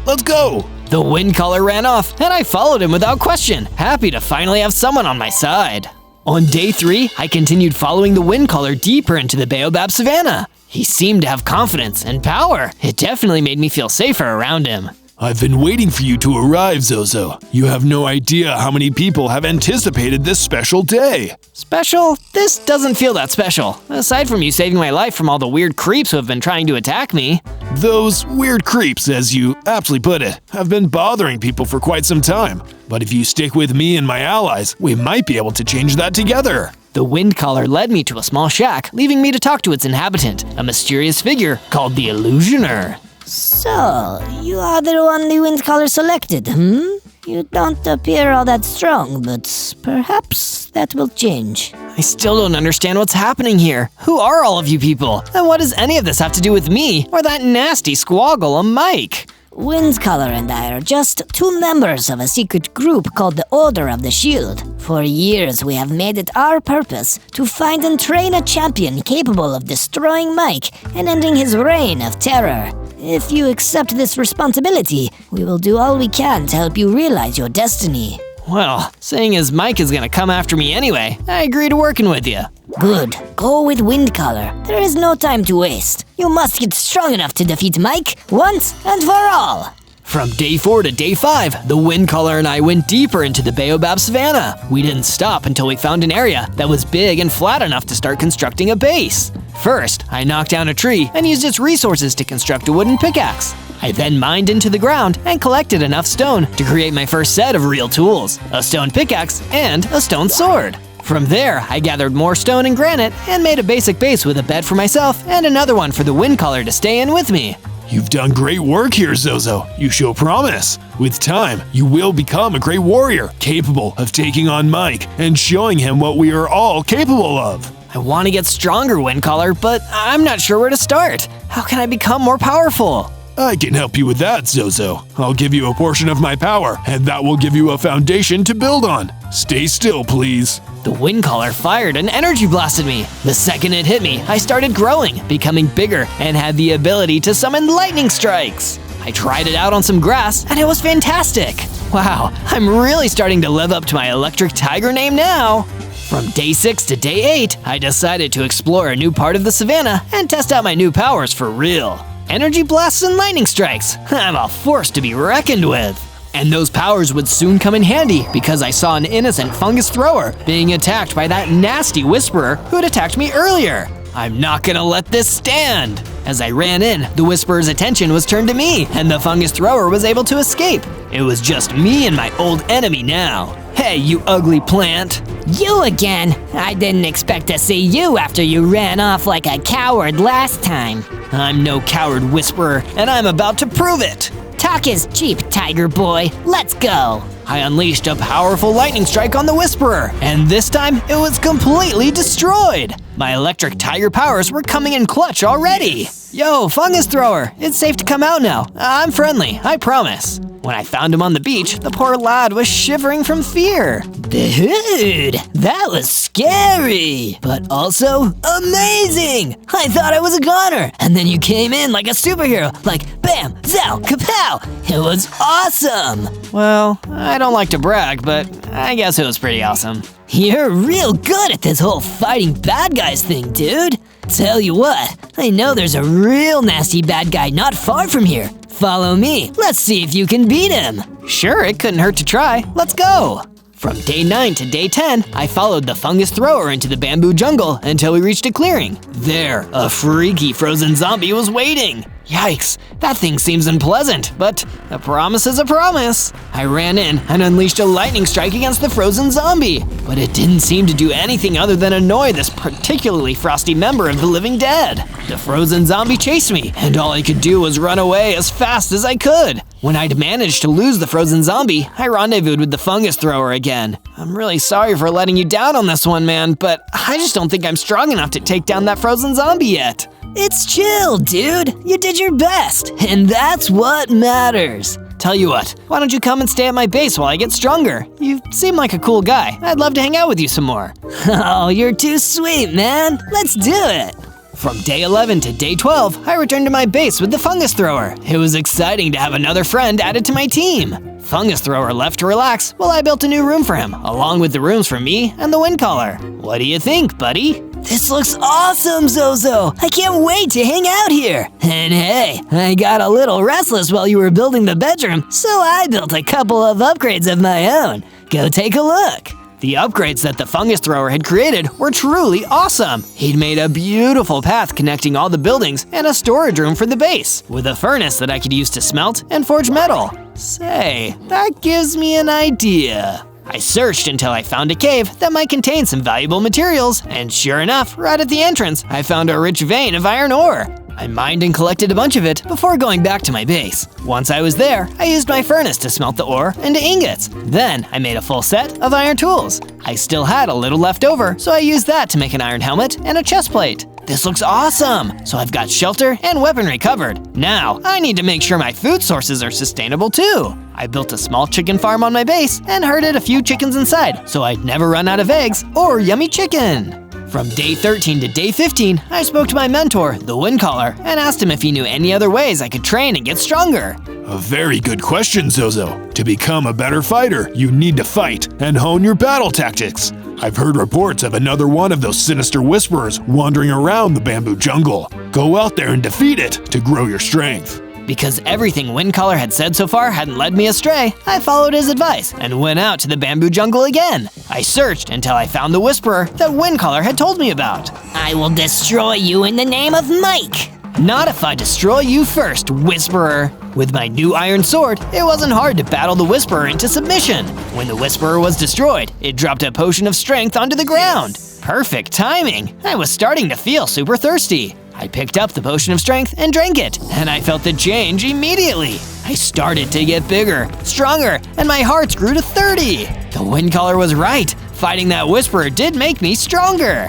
Let's go. The wind caller ran off, and I followed him without question, happy to finally have someone on my side. On day 3, I continued following the wind caller deeper into the Baobab Savannah. He seemed to have confidence and power. It definitely made me feel safer around him. I've been waiting for you to arrive, Zozo. You have no idea how many people have anticipated this special day. Special? This doesn't feel that special. Aside from you saving my life from all the weird creeps who have been trying to attack me. Those weird creeps, as you aptly put it, have been bothering people for quite some time. But if you stick with me and my allies, we might be able to change that together. The wind caller led me to a small shack, leaving me to talk to its inhabitant, a mysterious figure called the Illusioner. So, you are the only wind caller selected, You don't appear all that strong, but perhaps that will change. I still don't understand what's happening here. Who are all of you people? And what does any of this have to do with me or that nasty squall golem Mike? Windcolor and I are just two members of a secret group called the Order of the Shield. For years, we have made it our purpose to find and train a champion capable of destroying Mike and ending his reign of terror. If you accept this responsibility, we will do all we can to help you realize your destiny. Well, seeing as Mike is gonna come after me anyway, I agree to working with you. Good. Go with Windcolor. There is no time to waste. You must get strong enough to defeat Mike once and for all. From day 4 to day 5, the Windcolor and I went deeper into the Baobab Savannah. We didn't stop until we found an area that was big and flat enough to start constructing a base. First, I knocked down a tree and used its resources to construct a wooden pickaxe. I then mined into the ground and collected enough stone to create my first set of real tools, a stone pickaxe and a stone sword. From there, I gathered more stone and granite and made a basic base with a bed for myself and another one for the Windcolor to stay in with me. You've done great work here, Zozo. You show promise. With time, you will become a great warrior, capable of taking on Mike and showing him what we are all capable of. I want to get stronger, Windcolor, but I'm not sure where to start. How can I become more powerful? I can help you with that, Zozo. I'll give you a portion of my power, and that will give you a foundation to build on. Stay still, please. The Windcolor fired and energy blasted me. The second it hit me, I started growing, becoming bigger, and had the ability to summon lightning strikes. I tried it out on some grass, and it was fantastic. Wow, I'm really starting to live up to my electric tiger name now. From day 6 to day 8, I decided to explore a new part of the savannah and test out my new powers for real. Energy blasts and lightning strikes. I'm a force to be reckoned with. And those powers would soon come in handy because I saw an innocent fungus thrower being attacked by that nasty whisperer who'd attacked me earlier. I'm not gonna let this stand. As I ran in, the whisperer's attention was turned to me and the fungus thrower was able to escape. It was just me and my old enemy now. Hey, you ugly plant. You again? I didn't expect to see you after you ran off like a coward last time. I'm no coward whisperer, and I'm about to prove it. Talk is cheap, Tiger Boy. Let's go. I unleashed a powerful lightning strike on the whisperer, and this time it was completely destroyed. My electric tiger powers were coming in clutch already. Yo, fungus thrower, it's safe to come out now. I'm friendly, I promise. When I found him on the beach, the poor lad was shivering from fear. Dude, that was scary, but also amazing. I thought I was a goner, and then you came in like a superhero, like bam, zow, kapow. It was awesome. Well, I don't like to brag, but I guess it was pretty awesome. You're real good at this whole fighting bad guys thing, dude. Tell you what, I know there's a real nasty bad guy not far from here. Follow me. Let's see if you can beat him. Sure, it couldn't hurt to try. Let's go. From day 9 to day 10, I followed the fungus thrower into the bamboo jungle until we reached a clearing. There, a freaky frozen zombie was waiting. Yikes, that thing seems unpleasant, but a promise is a promise. I ran in and unleashed a lightning strike against the frozen zombie, but it didn't seem to do anything other than annoy this particularly frosty member of the living dead. The frozen zombie chased me, and all I could do was run away as fast as I could. When I'd managed to lose the frozen zombie, I rendezvoused with the fungus thrower again. I'm really sorry for letting you down on this one, man, but I just don't think I'm strong enough to take down that frozen zombie yet. It's chill, dude. You did your best, and that's what matters. Tell you what, why don't you come and stay at my base while I get stronger? You seem like a cool guy. I'd love to hang out with you some more. Oh, you're too sweet, man. Let's do it. From day 11 to day 12, I returned to my base with the fungus thrower. It was exciting to have another friend added to my team. Fungus thrower left to relax while I built a new room for him, along with the rooms for me and the Windcolor. What do you think, buddy? This looks awesome, Zozo! I can't wait to hang out here! And hey, I got a little restless while you were building the bedroom, so I built a couple of upgrades of my own. Go take a look! The upgrades that the fungus thrower had created were truly awesome. He'd made a beautiful path connecting all the buildings and a storage room for the base, with a furnace that I could use to smelt and forge metal. Say, that gives me an idea. I searched until I found a cave that might contain some valuable materials, and sure enough, right at the entrance, I found a rich vein of iron ore. I mined and collected a bunch of it before going back to my base. Once I was there, I used my furnace to smelt the ore into ingots. Then I made a full set of iron tools. I still had a little left over, so I used that to make an iron helmet and a chest plate. This looks awesome! So I've got shelter and weaponry covered. Now, I need to make sure my food sources are sustainable too. I built a small chicken farm on my base and herded a few chickens inside so I'd never run out of eggs or yummy chicken. From day 13 to day 15, I spoke to my mentor, the Windcaller, and asked him if he knew any other ways I could train and get stronger. A very good question, Zozo. To become a better fighter, you need to fight and hone your battle tactics. I've heard reports of another one of those sinister whisperers wandering around the bamboo jungle. Go out there and defeat it to grow your strength. Because everything Windcaller had said so far hadn't led me astray, I followed his advice and went out to the bamboo jungle again. I searched until I found the whisperer that Windcaller had told me about. I will destroy you in the name of Mike. Not if I destroy you first, Whisperer. With my new iron sword, it wasn't hard to battle the Whisperer into submission. When the Whisperer was destroyed, it dropped a potion of strength onto the ground. Perfect timing. I was starting to feel super thirsty. I picked up the potion of strength and drank it, and I felt the change immediately. I started to get bigger, stronger, and my hearts grew to 30. The Windcaller was right. Fighting that Whisperer did make me stronger.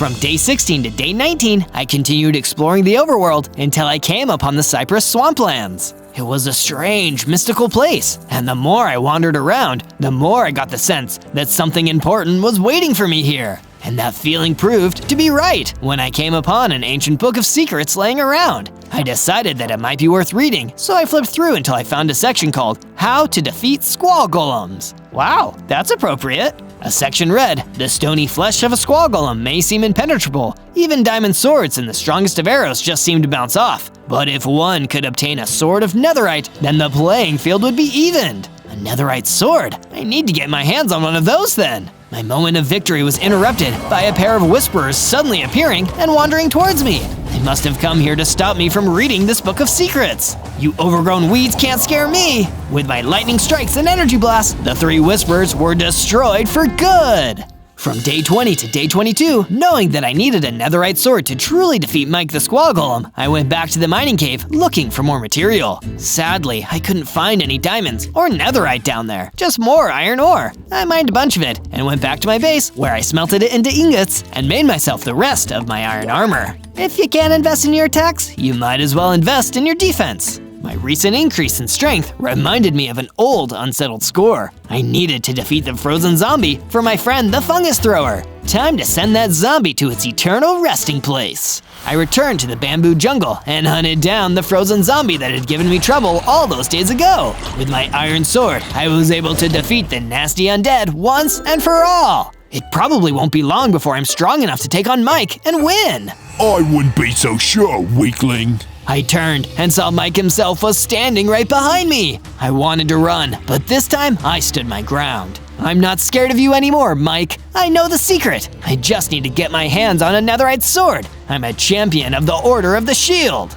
From day 16 to day 19, I continued exploring the overworld until I came upon the Cypress Swamplands. It was a strange, mystical place, and the more I wandered around, the more I got the sense that something important was waiting for me here. And that feeling proved to be right when I came upon an ancient book of secrets laying around. I decided that it might be worth reading, so I flipped through until I found a section called How to Defeat Squall Golems. Wow, that's appropriate. A section read, the stony flesh of a squall golem may seem impenetrable. Even diamond swords and the strongest of arrows just seem to bounce off. But if one could obtain a sword of netherite, then the playing field would be evened. A netherite sword? I need to get my hands on one of those then. My moment of victory was interrupted by a pair of whisperers suddenly appearing and wandering towards me. They must have come here to stop me from reading this book of secrets. You overgrown weeds can't scare me! With my lightning strikes and energy blasts, the three whisperers were destroyed for good! From day 20 to day 22, knowing that I needed a netherite sword to truly defeat Mike the Squall Golem, I went back to the mining cave looking for more material. Sadly, I couldn't find any diamonds or netherite down there, just more iron ore. I mined a bunch of it and went back to my base where I smelted it into ingots and made myself the rest of my iron armor. If you can't invest in your attacks, you might as well invest in your defense. My recent increase in strength reminded me of an old unsettled score. I needed to defeat the frozen zombie for my friend the fungus thrower. Time to send that zombie to its eternal resting place. I returned to the bamboo jungle and hunted down the frozen zombie that had given me trouble all those days ago. With my iron sword, I was able to defeat the nasty undead once and for all. It probably won't be long before I'm strong enough to take on Mike and win. I wouldn't be so sure, weakling. I turned and saw Mike himself was standing right behind me. I wanted to run, but this time I stood my ground. I'm not scared of you anymore, Mike. I know the secret. I just need to get my hands on a netherite sword. I'm a champion of the Order of the Shield.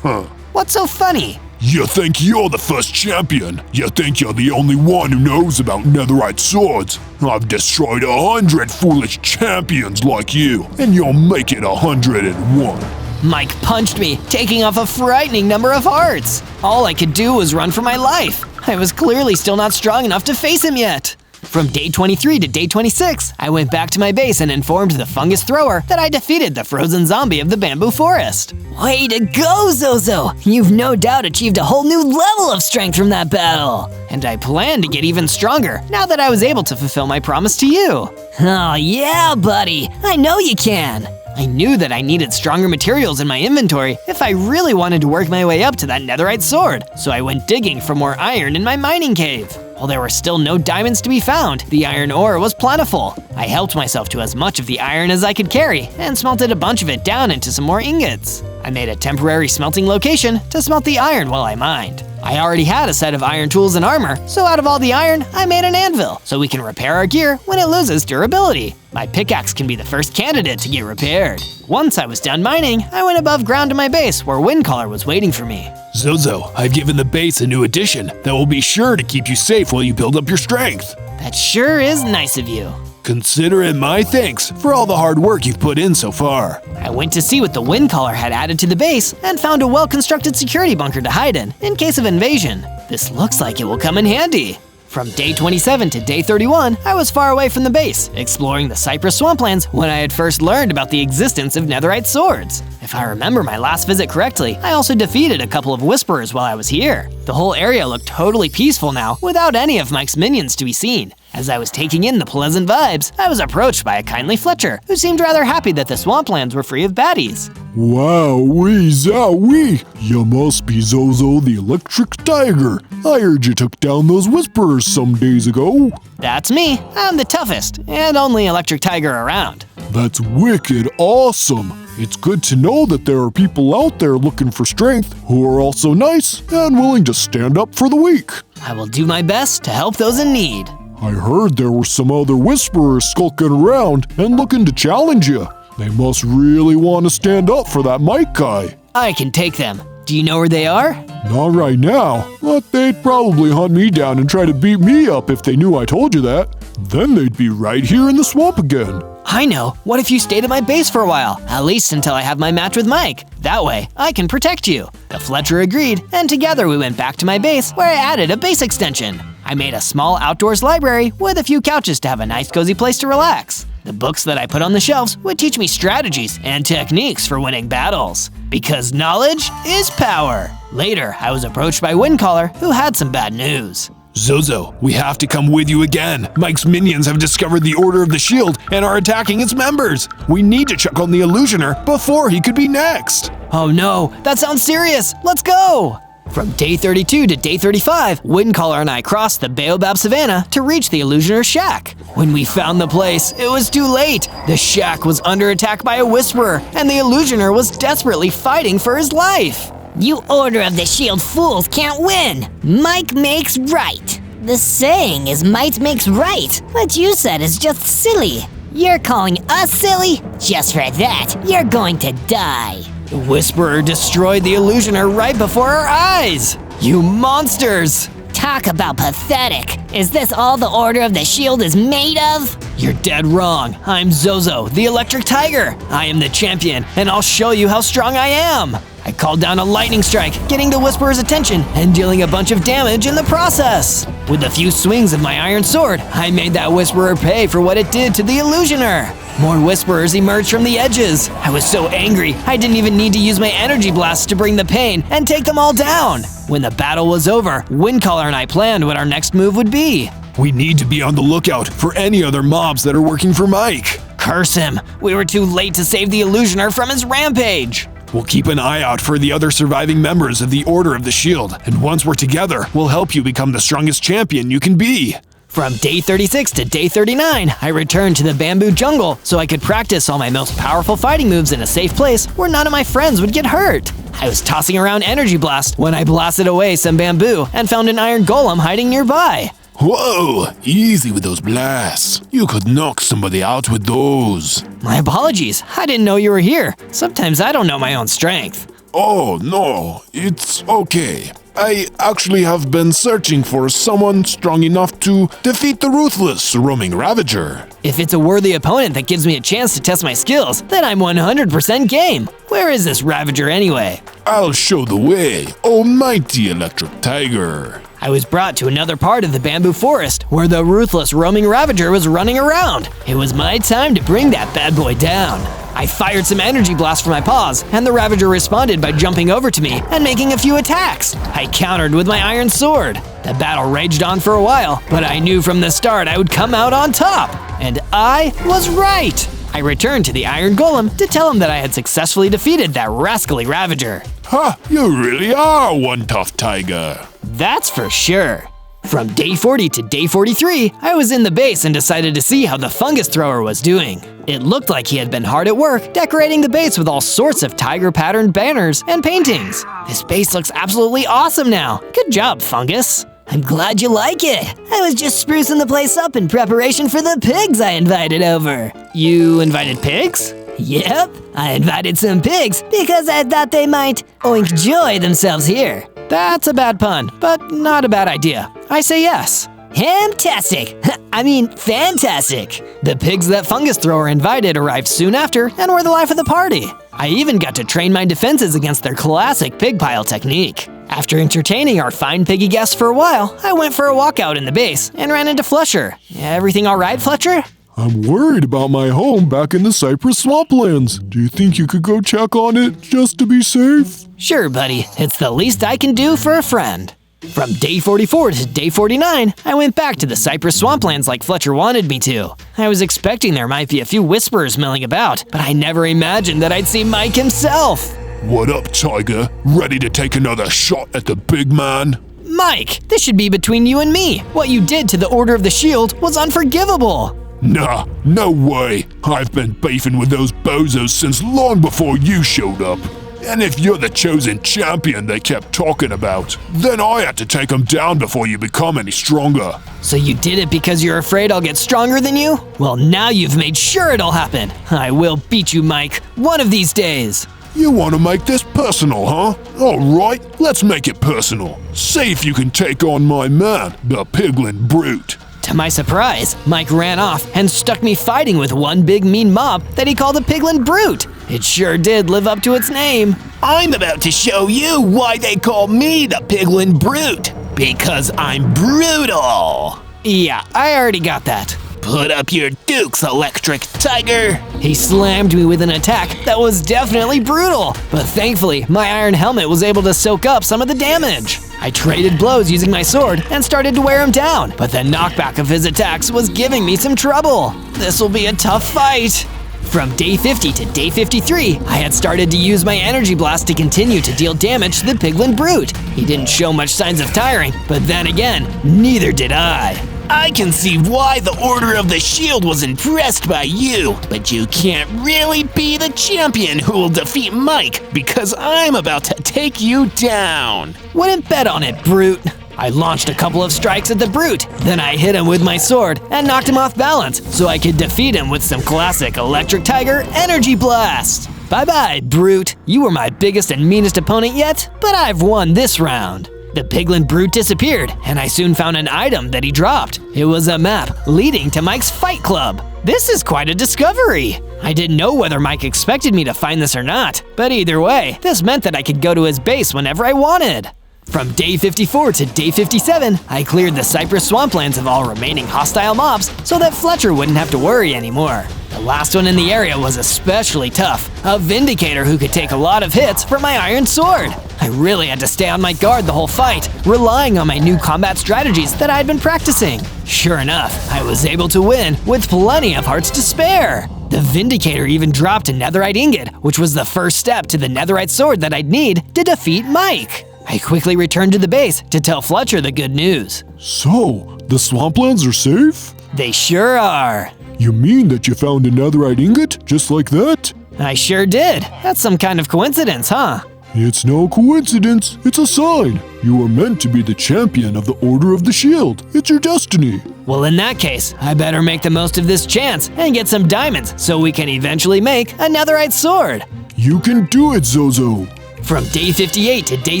What's so funny? You think you're the first champion? You think you're the only one who knows about netherite swords? I've destroyed 100 foolish champions like you, and you'll make it 101. Mike punched me, taking off a frightening number of hearts. All I could do was run for my life. I was clearly still not strong enough to face him yet. From day 23 to day 26, I went back to my base and informed the fungus thrower that I defeated the frozen zombie of the bamboo forest. Way to go, Zozo! You've no doubt achieved a whole new level of strength from that battle. And I plan to get even stronger now that I was able to fulfill my promise to you. Oh yeah, buddy, I know you can. I knew that I needed stronger materials in my inventory if I really wanted to work my way up to that netherite sword, so I went digging for more iron in my mining cave. While there were still no diamonds to be found, the iron ore was plentiful. I helped myself to as much of the iron as I could carry and smelted a bunch of it down into some more ingots. I made a temporary smelting location to smelt the iron while I mined. I already had a set of iron tools and armor, so out of all the iron, I made an anvil, so we can repair our gear when it loses durability. My pickaxe can be the first candidate to get repaired. Once I was done mining, I went above ground to my base where Windcaller was waiting for me. Zozo, I've given the base a new addition that will be sure to keep you safe while you build up your strength. That sure is nice of you. Consider it my thanks for all the hard work you've put in so far. I went to see what the Windcaller had added to the base and found a well-constructed security bunker to hide in case of invasion. This looks like it will come in handy. From day 27 to day 31, I was far away from the base, exploring the cypress swamplands when I had first learned about the existence of netherite swords. If I remember my last visit correctly, I also defeated a couple of whisperers while I was here. The whole area looked totally peaceful now, without any of Mike's minions to be seen. As I was taking in the pleasant vibes, I was approached by a kindly Fletcher, who seemed rather happy that the swamplands were free of baddies. Wowee zowie! You must be Zozo the Electric Tiger. I heard you took down those whisperers some days ago. That's me. I'm the toughest, and only electric tiger around. That's wicked awesome. It's good to know that there are people out there looking for strength who are also nice and willing to stand up for the weak. I will do my best to help those in need. I heard there were some other whisperers skulking around and looking to challenge you. They must really want to stand up for that Mike guy. I can take them. Do you know where they are? Not right now, but they'd probably hunt me down and try to beat me up if they knew I told you that. Then they'd be right here in the swamp again. I know. What if you stayed at my base for a while? At least until I have my match with Mike. That way, I can protect you. The Fletcher agreed, and together we went back to my base where I added a base extension. I made a small outdoors library with a few couches to have a nice cozy place to relax. The books that I put on the shelves would teach me strategies and techniques for winning battles. Because knowledge is power. Later, I was approached by Windcaller, who had some bad news. Zozo, we have to come with you again. Mike's minions have discovered the Order of the Shield and are attacking its members. We need to check on the Illusioner before he could be next. Oh no, that sounds serious. Let's go! From day 32 to day 35, Windcaller and I crossed the Baobab Savannah to reach the Illusioner's shack. When we found the place, it was too late. The shack was under attack by a Whisperer, and the Illusioner was desperately fighting for his life. You Order of the Shield fools can't win! Mike makes right! The saying is might makes right. What you said is just silly. You're calling us silly? Just for that, you're going to die. The Whisperer destroyed the Illusioner right before our eyes! You monsters! Talk about pathetic. Is this all the Order of the Shield is made of? You're dead wrong. I'm Zozo, the Electric Tiger. I am the champion, and I'll show you how strong I am. I called down a lightning strike, getting the Whisperer's attention and dealing a bunch of damage in the process. With a few swings of my iron sword, I made that Whisperer pay for what it did to the Illusioner. More Whisperers emerged from the edges. I was so angry, I didn't even need to use my energy blasts to bring the pain and take them all down. When the battle was over, Windcaller and I planned what our next move would be. We need to be on the lookout for any other mobs that are working for Mike. Curse him! We were too late to save the Illusioner from his rampage! We'll keep an eye out for the other surviving members of the Order of the Shield, and once we're together, we'll help you become the strongest champion you can be. From day 36 to day 39, I returned to the bamboo jungle so I could practice all my most powerful fighting moves in a safe place where none of my friends would get hurt. I was tossing around energy blast when I blasted away some bamboo and found an iron golem hiding nearby. Whoa, easy with those blasts. You could knock somebody out with those. My apologies, I didn't know you were here. Sometimes I don't know my own strength. Oh, no, it's okay. I actually have been searching for someone strong enough to defeat the ruthless roaming Ravager. If it's a worthy opponent that gives me a chance to test my skills, then I'm 100% game. Where is this Ravager anyway? I'll show the way, oh mighty Electric Tiger. I was brought to another part of the bamboo forest where the ruthless roaming Ravager was running around. It was my time to bring that bad boy down. I fired some energy blasts from my paws, and the Ravager responded by jumping over to me and making a few attacks. I countered with my iron sword. The battle raged on for a while, but I knew from the start I would come out on top. And I was right! I returned to the Iron Golem to tell him that I had successfully defeated that rascally Ravager. Ha! You really are one tough tiger. That's for sure. From day 40 to day 43, I was in the base and decided to see how the fungus thrower was doing. It looked like he had been hard at work decorating the base with all sorts of tiger patterned banners and paintings. This base looks absolutely awesome now. Good job, fungus. I'm glad you like it. I was just sprucing the place up in preparation for the pigs I invited over. You invited pigs? Yep, I invited some pigs because I thought they might enjoy themselves here. That's a bad pun, but not a bad idea. I say yes. Fantastic! I mean, fantastic! The pigs that Fungus Thrower invited arrived soon after and were the life of the party. I even got to train my defenses against their classic pig pile technique. After entertaining our fine piggy guests for a while, I went for a walk out in the base and ran into Fletcher. Everything all right, Fletcher? I'm worried about my home back in the Cypress Swamplands. Do you think you could go check on it just to be safe? Sure, buddy. It's the least I can do for a friend. From day 44 to day 49, I went back to the Cypress Swamplands like Fletcher wanted me to. I was expecting there might be a few whisperers milling about, but I never imagined that I'd see Mike himself. What up, Tiger? Ready to take another shot at the big man? Mike, this should be between you and me. What you did to the Order of the Shield was unforgivable. Nah, no way. I've been beefing with those bozos since long before you showed up. And if you're the chosen champion they kept talking about, then I had to take them down before you become any stronger. So you did it because you're afraid I'll get stronger than you? Well, now you've made sure it'll happen. I will beat you, Mike, one of these days. You want to make this personal, huh? Alright, let's make it personal. See if you can take on my man, the Piglin Brute. To my surprise, Mike ran off and stuck me fighting with one big mean mob that he called a Piglin Brute. It sure did live up to its name. I'm about to show you why they call me the Piglin Brute. Because I'm brutal. Yeah, I already got that. Put up your dukes, Electric Tiger. He slammed me with an attack that was definitely brutal, but thankfully, my iron helmet was able to soak up some of the damage. I traded blows using my sword and started to wear him down, but the knockback of his attacks was giving me some trouble. This will be a tough fight. From day 50 to day 53, I had started to use my energy blast to continue to deal damage to the Piglin Brute. He didn't show much signs of tiring, but then again, neither did I. I can see why the Order of the Shield was impressed by you, but you can't really be the champion who will defeat Mike because I'm about to take you down. Wouldn't bet on it, Brute. I launched a couple of strikes at the Brute, then I hit him with my sword and knocked him off balance so I could defeat him with some classic Electric Tiger Energy Blast. Bye-bye, Brute. You were my biggest and meanest opponent yet, but I've won this round. The Piglin Brute disappeared, and I soon found an item that he dropped. It was a map leading to Mike's fight club. This is quite a discovery. I didn't know whether Mike expected me to find this or not, but either way, this meant that I could go to his base whenever I wanted. From day 54 to day 57, I cleared the Cypress Swamplands of all remaining hostile mobs so that Fletcher wouldn't have to worry anymore. The last one in the area was especially tough, a Vindicator who could take a lot of hits from my iron sword. I really had to stay on my guard the whole fight, relying on my new combat strategies that I'd been practicing. Sure enough, I was able to win with plenty of hearts to spare. The Vindicator even dropped a netherite ingot, which was the first step to the netherite sword that I'd need to defeat Mike. I quickly returned to the base to tell Fletcher the good news. So, the swamplands are safe? They sure are. You mean that you found a netherite ingot just like that? I sure did. That's some kind of coincidence, huh? It's no coincidence, it's a sign. You were meant to be the champion of the Order of the Shield. It's your destiny. Well, in that case, I better make the most of this chance and get some diamonds so we can eventually make a netherite sword. You can do it, Zozo. From day 58 to day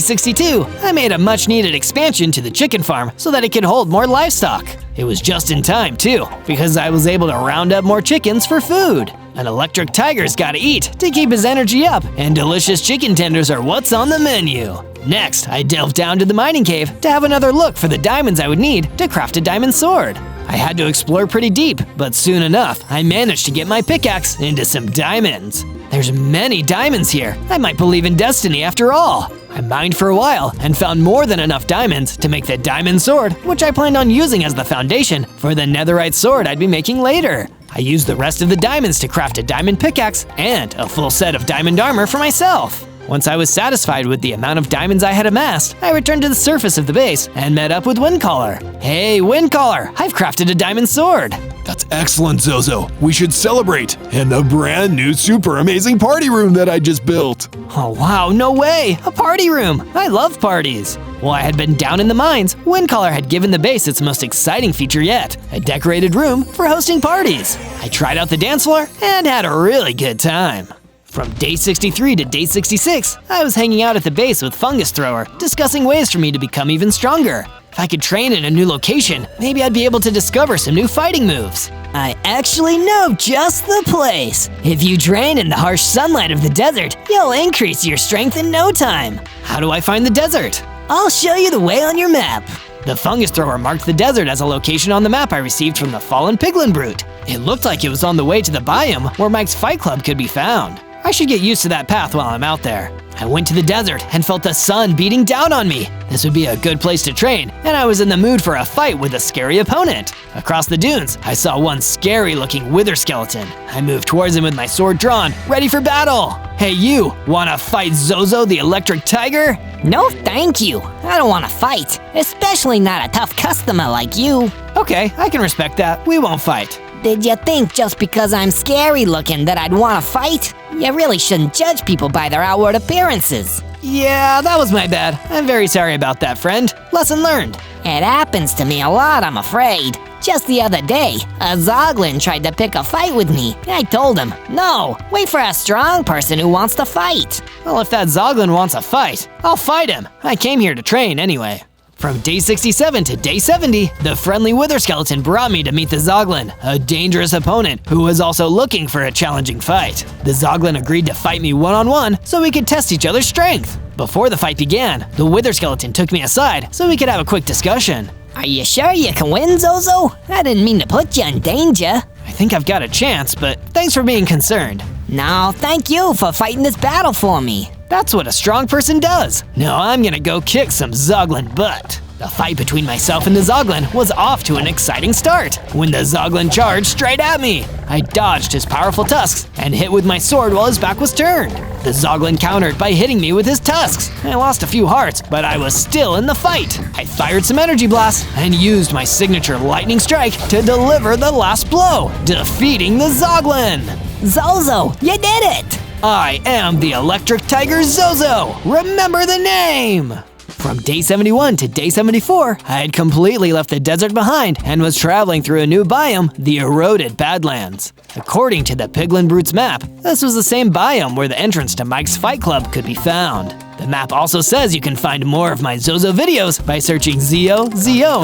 62, I made a much-needed expansion to the chicken farm so that it could hold more livestock. It was just in time, too, because I was able to round up more chickens for food. An Electric Tiger's gotta eat to keep his energy up, and delicious chicken tenders are what's on the menu. Next, I delved down to the mining cave to have another look for the diamonds I would need to craft a diamond sword. I had to explore pretty deep, but soon enough, I managed to get my pickaxe into some diamonds. There's many diamonds here. I might believe in destiny after all. I mined for a while and found more than enough diamonds to make the diamond sword, which I planned on using as the foundation for the netherite sword I'd be making later. I used the rest of the diamonds to craft a diamond pickaxe and a full set of diamond armor for myself. Once I was satisfied with the amount of diamonds I had amassed, I returned to the surface of the base and met up with Windcaller. Hey, Windcaller, I've crafted a diamond sword. That's excellent, Zozo. We should celebrate. And the brand new super amazing party room that I just built. Oh wow, no way! A party room! I love parties! While I had been down in the mines, Windcaller had given the base its most exciting feature yet, a decorated room for hosting parties. I tried out the dance floor and had a really good time. From day 63 to day 66, I was hanging out at the base with Fungus Thrower, discussing ways for me to become even stronger. If I could train in a new location, maybe I'd be able to discover some new fighting moves. I actually know just the place. If you train in the harsh sunlight of the desert, you'll increase your strength in no time. How do I find the desert? I'll show you the way on your map. The fungus thrower marked the desert as a location on the map I received from the fallen piglin brute. It looked like it was on the way to the biome where Mike's Fight Club could be found. I should get used to that path while I'm out there. I went to the desert and felt the sun beating down on me. This would be a good place to train, and I was in the mood for a fight with a scary opponent. Across the dunes, I saw one scary-looking wither skeleton. I moved towards him with my sword drawn, ready for battle. Hey you, wanna fight Zozo the electric tiger? No thank you. I don't want to fight, especially not a tough customer like you. Okay, I can respect that. We won't fight. Did you think just because I'm scary looking that I'd want to fight? You really shouldn't judge people by their outward appearances. Yeah, that was my bad. I'm very sorry about that, friend. Lesson learned. It happens to me a lot, I'm afraid. Just the other day, a Zoglin tried to pick a fight with me. I told him, no, wait for a strong person who wants to fight. Well, if that Zoglin wants a fight, I'll fight him. I came here to train anyway. From day 67 to day 70, the friendly wither skeleton brought me to meet the Zoglin, a dangerous opponent who was also looking for a challenging fight. The Zoglin agreed to fight me one-on-one so we could test each other's strength. Before the fight began, the wither skeleton took me aside so we could have a quick discussion. Are you sure you can win, Zozo? I didn't mean to put you in danger. I think I've got a chance, but thanks for being concerned. No, thank you for fighting this battle for me. That's what a strong person does. Now I'm gonna go kick some Zoglin butt. The fight between myself and the Zoglin was off to an exciting start when the Zoglin charged straight at me. I dodged his powerful tusks and hit with my sword while his back was turned. The Zoglin countered by hitting me with his tusks. I lost a few hearts, but I was still in the fight. I fired some energy blasts and used my signature lightning strike to deliver the last blow, defeating the Zoglin. Zozo, you did it! I am the Electric Tiger Zozo! Remember the name! From day 71 to day 74, I had completely left the desert behind and was traveling through a new biome, the Eroded Badlands. According to the Piglin Brute's map, this was the same biome where the entrance to Mike's Fight Club could be found. The map also says you can find more of my Zozo videos by searching ZO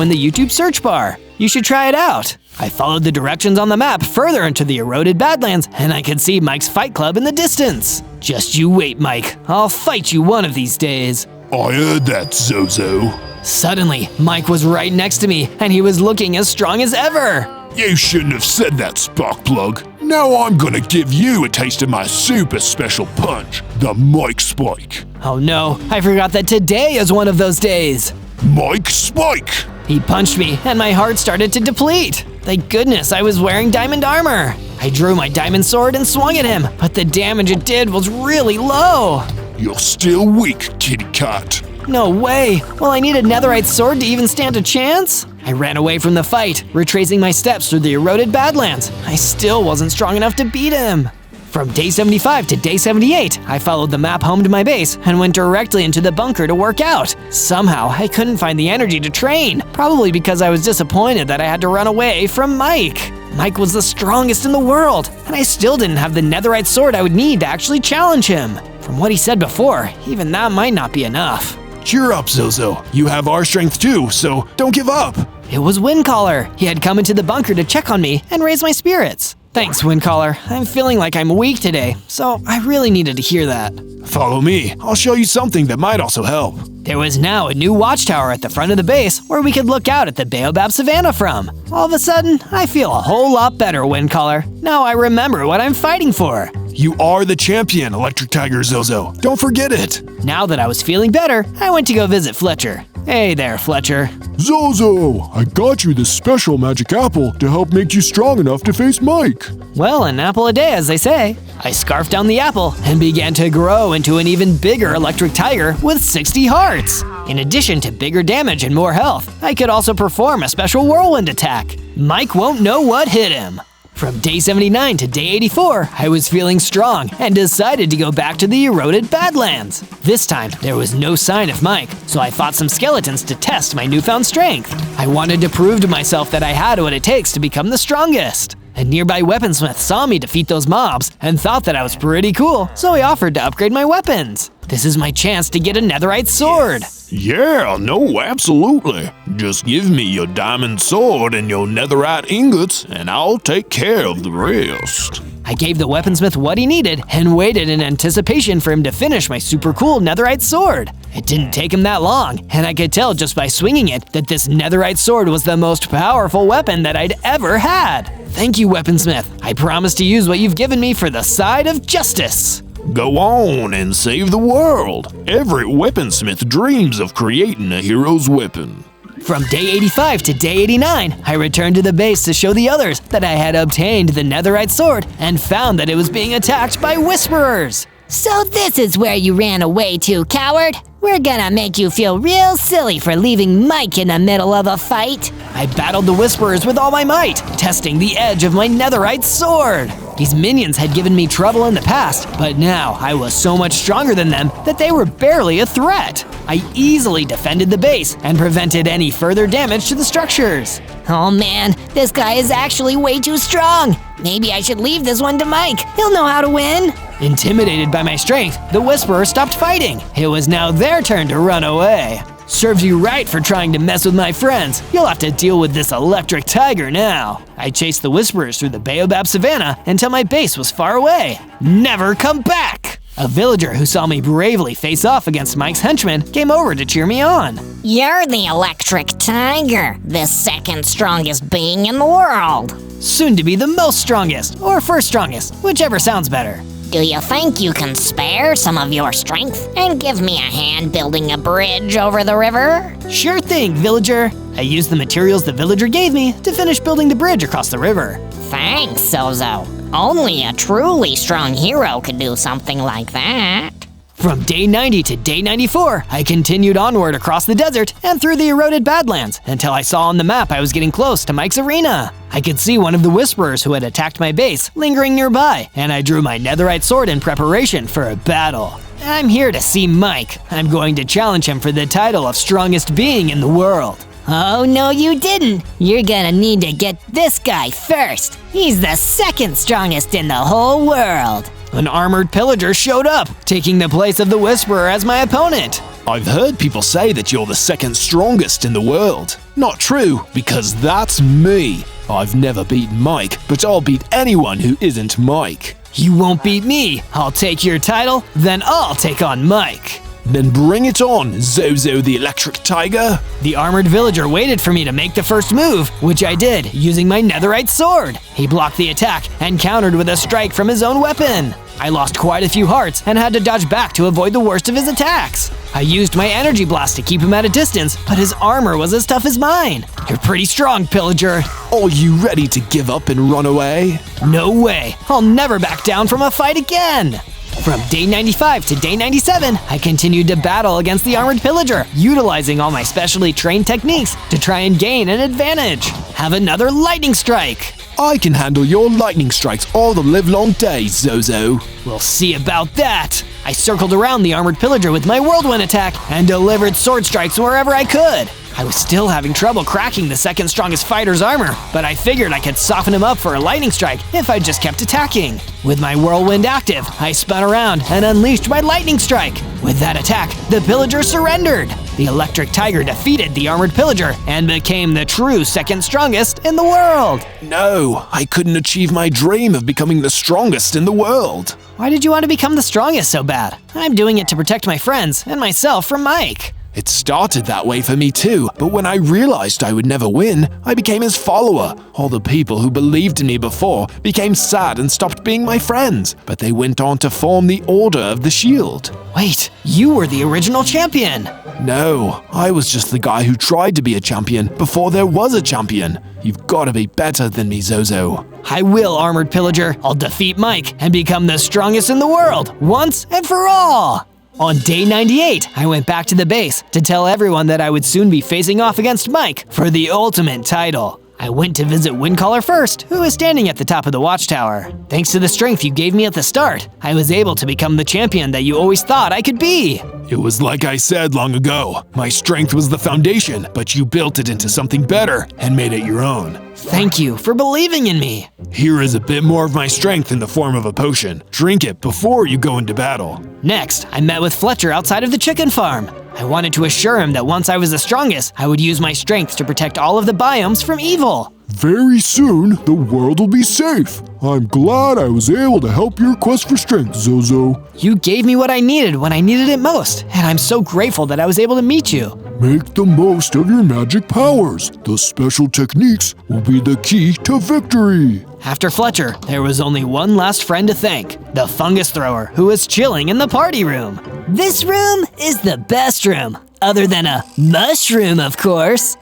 in the YouTube search bar. You should try it out. I followed the directions on the map further into the Eroded Badlands, and I could see Mike's Fight Club in the distance. Just you wait, Mike. I'll fight you one of these days. I heard that, Zozo. Suddenly, Mike was right next to me, and he was looking as strong as ever. You shouldn't have said that, Sparkplug. Now I'm gonna give you a taste of my super special punch, the Mike Spike. Oh no, I forgot that today is one of those days. Mike Spike! He punched me, and my heart started to deplete. Thank goodness I was wearing diamond armor. I drew my diamond sword and swung at him, but the damage it did was really low. You're still weak, kitty cat. No way! Well, I need a netherite sword to even stand a chance? I ran away from the fight, retracing my steps through the Eroded Badlands. I still wasn't strong enough to beat him. From day 75 to day 78, I followed the map home to my base and went directly into the bunker to work out. Somehow, I couldn't find the energy to train, probably because I was disappointed that I had to run away from Mike. Mike was the strongest in the world, and I still didn't have the netherite sword I would need to actually challenge him. From what he said before, even that might not be enough. Cheer up, Zozo. You have our strength too, so don't give up. It was Windcaller. He had come into the bunker to check on me and raise my spirits. Thanks, Windcaller. I'm feeling like I'm weak today, so I really needed to hear that. Follow me. I'll show you something that might also help. There was now a new watchtower at the front of the base where we could look out at the Baobab Savannah from. All of a sudden, I feel a whole lot better, Windcaller. Now I remember what I'm fighting for. You are the champion, Electric Tiger Zozo. Don't forget it. Now that I was feeling better, I went to go visit Fletcher. Hey there, Fletcher. Zozo, I got you this special magic apple to help make you strong enough to face Mike. Well, an apple a day, as they say. I scarfed down the apple and began to grow into an even bigger electric tiger with 60 hearts. In addition to bigger damage and more health, I could also perform a special whirlwind attack. Mike won't know what hit him. From day 79 to day 84, I was feeling strong and decided to go back to the Eroded Badlands. This time, there was no sign of Mike, so I fought some skeletons to test my newfound strength. I wanted to prove to myself that I had what it takes to become the strongest. A nearby weaponsmith saw me defeat those mobs and thought that I was pretty cool, so he offered to upgrade my weapons. This is my chance to get a netherite sword. Yeah, no, absolutely. Just give me your diamond sword and your netherite ingots, and I'll take care of the rest. I gave the weaponsmith what he needed and waited in anticipation for him to finish my super cool netherite sword. It didn't take him that long, and I could tell just by swinging it that this netherite sword was the most powerful weapon that I'd ever had. Thank you, weaponsmith. I promise to use what you've given me for the side of justice. Go on and save the world. Every weaponsmith dreams of creating a hero's weapon. From day 85 to day 89, I returned to the base to show the others that I had obtained the netherite sword and found that it was being attacked by whisperers. So this is where you ran away to, coward? We're gonna make you feel real silly for leaving Mike in the middle of a fight. I battled the whisperers with all my might, testing the edge of my netherite sword. These minions had given me trouble in the past, but now I was so much stronger than them that they were barely a threat. I easily defended the base and prevented any further damage to the structures. Oh man, this guy is actually way too strong. Maybe I should leave this one to Mike. He'll know how to win. Intimidated by my strength, the whisperers stopped fighting. It was now their turn to run away. Serves you right for trying to mess with my friends. You'll have to deal with this electric tiger now. I chased the whisperers through the baobab savanna until my base was far away. Never come back! A villager who saw me bravely face off against Mike's henchmen came over to cheer me on. You're the electric tiger, the second strongest being in the world. Soon to be the most strongest, or first strongest, whichever sounds better. Do you think you can spare some of your strength and give me a hand building a bridge over the river? Sure thing, villager. I used the materials the villager gave me to finish building the bridge across the river. Thanks, Zozo. Only a truly strong hero could do something like that. From day 90 to day 94, I continued onward across the desert and through the eroded Badlands until I saw on the map I was getting close to Mike's arena. I could see one of the whisperers who had attacked my base lingering nearby, and I drew my netherite sword in preparation for a battle. I'm here to see Mike. I'm going to challenge him for the title of strongest being in the world. Oh, no you didn't. You're gonna need to get this guy first. He's the second strongest in the whole world. An armored pillager showed up, taking the place of the whisperer as my opponent. I've heard people say that you're the second strongest in the world. Not true, because that's me. I've never beaten Mike, but I'll beat anyone who isn't Mike. You won't beat me. I'll take your title, then I'll take on Mike. Then bring it on, Zozo the Electric Tiger. The armored villager waited for me to make the first move, which I did, using my netherite sword. He blocked the attack and countered with a strike from his own weapon. I lost quite a few hearts and had to dodge back to avoid the worst of his attacks. I used my energy blast to keep him at a distance, but his armor was as tough as mine. You're pretty strong, pillager. Are you ready to give up and run away? No way. I'll never back down from a fight again. From day 95 to day 97, I continued to battle against the armored pillager, utilizing all my specially trained techniques to try and gain an advantage. Have another lightning strike. I can handle your lightning strikes all the livelong day, Zozo. We'll see about that. I circled around the armored pillager with my whirlwind attack and delivered sword strikes wherever I could. I was still having trouble cracking the second strongest fighter's armor, but I figured I could soften him up for a lightning strike if I just kept attacking. With my whirlwind active, I spun around and unleashed my lightning strike. With that attack, the pillager surrendered. The electric tiger defeated the armored pillager and became the true second strongest in the world. No, I couldn't achieve my dream of becoming the strongest in the world. Why did you want to become the strongest so bad? I'm doing it to protect my friends and myself from Mike. It started that way for me too, but when I realized I would never win, I became his follower. All the people who believed in me before became sad and stopped being my friends, but they went on to form the Order of the Shield. Wait, you were the original champion. No, I was just the guy who tried to be a champion before there was a champion. You've got to be better than me, Zozo. I will, armored pillager. I'll defeat Mike and become the strongest in the world, once and for all. On day 98, I went back to the base to tell everyone that I would soon be facing off against Mike for the ultimate title. I went to visit Windcaller first, who was standing at the top of the watchtower. Thanks to the strength you gave me at the start, I was able to become the champion that you always thought I could be. It was like I said long ago. My strength was the foundation, but you built it into something better and made it your own. Thank you for believing in me. Here is a bit more of my strength in the form of a potion. Drink it before you go into battle. Next, I met with Fletcher outside of the chicken farm. I wanted to assure him that once I was the strongest, I would use my strength to protect all of the biomes from evil. Very soon, the world will be safe. I'm glad I was able to help your quest for strength, Zozo. You gave me what I needed when I needed it most, and I'm so grateful that I was able to meet you. Make the most of your magic powers. The special techniques will be the key to victory. After Fletcher, there was only one last friend to thank, the fungus thrower, who was chilling in the party room. This room is the best room. Other than a mushroom, of course.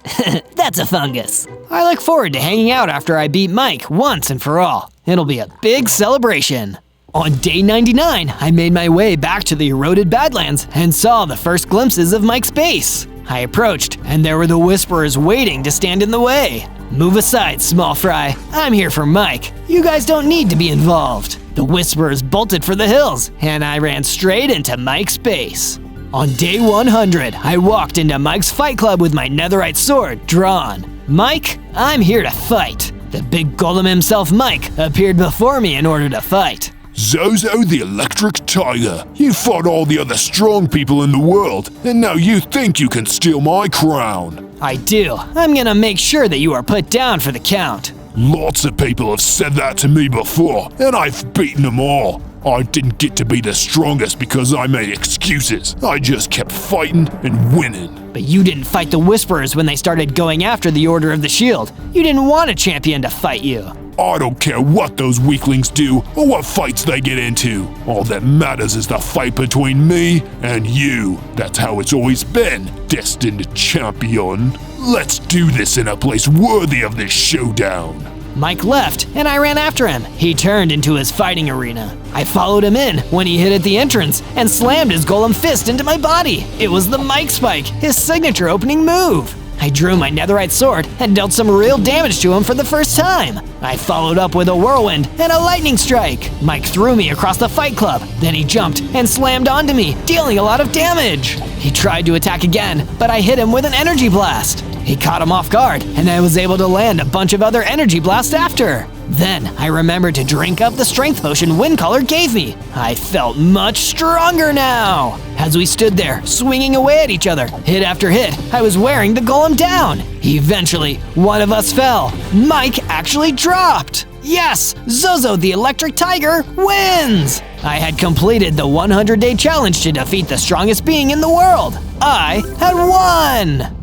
That's a fungus. I look forward to hanging out after I beat Mike once and for all. It'll be a big celebration. On day 99, I made my way back to the eroded Badlands and saw the first glimpses of Mike's base. I approached, and there were the Whisperers waiting to stand in the way. Move aside, small fry. I'm here for Mike. You guys don't need to be involved. The Whisperers bolted for the hills, and I ran straight into Mike's base. On day 100, I walked into Mike's fight club with my netherite sword drawn. Mike, I'm here to fight. The big golem himself, Mike, appeared before me in order to fight. Zozo the Electric Tiger, you fought all the other strong people in the world, and now you think you can steal my crown. I do. I'm gonna make sure that you are put down for the count. Lots of people have said that to me before, and I've beaten them all. I didn't get to be the strongest because I made excuses. I just kept fighting and winning. But you didn't fight the Whisperers when they started going after the Order of the Shield. You didn't want a champion to fight you. I don't care what those weaklings do or what fights they get into. All that matters is the fight between me and you. That's how it's always been, destined champion. Let's do this in a place worthy of this showdown. Mike left, and I ran after him. He turned into his fighting arena. I followed him in when he hit at the entrance and slammed his golem fist into my body. It was the Mike Spike, his signature opening move. I drew my netherite sword and dealt some real damage to him for the first time. I followed up with a whirlwind and a lightning strike. Mike threw me across the fight club. Then he jumped and slammed onto me, dealing a lot of damage. He tried to attack again, but I hit him with an energy blast. He caught him off guard, and I was able to land a bunch of other energy blasts after. Then I remembered to drink up the strength potion Windcaller gave me. I felt much stronger now. As we stood there, swinging away at each other, hit after hit, I was wearing the golem down. Eventually, one of us fell. Mike actually dropped. Yes, Zozo the Electric Tiger wins! I had completed the 100-day challenge to defeat the strongest being in the world. I had won!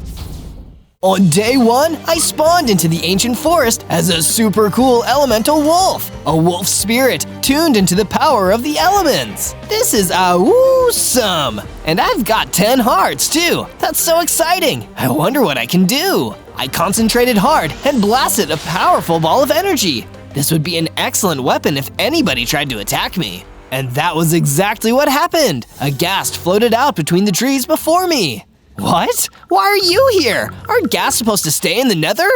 On day 1, I spawned into the ancient forest as a super cool elemental wolf, a wolf spirit tuned into the power of the elements. This is awesome! And I've got 10 hearts too. That's so exciting. I wonder what I can do. I concentrated hard and blasted a powerful ball of energy. This would be an excellent weapon if anybody tried to attack me. And that was exactly what happened. A ghast floated out between the trees before me. What? Why are you here? Aren't ghasts supposed to stay in the nether?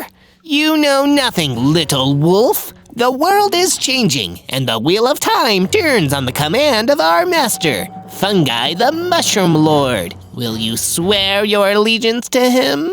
You know nothing, little wolf. The world is changing, and the wheel of time turns on the command of our master, Fungi the Mushroom Lord. Will you swear your allegiance to him?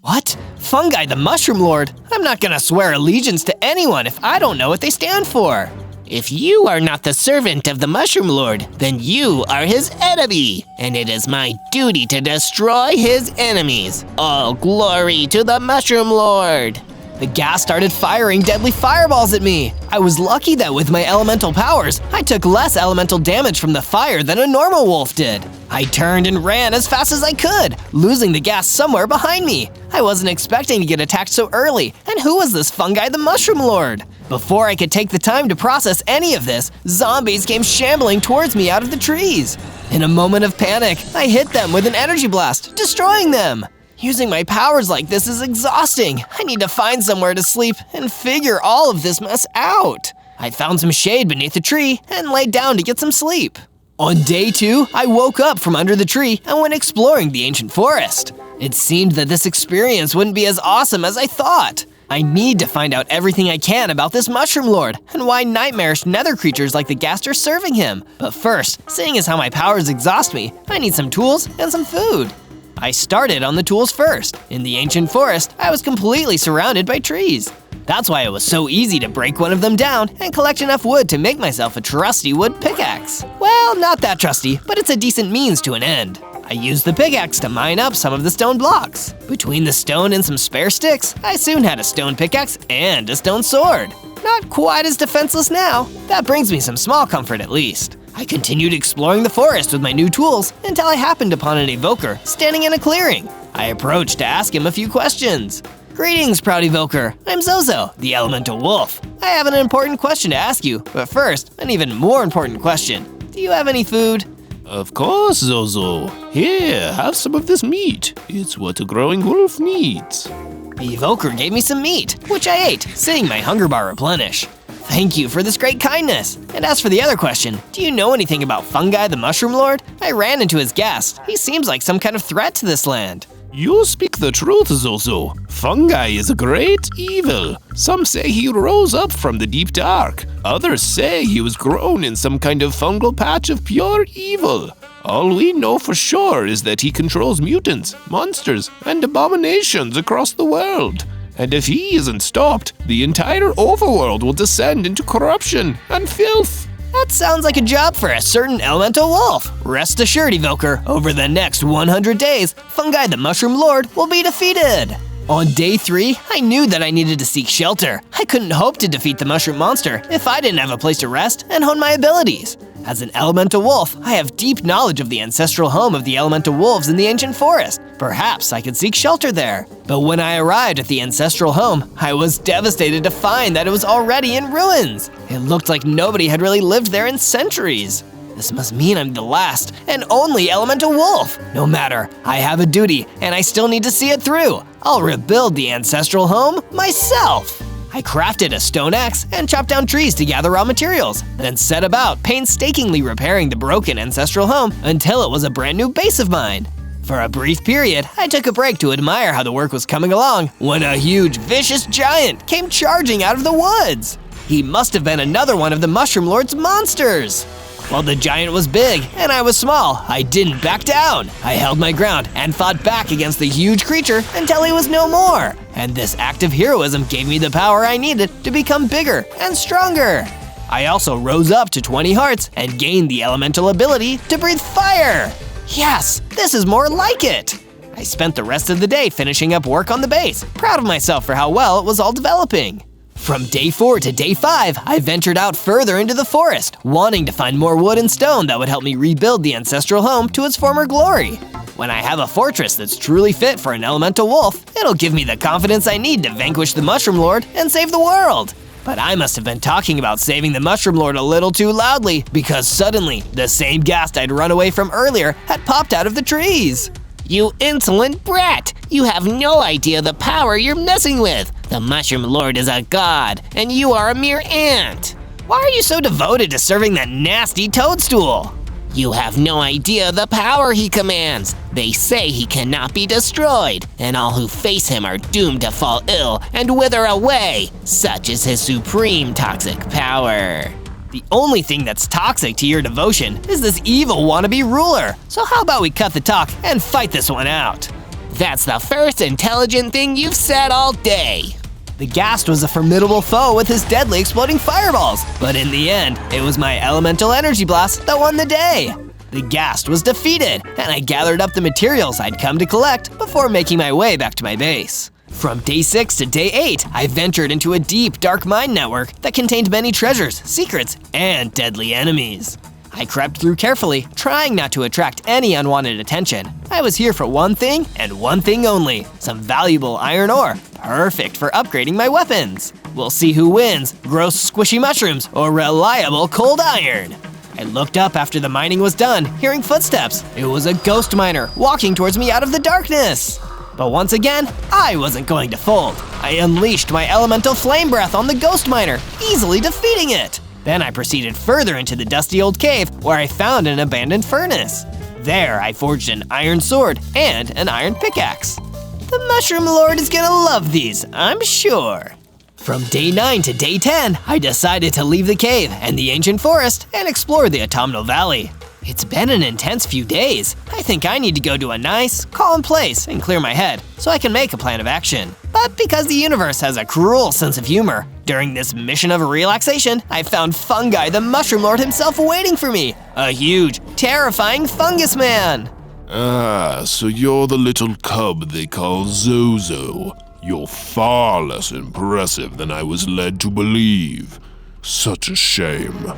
What? Fungi the Mushroom Lord? I'm not gonna swear allegiance to anyone if I don't know what they stand for. If you are not the servant of the Mushroom Lord, then you are his enemy, and it is my duty to destroy his enemies. All glory to the Mushroom Lord! The ghast started firing deadly fireballs at me. I was lucky that with my elemental powers, I took less elemental damage from the fire than a normal wolf did. I turned and ran as fast as I could, losing the ghast somewhere behind me. I wasn't expecting to get attacked so early, and who was this Fungi the Mushroom Lord? Before I could take the time to process any of this, zombies came shambling towards me out of the trees. In a moment of panic, I hit them with an energy blast, destroying them. Using my powers like this is exhausting. I need to find somewhere to sleep and figure all of this mess out. I found some shade beneath a tree and laid down to get some sleep. On day 2, I woke up from under the tree and went exploring the ancient forest. It seemed that this experience wouldn't be as awesome as I thought. I need to find out everything I can about this Mushroom Lord and why nightmarish nether creatures like the ghast are serving him. But first, seeing as how my powers exhaust me, I need some tools and some food. I started on the tools first. In the ancient forest, I was completely surrounded by trees. That's why it was so easy to break one of them down and collect enough wood to make myself a trusty wood pickaxe. Well, not that trusty, but it's a decent means to an end. I used the pickaxe to mine up some of the stone blocks. Between the stone and some spare sticks, I soon had a stone pickaxe and a stone sword. Not quite as defenseless now. That brings me some small comfort at least. I continued exploring the forest with my new tools until I happened upon an evoker standing in a clearing. I approached to ask him a few questions. Greetings, proud evoker. I'm Zozo, the elemental wolf. I have an important question to ask you, but first, an even more important question. Do you have any food? Of course, Zozo. Here, have some of this meat. It's what a growing wolf needs. The evoker gave me some meat, which I ate, seeing my hunger bar replenish. Thank you for this great kindness. And as for the other question, do you know anything about Fungi the Mushroom Lord? I ran into his guest. He seems like some kind of threat to this land. You speak the truth, Zozo. Fungi is a great evil. Some say he rose up from the deep dark. Others say he was grown in some kind of fungal patch of pure evil. All we know for sure is that he controls mutants, monsters, and abominations across the world. And if he isn't stopped, the entire overworld will descend into corruption and filth. That sounds like a job for a certain elemental wolf. Rest assured, evoker, over the next 100 days, Fungi the Mushroom Lord will be defeated. On day 3, I knew that I needed to seek shelter. I couldn't hope to defeat the mushroom monster if I didn't have a place to rest and hone my abilities. As an elemental wolf, I have deep knowledge of the ancestral home of the elemental wolves in the ancient forest. Perhaps I could seek shelter there. But when I arrived at the ancestral home, I was devastated to find that it was already in ruins. It looked like nobody had really lived there in centuries. This must mean I'm the last and only elemental wolf. No matter, I have a duty and I still need to see it through. I'll rebuild the ancestral home myself. I crafted a stone axe and chopped down trees to gather raw materials, then set about painstakingly repairing the broken ancestral home until it was a brand new base of mine. For a brief period, I took a break to admire how the work was coming along when a huge, vicious giant came charging out of the woods. He must have been another one of the Mushroom Lord's monsters. While the giant was big and I was small, I didn't back down. I held my ground and fought back against the huge creature until he was no more. And this act of heroism gave me the power I needed to become bigger and stronger. I also rose up to 20 hearts and gained the elemental ability to breathe fire. Yes, this is more like it. I spent the rest of the day finishing up work on the base, proud of myself for how well it was all developing. From day 4 to day 5, I ventured out further into the forest, wanting to find more wood and stone that would help me rebuild the ancestral home to its former glory. When I have a fortress that's truly fit for an elemental wolf, it'll give me the confidence I need to vanquish the Mushroom Lord and save the world. But I must have been talking about saving the Mushroom Lord a little too loudly, because suddenly, the same ghast I'd run away from earlier had popped out of the trees. You insolent brat! You have no idea the power you're messing with! The Mushroom Lord is a god, and you are a mere ant! Why are you so devoted to serving that nasty toadstool? You have no idea the power he commands! They say he cannot be destroyed, and all who face him are doomed to fall ill and wither away! Such is his supreme toxic power! The only thing that's toxic to your devotion is this evil wannabe ruler. So how about we cut the talk and fight this one out? That's the first intelligent thing you've said all day. The ghast was a formidable foe with his deadly exploding fireballs, but in the end, it was my elemental energy blast that won the day. The ghast was defeated, and I gathered up the materials I'd come to collect before making my way back to my base. From day 6 to day 8, I ventured into a deep, dark mine network that contained many treasures, secrets, and deadly enemies. I crept through carefully, trying not to attract any unwanted attention. I was here for one thing and one thing only, some valuable iron ore, perfect for upgrading my weapons. We'll see who wins, gross squishy mushrooms or reliable cold iron. I looked up after the mining was done, hearing footsteps. It was a ghost miner walking towards me out of the darkness. But once again, I wasn't going to fold. I unleashed my elemental flame breath on the ghost miner, easily defeating it. Then I proceeded further into the dusty old cave where I found an abandoned furnace. There I forged an iron sword and an iron pickaxe. The Mushroom Lord is gonna love these, I'm sure. From day 9 to day 10, I decided to leave the cave and the ancient forest and explore the autumnal valley. It's been an intense few days. I think I need to go to a nice, calm place and clear my head so I can make a plan of action. But because the universe has a cruel sense of humor, during this mission of relaxation, I found Fungi the Mushroom Lord himself waiting for me. A huge, terrifying fungus man. Ah, so you're the little cub they call Zozo. You're far less impressive than I was led to believe. Such a shame.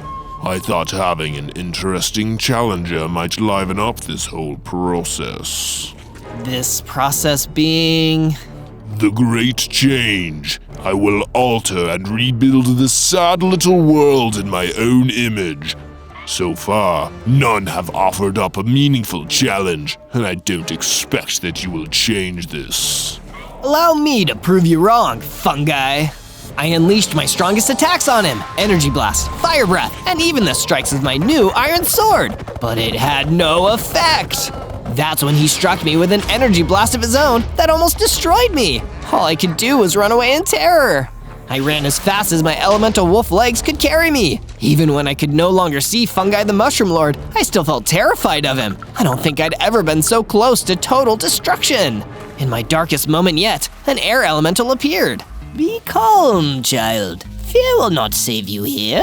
I thought having an interesting challenger might liven up this whole process. This process being... The great change. I will alter and rebuild this sad little world in my own image. So far, none have offered up a meaningful challenge, and I don't expect that you will change this. Allow me to prove you wrong, fungi. I unleashed my strongest attacks on him, Energy Blast, Fire Breath, and even the strikes of my new Iron Sword. But it had no effect. That's when he struck me with an Energy Blast of his own that almost destroyed me. All I could do was run away in terror. I ran as fast as my elemental wolf legs could carry me. Even when I could no longer see Fungi the Mushroom Lord, I still felt terrified of him. I don't think I'd ever been so close to total destruction. In my darkest moment yet, an air elemental appeared. Be calm, child. Fear will not save you here.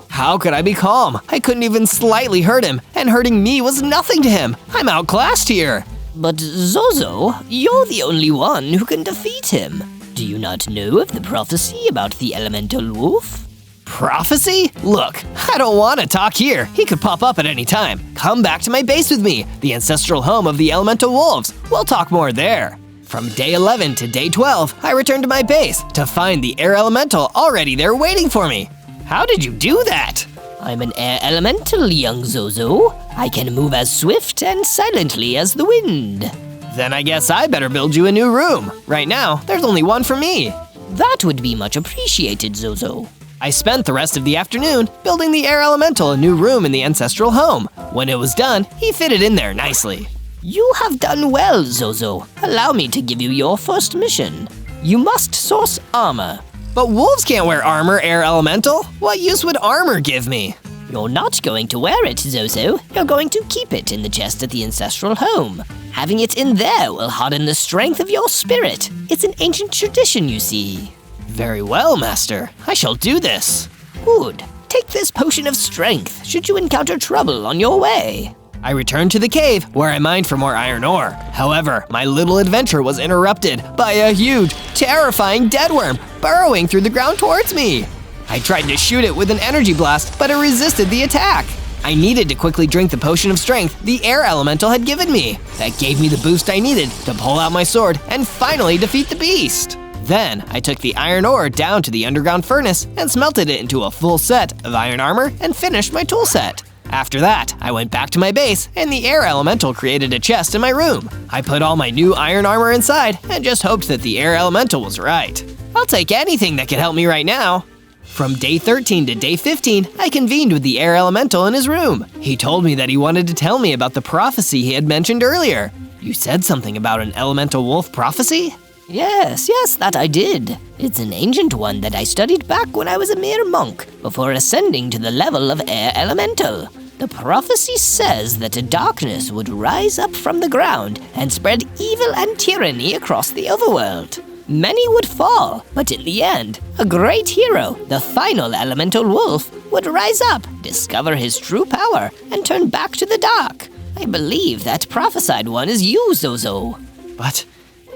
How could I be calm? I couldn't even slightly hurt him, and hurting me was nothing to him. I'm outclassed here. But Zozo, you're the only one who can defeat him. Do you not know of the prophecy about the elemental wolf? Prophecy? Look, I don't want to talk here. He could pop up at any time. Come back to my base with me, the ancestral home of the elemental wolves. We'll talk more there. From day 11 to day 12, I returned to my base to find the air elemental already there waiting for me. How did you do that? I'm an air elemental, young Zozo. I can move as swift and silently as the wind. Then I guess I better build you a new room. Right now, there's only one for me. That would be much appreciated, Zozo. I spent the rest of the afternoon building the air elemental a new room in the ancestral home. When it was done, he fitted in there nicely. You have done well, Zozo. Allow me to give you your first mission. You must source armor. But wolves can't wear armor, air elemental. What use would armor give me? You're not going to wear it, Zozo. You're going to keep it in the chest at the ancestral home. Having it in there will harden the strength of your spirit. It's an ancient tradition, you see. Very well, Master. I shall do this. Good. Take this potion of strength should you encounter trouble on your way. I returned to the cave where I mined for more iron ore. However, my little adventure was interrupted by a huge, terrifying deadworm burrowing through the ground towards me. I tried to shoot it with an energy blast, but it resisted the attack. I needed to quickly drink the potion of strength the air elemental had given me. That gave me the boost I needed to pull out my sword and finally defeat the beast. Then, I took the iron ore down to the underground furnace and smelted it into a full set of iron armor and finished my tool set. After that, I went back to my base and the air elemental created a chest in my room. I put all my new iron armor inside and just hoped that the air elemental was right. I'll take anything that can help me right now. From day 13 to day 15, I convened with the air elemental in his room. He told me that he wanted to tell me about the prophecy he had mentioned earlier. You said something about an elemental wolf prophecy? Yes, that I did. It's an ancient one that I studied back when I was a mere monk, before ascending to the level of air elemental. The prophecy says that a darkness would rise up from the ground and spread evil and tyranny across the overworld. Many would fall, but in the end, a great hero, the final elemental wolf, would rise up, discover his true power, and turn back to the dark. I believe that prophesied one is you, Zozo. But,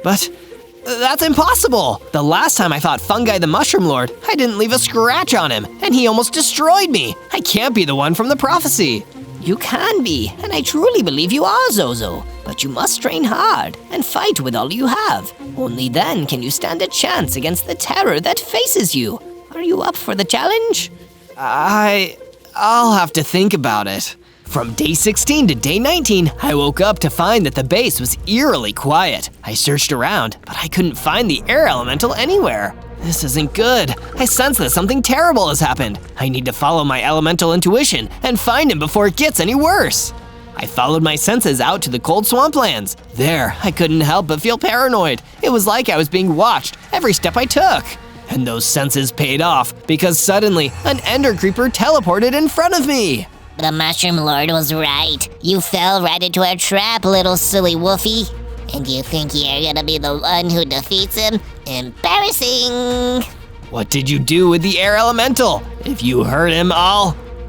that's impossible! The last time I fought Fungi the Mushroom Lord, I didn't leave a scratch on him, and he almost destroyed me! I can't be the one from the prophecy! You can be, and I truly believe you are, Zozo. But you must train hard and fight with all you have. Only then can you stand a chance against the terror that faces you. Are you up for the challenge? I'll have to think about it. From day 16 to day 19, I woke up to find that the base was eerily quiet. I searched around, but I couldn't find the air elemental anywhere. This isn't good. I sense that something terrible has happened. I need to follow my elemental intuition and find him before it gets any worse. I followed my senses out to the cold swamplands. There, I couldn't help but feel paranoid. It was like I was being watched every step I took. And those senses paid off because suddenly an ender creeper teleported in front of me. The Mushroom Lord was right. You fell right into a trap, little silly woofy. And you think you're gonna be the one who defeats him? Embarrassing! What did you do with the air elemental? If you hurt him,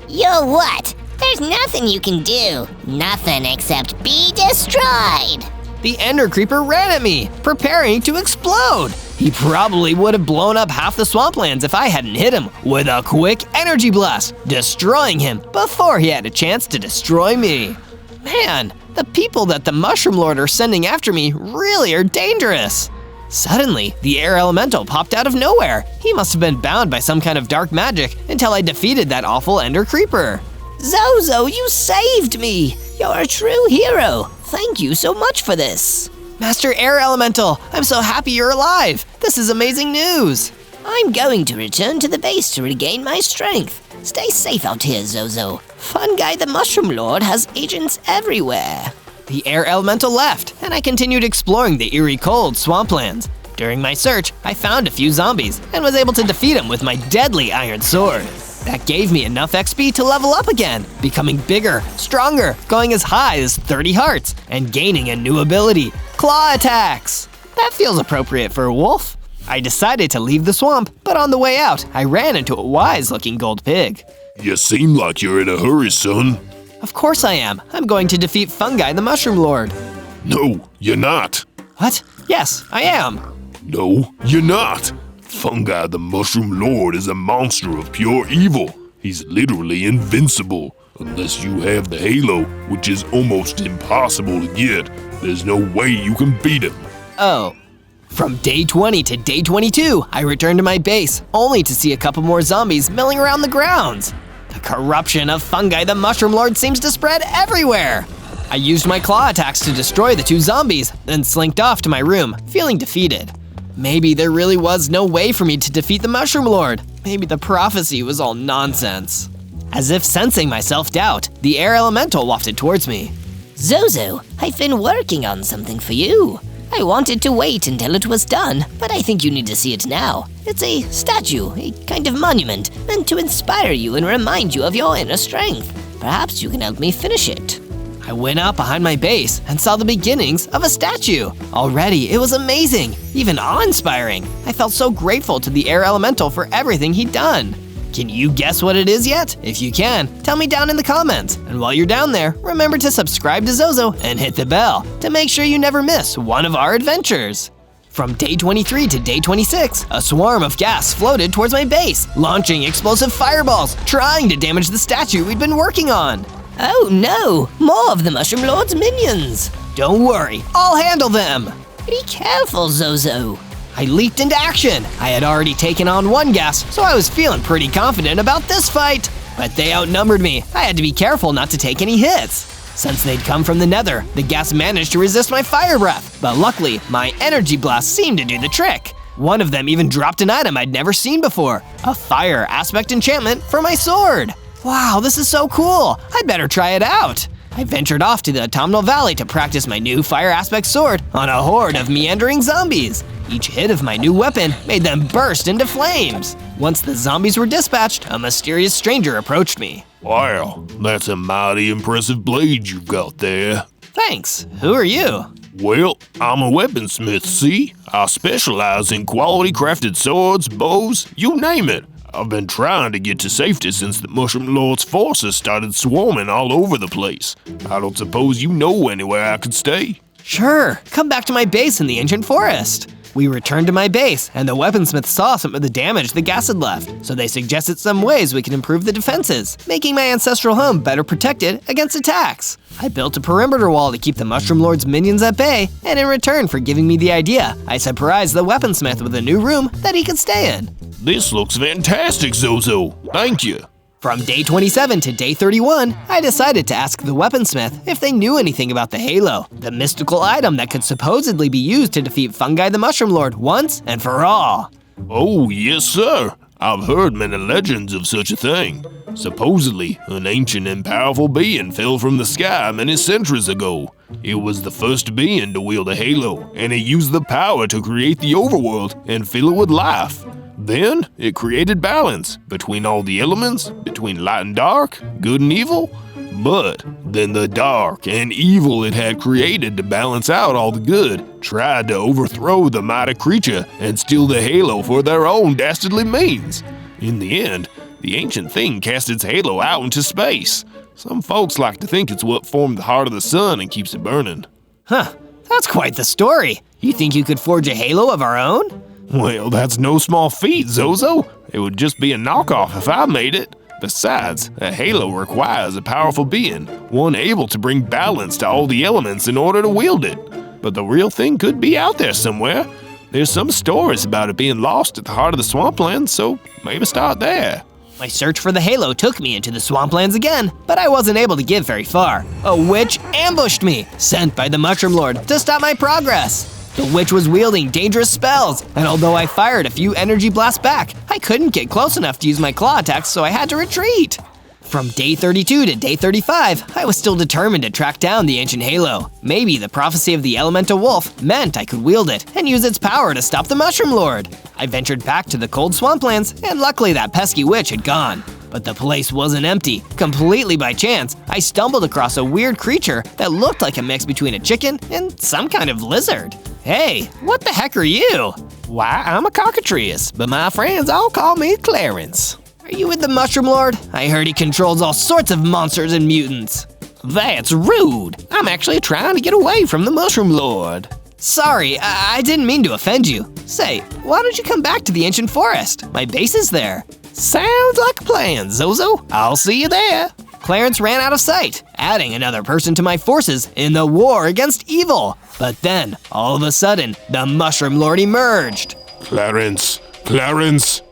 You what? There There's nothing you can do. Nothing except be destroyed. The Ender Creeper ran at me, preparing to explode. He probably would have blown up half the swamplands if I hadn't hit him with a quick energy blast, destroying him before he had a chance to destroy me. Man, the people that the Mushroom Lord are sending after me really are dangerous. Suddenly, the air elemental popped out of nowhere. He must have been bound by some kind of dark magic until I defeated that awful Ender Creeper. Zozo, you saved me! You're a true hero! Thank you so much for this! Master Air Elemental, I'm so happy you're alive! This is amazing news! I'm going to return to the base to regain my strength. Stay safe out here, Zozo. Fungi the Mushroom Lord has agents everywhere. The Air Elemental left, and I continued exploring the eerie cold swamplands. During my search, I found a few zombies and was able to defeat them with my deadly iron sword. That gave me enough XP to level up again, becoming bigger, stronger, going as high as 30 hearts, and gaining a new ability, Claw Attacks. That feels appropriate for a wolf. I decided to leave the swamp, but on the way out, I ran into a wise-looking gold pig. You seem like you're in a hurry, son. Of course I am. I'm going to defeat Fungi the Mushroom Lord. No, you're not. What? Yes, I am. No, you're not. Fungi the Mushroom Lord is a monster of pure evil. He's literally invincible. Unless you have the halo, which is almost impossible to get, there's no way you can beat him. Oh. From day 20 to day 22, I returned to my base, only to see a couple more zombies milling around the grounds. The corruption of Fungi the Mushroom Lord seems to spread everywhere. I used my claw attacks to destroy the two zombies, then slinked off to my room, feeling defeated. Maybe there really was no way for me to defeat the Mushroom Lord. Maybe the prophecy was all nonsense. As if sensing my self-doubt, the Air Elemental wafted towards me. Zozo, I've been working on something for you. I wanted to wait until it was done, but I think you need to see it now. It's a statue, a kind of monument, meant to inspire you and remind you of your inner strength. Perhaps you can help me finish it. I went out behind my base and saw the beginnings of a statue. Already, it was amazing, even awe-inspiring. I felt so grateful to the Air Elemental for everything he'd done. Can you guess what it is yet? If you can, tell me down in the comments. And while you're down there, remember to subscribe to Zozo and hit the bell to make sure you never miss one of our adventures. From day 23 to day 26, a swarm of gas floated towards my base, launching explosive fireballs, trying to damage the statue we'd been working on. Oh no, more of the Mushroom Lord's minions. Don't worry, I'll handle them. Be careful, Zozo. I leaped into action. I had already taken on one gas, so I was feeling pretty confident about this fight. But they outnumbered me. I had to be careful not to take any hits. Since they'd come from the nether, the gas managed to resist my fire breath, but luckily, my energy blast seemed to do the trick. One of them even dropped an item I'd never seen before, a fire aspect enchantment for my sword. Wow, this is so cool. I'd better try it out. I ventured off to the Autumnal Valley to practice my new fire aspect sword on a horde of meandering zombies. Each hit of my new weapon made them burst into flames. Once the zombies were dispatched, a mysterious stranger approached me. Wow, that's a mighty impressive blade you've got there. Thanks. Who are you? Well, I'm a weaponsmith, see? I specialize in quality crafted swords, bows, you name it. I've been trying to get to safety since the Mushroom Lord's forces started swarming all over the place. I don't suppose you know anywhere I could stay? Sure, come back to my base in the ancient forest. We returned to my base, and the weaponsmith saw some of the damage the gas had left, so they suggested some ways we could improve the defenses, making my ancestral home better protected against attacks. I built a perimeter wall to keep the Mushroom Lord's minions at bay, and in return for giving me the idea, I surprised the weaponsmith with a new room that he could stay in. This looks fantastic, Zozo. Thank you. From day 27 to day 31, I decided to ask the weaponsmith if they knew anything about the Halo, the mystical item that could supposedly be used to defeat Fungi the Mushroom Lord once and for all. Oh, yes, sir. I've heard many legends of such a thing. Supposedly, an ancient and powerful being fell from the sky many centuries ago. It was the first being to wield a halo, and it used the power to create the overworld and fill it with life. Then, it created balance between all the elements, between light and dark, good and evil. But then the dark and evil it had created to balance out all the good tried to overthrow the mighty creature and steal the halo for their own dastardly means. In the end, the ancient thing cast its halo out into space. Some folks like to think it's what formed the heart of the sun and keeps it burning. Huh, that's quite the story. You think you could forge a halo of our own? Well, that's no small feat, Zozo. It would just be a knockoff if I made it. Besides, a halo requires a powerful being, one able to bring balance to all the elements in order to wield it. But the real thing could be out there somewhere. There's some stories about it being lost at the heart of the swampland, so maybe start there. My search for the halo took me into the swamplands again, but I wasn't able to get very far. A witch ambushed me, sent by the Mushroom Lord to stop my progress. The witch was wielding dangerous spells, and although I fired a few energy blasts back, I couldn't get close enough to use my claw attacks, so I had to retreat. From day 32 to day 35, I was still determined to track down the ancient halo. Maybe the prophecy of the elemental wolf meant I could wield it and use its power to stop the Mushroom Lord. I ventured back to the cold swamplands, and luckily that pesky witch had gone. But the place wasn't empty. Completely by chance, I stumbled across a weird creature that looked like a mix between a chicken and some kind of lizard. Hey, what the heck are you? Why, I'm a cockatrice, but my friends all call me Clarence. Are you with the Mushroom Lord? I heard he controls all sorts of monsters and mutants. That's rude. I'm actually trying to get away from the Mushroom Lord. Sorry, I didn't mean to offend you. Say, why don't you come back to the ancient forest? My base is there. Sounds like a plan, Zozo. I'll see you there. Clarence ran out of sight, adding another person to my forces in the war against evil. But then, all of a sudden, the Mushroom Lord emerged. Clarence,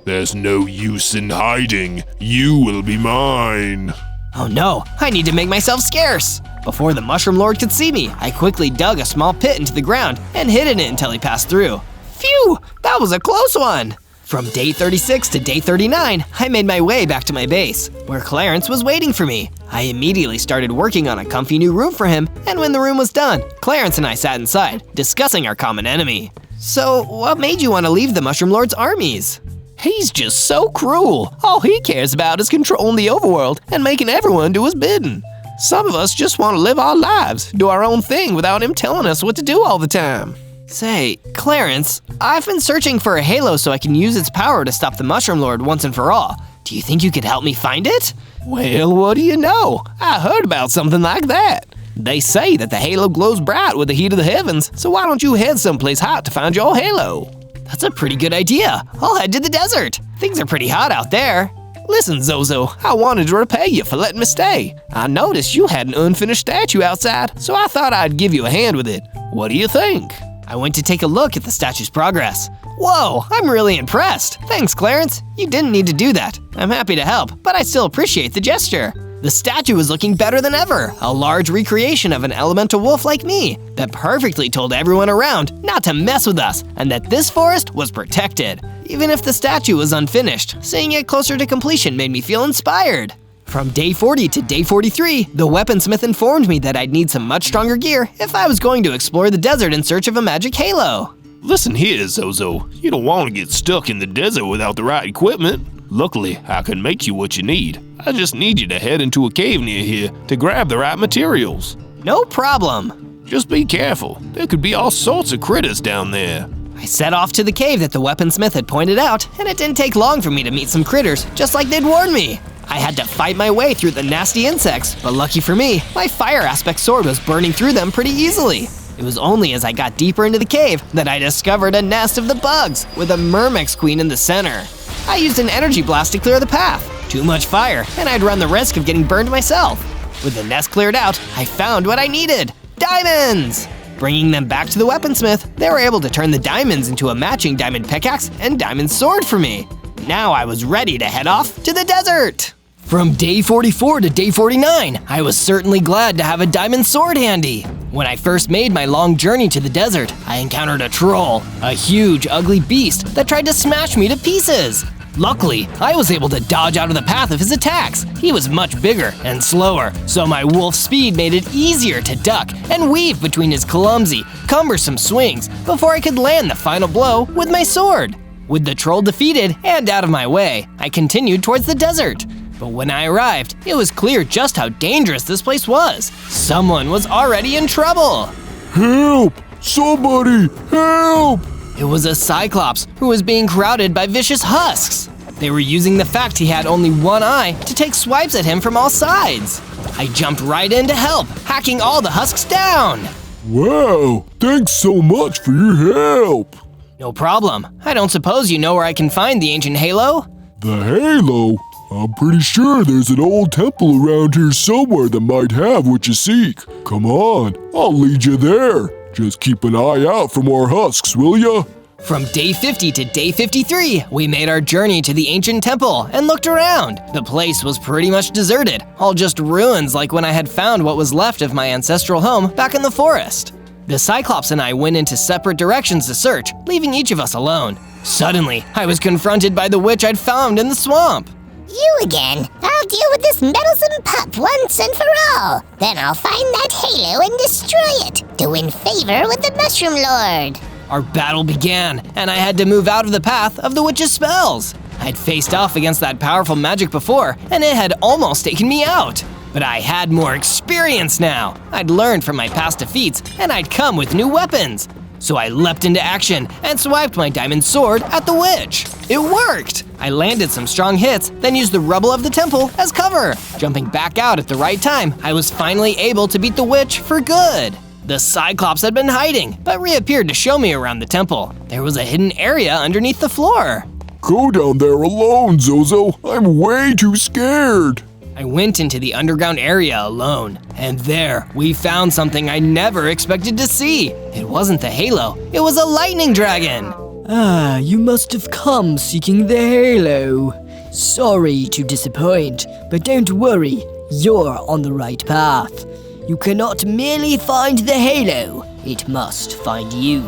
there's no use in hiding. You will be mine. Oh no, I need to make myself scarce. Before the Mushroom Lord could see me, I quickly dug a small pit into the ground and hid in it until he passed through. Phew, that was a close one. From day 36 to day 39, I made my way back to my base, where Clarence was waiting for me. I immediately started working on a comfy new room for him, and when the room was done, Clarence and I sat inside, discussing our common enemy. So, what made you want to leave the Mushroom Lord's armies? He's just so cruel. All he cares about is controlling the overworld and making everyone do his bidding. Some of us just want to live our lives, do our own thing without him telling us what to do all the time. Say, Clarence, I've been searching for a halo so I can use its power to stop the Mushroom Lord once and for all. Do you think you could help me find it? Well, what do you know? I heard about something like that. They say that the halo glows bright with the heat of the heavens, so why don't you head someplace hot to find your halo? That's a pretty good idea. I'll head to the desert. Things are pretty hot out there. Listen, Zozo, I wanted to repay you for letting me stay. I noticed you had an unfinished statue outside, so I thought I'd give you a hand with it. What do you think? I went to take a look at the statue's progress. Whoa, I'm really impressed. Thanks, Clarence. You didn't need to do that. I'm happy to help, but I still appreciate the gesture. The statue was looking better than ever, a large recreation of an elemental wolf like me that perfectly told everyone around not to mess with us and that this forest was protected. Even if the statue was unfinished, seeing it closer to completion made me feel inspired. From day 40 to day 43, the weaponsmith informed me that I'd need some much stronger gear if I was going to explore the desert in search of a magic halo. Listen here, Zozo. You don't want to get stuck in the desert without the right equipment. Luckily, I can make you what you need. I just need you to head into a cave near here to grab the right materials. No problem. Just be careful. There could be all sorts of critters down there. I set off to the cave that the weaponsmith had pointed out, and it didn't take long for me to meet some critters, just like they'd warned me. I had to fight my way through the nasty insects, but lucky for me, my fire aspect sword was burning through them pretty easily. It was only as I got deeper into the cave that I discovered a nest of the bugs with a Myrmex queen in the center. I used an energy blast to clear the path. Too much fire, and I'd run the risk of getting burned myself. With the nest cleared out, I found what I needed: diamonds! Bringing them back to the weaponsmith, they were able to turn the diamonds into a matching diamond pickaxe and diamond sword for me. Now I was ready to head off to the desert. From day 44 to day 49, I was certainly glad to have a diamond sword handy. When I first made my long journey to the desert, I encountered a troll, a huge, ugly beast that tried to smash me to pieces. Luckily, I was able to dodge out of the path of his attacks. He was much bigger and slower, so my wolf speed made it easier to duck and weave between his clumsy, cumbersome swings before I could land the final blow with my sword. With the troll defeated and out of my way, I continued towards the desert. But when I arrived, it was clear just how dangerous this place was. Someone was already in trouble. Help! Somebody, help! It was a Cyclops who was being crowded by vicious husks. They were using the fact he had only one eye to take swipes at him from all sides. I jumped right in to help, hacking all the husks down. Wow, thanks so much for your help. No problem. I don't suppose you know where I can find the ancient halo? The halo? I'm pretty sure there's an old temple around here somewhere that might have what you seek. Come on, I'll lead you there. Just keep an eye out for more husks, will ya? From day 50 to day 53, we made our journey to the ancient temple and looked around. The place was pretty much deserted, all just ruins like when I had found what was left of my ancestral home back in the forest. The Cyclops and I went into separate directions to search, leaving each of us alone. Suddenly, I was confronted by the witch I'd found in the swamp. You again. I'll deal with this meddlesome pup once and for all. Then I'll find that halo and destroy it to win favor with the Mushroom Lord. Our battle began, and I had to move out of the path of the witch's spells. I'd faced off against that powerful magic before, and it had almost taken me out. But I had more experience now. I'd learned from my past defeats, and I'd come with new weapons. So I leapt into action and swiped my diamond sword at the witch. It worked! I landed some strong hits, then used the rubble of the temple as cover. Jumping back out at the right time, I was finally able to beat the witch for good. The Cyclops had been hiding, but reappeared to show me around the temple. There was a hidden area underneath the floor. Go down there alone, Zozo. I'm way too scared. I went into the underground area alone, and there we found something I never expected to see. It wasn't the halo, it was a lightning dragon. Ah, you must have come seeking the halo. Sorry to disappoint, but don't worry, you're on the right path. You cannot merely find the halo, it must find you.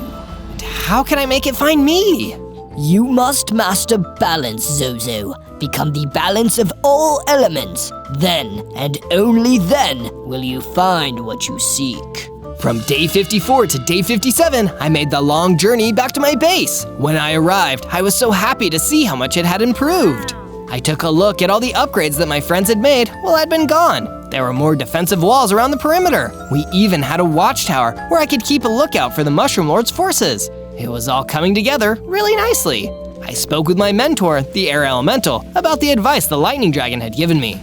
And how can I make it find me? You must master balance, Zozo. Become the balance of all elements. Then, and only then, will you find what you seek. From day 54 to day 57, I made the long journey back to my base. When I arrived, I was so happy to see how much it had improved. I took a look at all the upgrades that my friends had made while I'd been gone. There were more defensive walls around the perimeter. We even had a watchtower where I could keep a lookout for the Mushroom Lord's forces. It was all coming together really nicely. I spoke with my mentor, the Air Elemental, about the advice the Lightning Dragon had given me.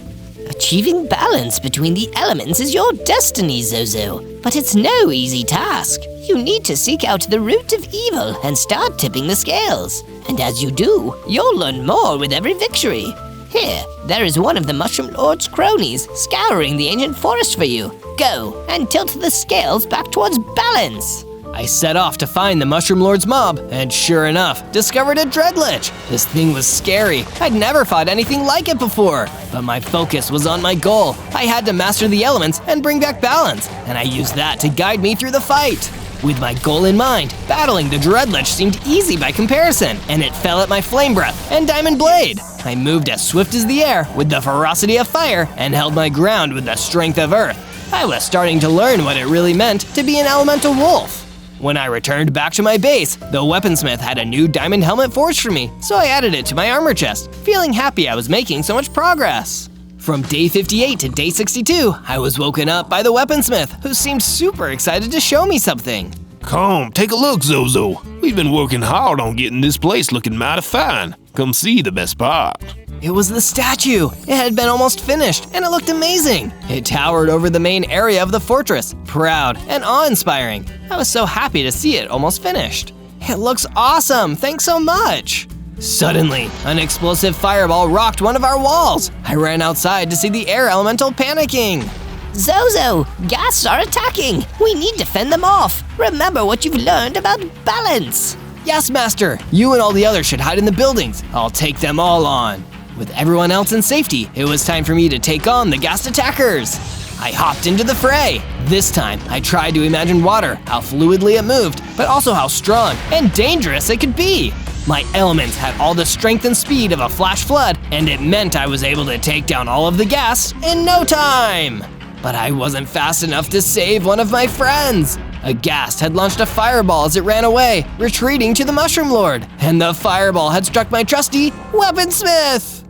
Achieving balance between the elements is your destiny, Zozo. But it's no easy task. You need to seek out the root of evil and start tipping the scales. And as you do, you'll learn more with every victory. Here, there is one of the Mushroom Lord's cronies scouring the ancient forest for you. Go and tilt the scales back towards balance. I set off to find the Mushroom Lord's mob, and sure enough, discovered a Dreadlich. This thing was scary. I'd never fought anything like it before. But my focus was on my goal. I had to master the elements and bring back balance, and I used that to guide me through the fight. With my goal in mind, battling the Dreadlich seemed easy by comparison, and it fell at my Flame Breath and Diamond Blade. I moved as swift as the air with the ferocity of fire and held my ground with the strength of earth. I was starting to learn what it really meant to be an elemental wolf. When I returned back to my base, the weaponsmith had a new diamond helmet forged for me, so I added it to my armor chest, feeling happy I was making so much progress. From day 58 to day 62, I was woken up by the weaponsmith, who seemed super excited to show me something. Come, take a look, Zozo. We've been working hard on getting this place looking mighty fine. Come see the best part. It was the statue. It had been almost finished, and it looked amazing. It towered over the main area of the fortress, proud and awe-inspiring. I was so happy to see it almost finished. It looks awesome, thanks so much. Suddenly, an explosive fireball rocked one of our walls. I ran outside to see the air elemental panicking. Zozo, ghasts are attacking. We need to fend them off. Remember what you've learned about balance. Yes, Master. You and all the others should hide in the buildings. I'll take them all on. With everyone else in safety, it was time for me to take on the ghast attackers. I hopped into the fray. This time, I tried to imagine water, how fluidly it moved, but also how strong and dangerous it could be. My elements had all the strength and speed of a flash flood, and it meant I was able to take down all of the ghasts in no time. But I wasn't fast enough to save one of my friends. A ghast had launched a fireball as it ran away, retreating to the Mushroom Lord, and the fireball had struck my trusty weaponsmith.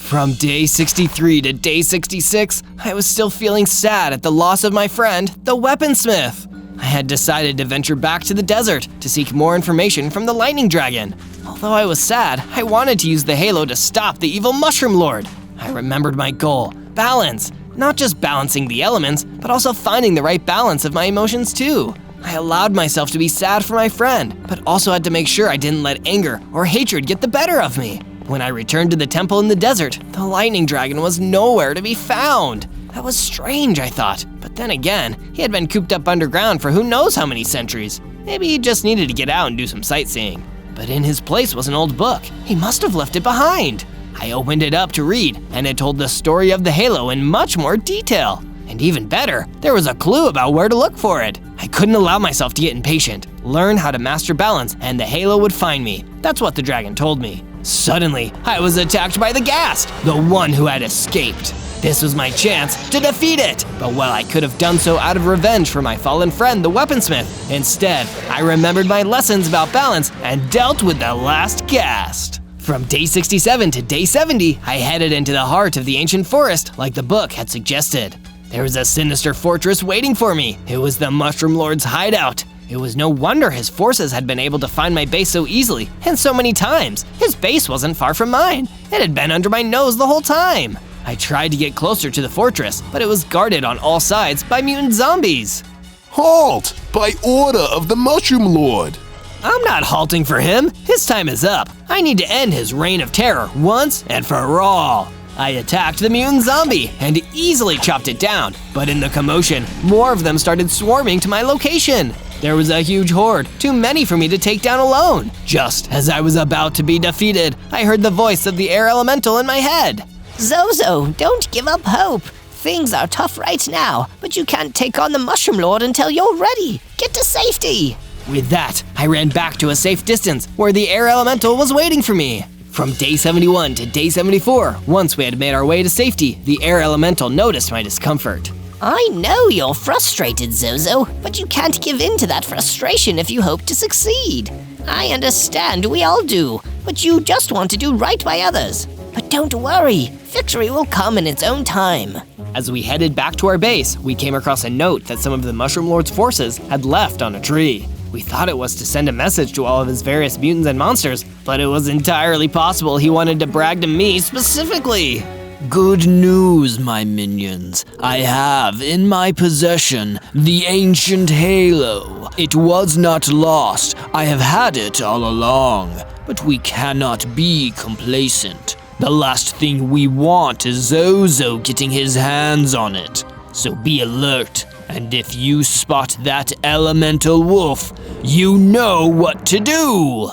From day 63 to day 66, I was still feeling sad at the loss of my friend, the weaponsmith. I had decided to venture back to the desert to seek more information from the lightning dragon. Although I was sad, I wanted to use the halo to stop the evil mushroom lord. I remembered my goal, balance. Not just balancing the elements, but also finding the right balance of my emotions too. I allowed myself to be sad for my friend, but also had to make sure I didn't let anger or hatred get the better of me. When I returned to the temple in the desert, the lightning dragon was nowhere to be found. That was strange, I thought. But then again, he had been cooped up underground for who knows how many centuries. Maybe he just needed to get out and do some sightseeing. But in his place was an old book. He must have left it behind. I opened it up to read, and it told the story of the halo in much more detail. And even better, there was a clue about where to look for it. I couldn't allow myself to get impatient. Learn how to master balance, and the halo would find me. That's what the dragon told me. Suddenly, I was attacked by the Ghast, the one who had escaped. This was my chance to defeat it, but while I could have done so out of revenge for my fallen friend, the weaponsmith, instead, I remembered my lessons about balance and dealt with the last Ghast. From day 67 to day 70, I headed into the heart of the ancient forest like the book had suggested. There was a sinister fortress waiting for me. It was the Mushroom Lord's hideout. It was no wonder his forces had been able to find my base so easily and so many times. His base wasn't far from mine. It had been under my nose the whole time. I tried to get closer to the fortress, but it was guarded on all sides by mutant zombies. Halt! By order of the Mushroom Lord! I'm not halting for him. His time is up. I need to end his reign of terror once and for all. I attacked the mutant zombie and easily chopped it down, but in the commotion, more of them started swarming to my location. There was a huge horde, too many for me to take down alone. Just as I was about to be defeated, I heard the voice of the air elemental in my head. Zozo, don't give up hope. Things are tough right now, but you can't take on the Mushroom Lord until you're ready. Get to safety. With that, I ran back to a safe distance where the air elemental was waiting for me. From day 71 to day 74, once we had made our way to safety, the air elemental noticed my discomfort. I know you're frustrated, Zozo, but you can't give in to that frustration if you hope to succeed. I understand, we all do, but you just want to do right by others. But don't worry, victory will come in its own time. As we headed back to our base, we came across a note that some of the Mushroom Lord's forces had left on a tree. We thought it was to send a message to all of his various mutants and monsters, but it was entirely possible he wanted to brag to me specifically. Good news, my minions. I have in my possession the ancient halo. It was not lost. I have had it all along. But we cannot be complacent. The last thing we want is Zozo getting his hands on it. So be alert, and if you spot that elemental wolf, you know what to do!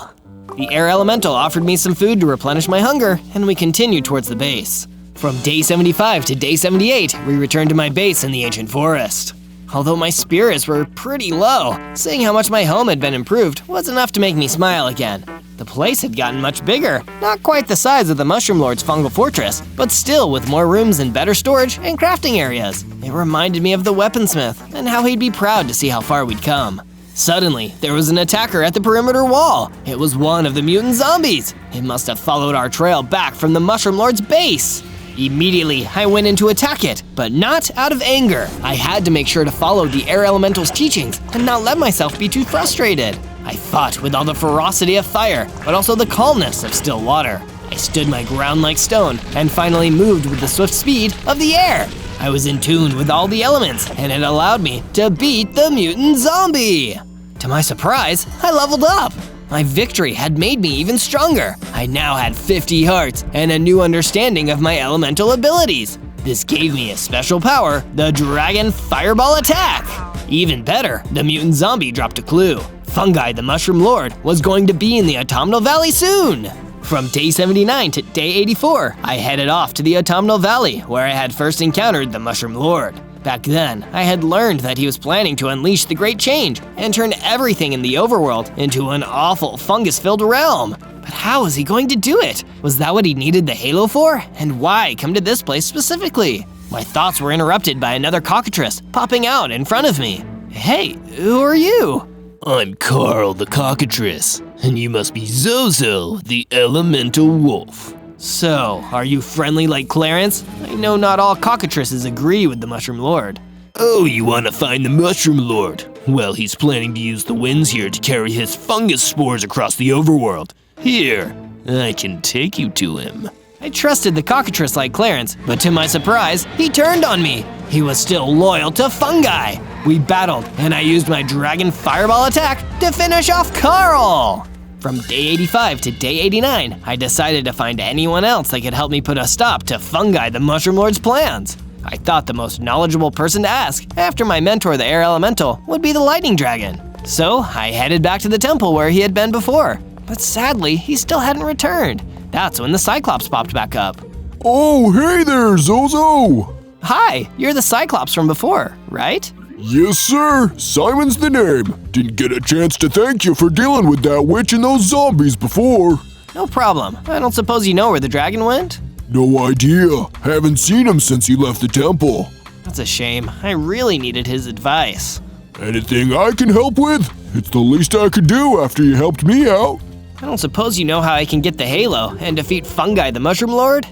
The air elemental offered me some food to replenish my hunger, and we continued towards the base. From day 75 to day 78, we returned to my base in the ancient forest. Although my spirits were pretty low, seeing how much my home had been improved was enough to make me smile again. The place had gotten much bigger, not quite the size of the Mushroom Lord's fungal fortress, but still with more rooms and better storage and crafting areas. It reminded me of the weaponsmith and how he'd be proud to see how far we'd come. Suddenly, there was an attacker at the perimeter wall. It was one of the mutant zombies. It must have followed our trail back from the Mushroom Lord's base. Immediately, I went in to attack it, but not out of anger. I had to make sure to follow the air elemental's teachings and not let myself be too frustrated. I fought with all the ferocity of fire, but also the calmness of still water. I stood my ground like stone and finally moved with the swift speed of the air. I was in tune with all the elements, and it allowed me to beat the mutant zombie. To my surprise, I leveled up. My victory had made me even stronger. I now had 50 hearts and a new understanding of my elemental abilities. This gave me a special power, the Dragon Fireball Attack. Even better, the mutant zombie dropped a clue. Fungi the Mushroom Lord was going to be in the Autumnal Valley soon. From day 79 to day 84, I headed off to the Autumnal Valley, where I had first encountered the Mushroom Lord. Back then, I had learned that he was planning to unleash the Great Change and turn everything in the Overworld into an awful fungus-filled realm. But how was he going to do it? Was that what he needed the halo for? And why come to this place specifically? My thoughts were interrupted by another cockatrice popping out in front of me. Hey, who are you? I'm Carl the Cockatrice, and you must be Zozo, the elemental wolf. So, are you friendly like Clarence? I know not all cockatrices agree with the Mushroom Lord. Oh, you want to find the Mushroom Lord? Well, he's planning to use the winds here to carry his fungus spores across the overworld. Here, I can take you to him. I trusted the cockatrice like Clarence, but to my surprise, he turned on me. He was still loyal to fungi. We battled, and I used my dragon fireball attack to finish off Carl. From day 85 to day 89, I decided to find anyone else that could help me put a stop to Fungi the Mushroom Lord's plans. I thought the most knowledgeable person to ask, after my mentor the Air Elemental, would be the Lightning Dragon. So I headed back to the temple where he had been before. But sadly, he still hadn't returned. That's when the Cyclops popped back up. Oh, hey there, Zozo! Hi, you're the Cyclops from before, right? Yes, sir. Simon's the name. Didn't get a chance to thank you for dealing with that witch and those zombies before. No problem. I don't suppose you know where the dragon went? No idea. Haven't seen him since he left the temple. That's a shame. I really needed his advice. Anything I can help with? It's the least I could do after you helped me out. I don't suppose you know how I can get the halo and defeat Fungi the Mushroom Lord?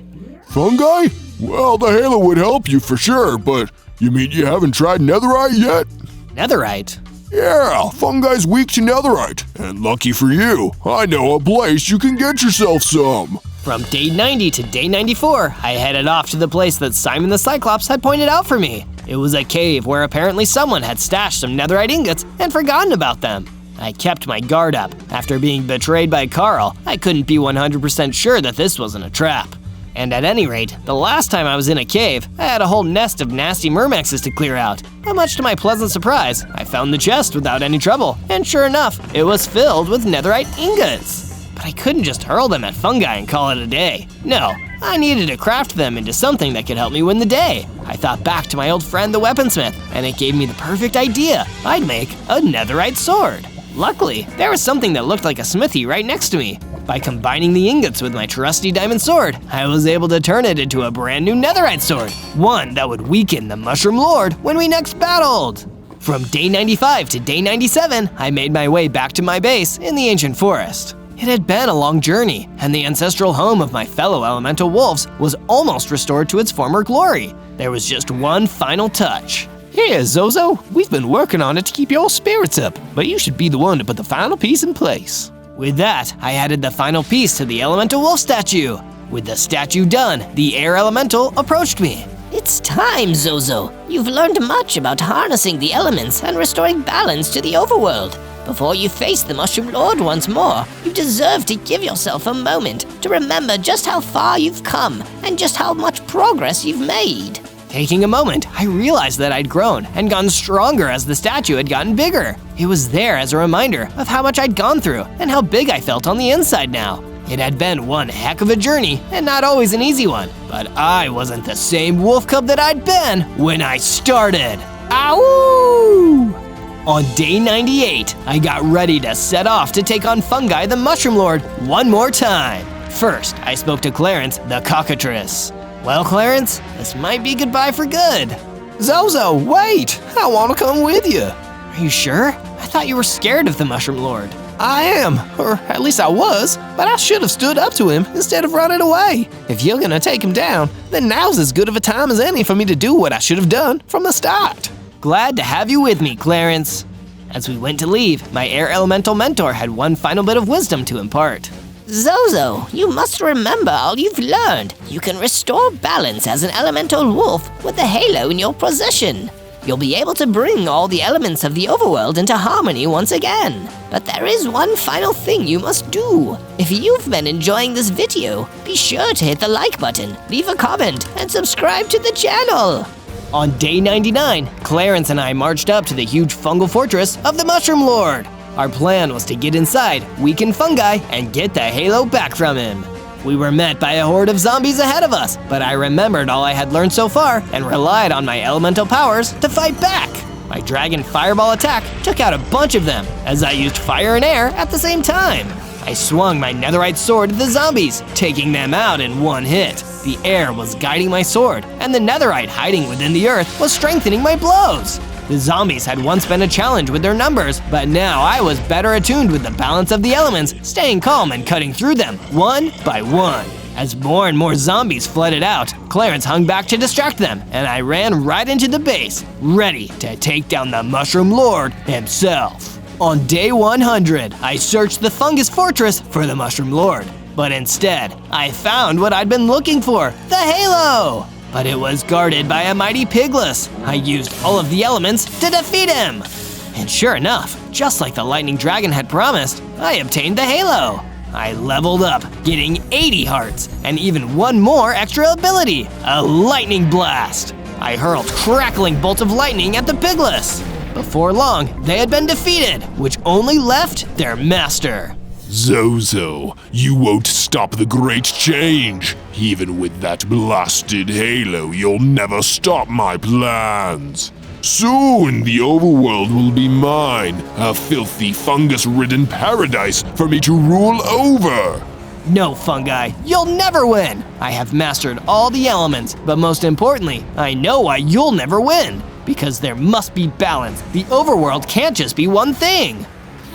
Fungi? Well, the halo would help you for sure, but you mean you haven't tried netherite yet? Netherite? Yeah, fungi's weak to netherite. And lucky for you, I know a place you can get yourself some. From day 90 to day 94, I headed off to the place that Simon the Cyclops had pointed out for me. It was a cave where apparently someone had stashed some netherite ingots and forgotten about them. I kept my guard up. After being betrayed by Carl, I couldn't be 100% sure that this wasn't a trap. And at any rate, the last time I was in a cave, I had a whole nest of nasty myrmexes to clear out. But much to my pleasant surprise, I found the chest without any trouble, and sure enough, it was filled with netherite ingots. But I couldn't just hurl them at fungi and call it a day. No, I needed to craft them into something that could help me win the day. I thought back to my old friend the weaponsmith, and it gave me the perfect idea. I'd make a netherite sword. Luckily, there was something that looked like a smithy right next to me. By combining the ingots with my trusty diamond sword, I was able to turn it into a brand new netherite sword, one that would weaken the Mushroom Lord when we next battled. From day 95 to day 97, I made my way back to my base in the ancient forest. It had been a long journey, and the ancestral home of my fellow elemental wolves was almost restored to its former glory. There was just one final touch. Here, Zozo, we've been working on it to keep your spirits up, but you should be the one to put the final piece in place. With that, I added the final piece to the elemental wolf statue. With the statue done, the air elemental approached me. It's time, Zozo. You've learned much about harnessing the elements and restoring balance to the overworld. Before you face the Mushroom Lord once more, you deserve to give yourself a moment to remember just how far you've come and just how much progress you've made. Taking a moment, I realized that I'd grown and gotten stronger as the statue had gotten bigger. It was there as a reminder of how much I'd gone through and how big I felt on the inside now. It had been one heck of a journey and not always an easy one, but I wasn't the same wolf cub that I'd been when I started. Ow! On day 98, I got ready to set off to take on Fungi the Mushroom Lord one more time. First, I spoke to Clarence the cockatrice. Well, Clarence, this might be goodbye for good. Zozo, wait! I want to come with you. Are you sure? I thought you were scared of the Mushroom Lord. I am, or at least I was, but I should have stood up to him instead of running away. If you're gonna take him down, then now's as good of a time as any for me to do what I should have done from the start. Glad to have you with me, Clarence. As we went to leave, my air elemental mentor had one final bit of wisdom to impart. Zozo, you must remember all you've learned. You can restore balance as an elemental wolf with the halo in your possession. You'll be able to bring all the elements of the overworld into harmony once again. But there is one final thing you must do. If you've been enjoying this video, be sure to hit the like button, leave a comment, and subscribe to the channel. On day 99, Clarence and I marched up to the huge fungal fortress of the Mushroom Lord. Our plan was to get inside, weaken Fungi, and get the halo back from him. We were met by a horde of zombies ahead of us, but I remembered all I had learned so far and relied on my elemental powers to fight back. My dragon fireball attack took out a bunch of them as I used fire and air at the same time. I swung my netherite sword at the zombies, taking them out in one hit. The air was guiding my sword, and the netherite hiding within the earth was strengthening my blows. The zombies had once been a challenge with their numbers, but now I was better attuned with the balance of the elements, staying calm and cutting through them one by one. As more and more zombies flooded out, Clarence hung back to distract them, and I ran right into the base, ready to take down the Mushroom Lord himself. On day 100, I searched the Fungus Fortress for the Mushroom Lord, but instead, I found what I'd been looking for, the Halo! But it was guarded by a mighty Pigless. I used all of the elements to defeat him! And sure enough, just like the Lightning Dragon had promised, I obtained the Halo. I leveled up, getting 80 hearts, and even one more extra ability, a Lightning Blast. I hurled crackling bolts of lightning at the Pigless. Before long, they had been defeated, which only left their master. Zozo, you won't stop the great change. Even with that blasted halo, you'll never stop my plans. Soon the overworld will be mine, a filthy fungus-ridden paradise for me to rule over. No, Fungi, you'll never win! I have mastered all the elements, but most importantly, I know why you'll never win. Because there must be balance. The overworld can't just be one thing.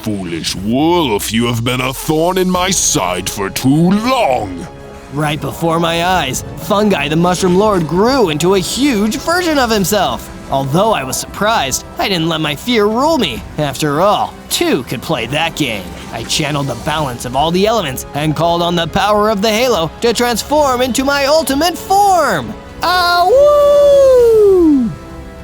Foolish wolf, you have been a thorn in my side for too long. Right before my eyes, Fungi the Mushroom Lord grew into a huge version of himself. Although I was surprised, I didn't let my fear rule me. After all, two could play that game. I channeled the balance of all the elements and called on the power of the Halo to transform into my ultimate form. Awoo!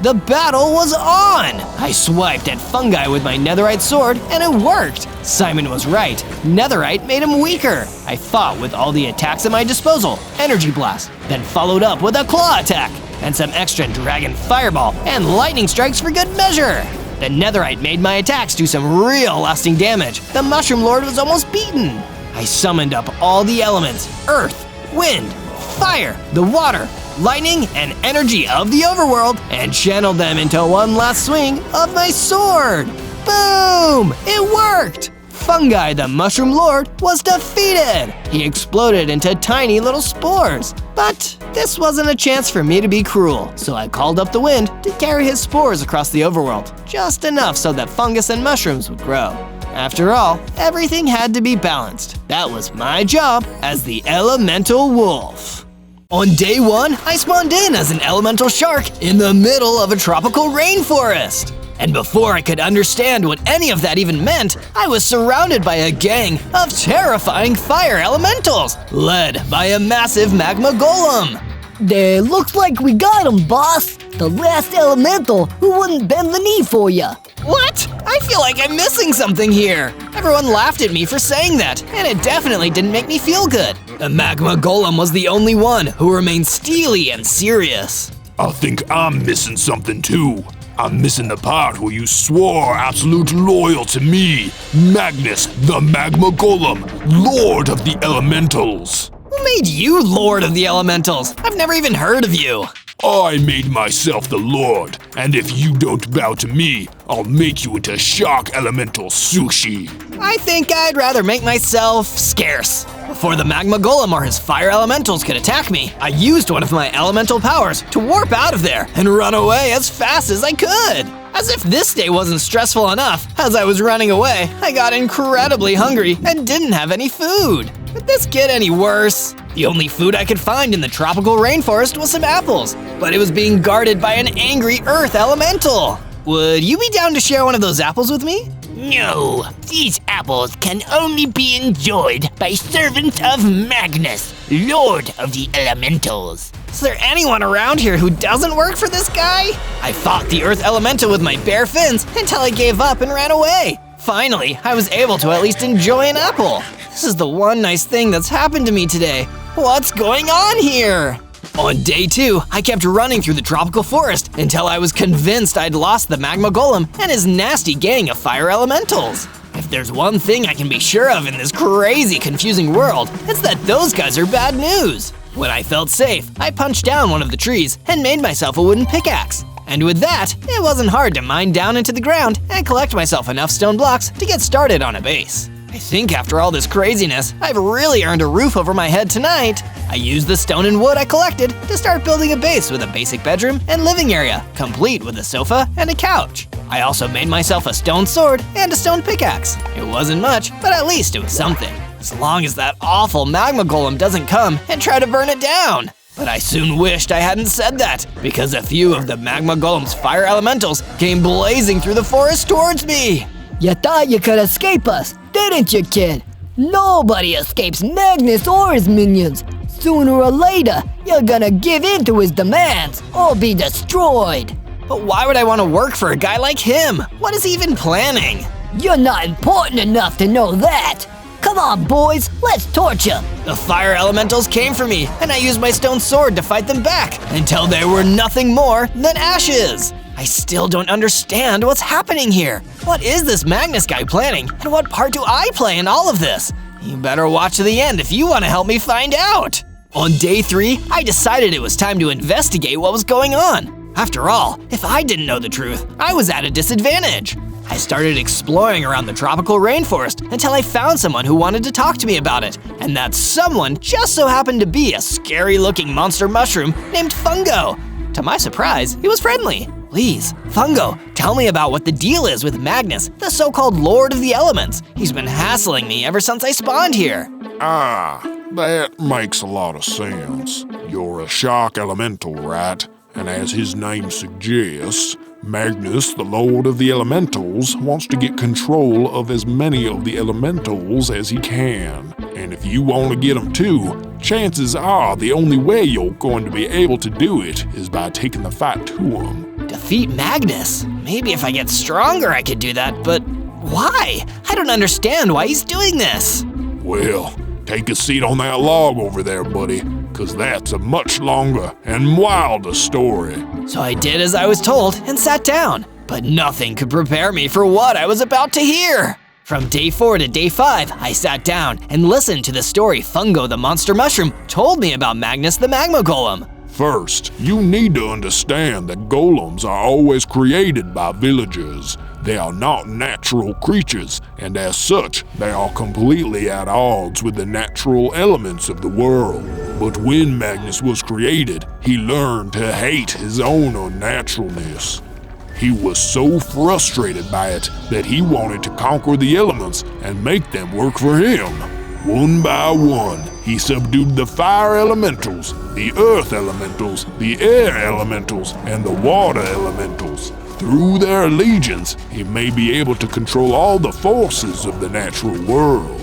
The battle was on! I swiped at Fungi with my netherite sword, and it worked! Simon was right. Netherite made him weaker. I fought with all the attacks at my disposal, Energy Blast, then followed up with a Claw attack, and some extra Dragon Fireball and Lightning Strikes for good measure. The netherite made my attacks do some real lasting damage. The Mushroom Lord was almost beaten. I summoned up all the elements, earth, wind, fire, the water, lightning, and energy of the overworld, and channeled them into one last swing of my sword. Boom! It worked! Fungi the Mushroom Lord was defeated! He exploded into tiny little spores. But this wasn't a chance for me to be cruel, so I called up the wind to carry his spores across the overworld, just enough so that fungus and mushrooms would grow. After all, everything had to be balanced. That was my job as the Elemental Wolf. On day 1, I spawned in as an elemental shark in the middle of a tropical rainforest. And before I could understand what any of that even meant, I was surrounded by a gang of terrifying fire elementals, led by a massive magma golem. Looks like we got him, boss. The last elemental who wouldn't bend the knee for ya. What? I feel like I'm missing something here. Everyone laughed at me for saying that, and it definitely didn't make me feel good. The magma golem was the only one who remained steely and serious. I think I'm missing something too. I'm missing the part where you swore absolute loyal to me, Magnus, the Magma Golem, Lord of the Elementals. Who made you Lord of the Elementals? I've never even heard of you. I made myself the Lord, and if you don't bow to me, I'll make you into Shark Elemental Sushi. I think I'd rather make myself scarce. Before the Magma Golem or his fire elementals could attack me, I used one of my elemental powers to warp out of there and run away as fast as I could. As if this day wasn't stressful enough, as I was running away, I got incredibly hungry and didn't have any food. Could this get any worse? The only food I could find in the tropical rainforest was some apples, but it was being guarded by an angry earth elemental. Would you be down to share one of those apples with me? No, these apples can only be enjoyed by servants of Magnus, Lord of the Elementals. Is there anyone around here who doesn't work for this guy? I fought the earth elemental with my bare fins until I gave up and ran away. Finally, I was able to at least enjoy an apple. This is the one nice thing that's happened to me today. What's going on here? On day 2, I kept running through the tropical forest until I was convinced I'd lost the Magma Golem and his nasty gang of fire elementals. If there's one thing I can be sure of in this crazy, confusing world, it's that those guys are bad news. When I felt safe, I punched down one of the trees and made myself a wooden pickaxe. And with that, it wasn't hard to mine down into the ground and collect myself enough stone blocks to get started on a base. I think after all this craziness, I've really earned a roof over my head tonight. I used the stone and wood I collected to start building a base with a basic bedroom and living area, complete with a sofa and a couch. I also made myself a stone sword and a stone pickaxe. It wasn't much, but at least it was something. as long as that awful magma golem doesn't come and try to burn it down. But I soon wished I hadn't said that, because a few of the magma golem's fire elementals came blazing through the forest towards me. You thought you could escape us, didn't you, kid? Nobody escapes Magnus or his minions. Sooner or later, you're gonna give in to his demands or be destroyed. But why would I want to work for a guy like him? What is he even planning? You're not important enough to know that. Come on, boys, let's torch him. The fire elementals came for me, and I used my stone sword to fight them back until they were nothing more than ashes. I still don't understand what's happening here. What is this Magnus guy planning, and what part do I play in all of this? You better watch to the end if you want to help me find out. On day 3, I decided it was time to investigate what was going on. After all, if I didn't know the truth, I was at a disadvantage. I started exploring around the tropical rainforest until I found someone who wanted to talk to me about it, and that someone just so happened to be a scary-looking monster mushroom named Fungo. To my surprise, he was friendly. Please, Fungo, tell me about what the deal is with Magnus, the so-called Lord of the Elements. He's been hassling me ever since I spawned here. Ah, that makes a lot of sense. You're a shock elemental, right? And as his name suggests, Magnus, the Lord of the Elementals, wants to get control of as many of the elementals as he can. And if you want to get them too, chances are the only way you're going to be able to do it is by taking the fight to him. Defeat Magnus? Maybe if I get stronger I could do that, but why? I don't understand why he's doing this. Well, take a seat on that log over there, buddy, because that's a much longer and wilder story. So I did as I was told and sat down, but nothing could prepare me for what I was about to hear. From day 4 to day 5, I sat down and listened to the story Fungo the Monster Mushroom told me about Magnus the Magma Golem. First, you need to understand that golems are always created by villagers. They are not natural creatures, and as such, they are completely at odds with the natural elements of the world. But when Magnus was created, he learned to hate his own unnaturalness. He was so frustrated by it that he wanted to conquer the elements and make them work for him. One by one, he subdued the fire elementals, the earth elementals, the air elementals, and the water elementals. Through their allegiance, he may be able to control all the forces of the natural world.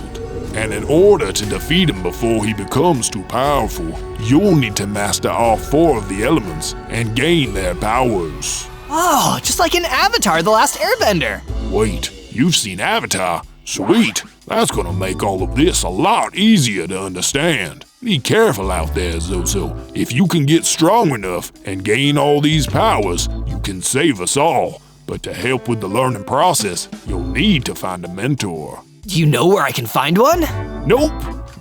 And in order to defeat him before he becomes too powerful, you'll need to master all 4 of the elements and gain their powers. Oh, just like in Avatar: The Last Airbender. Wait, you've seen Avatar? Sweet, that's gonna make all of this a lot easier to understand. Be careful out there, Zozo. If you can get strong enough and gain all these powers, you can save us all. But to help with the learning process, you'll need to find a mentor. Do you know where I can find one? Nope.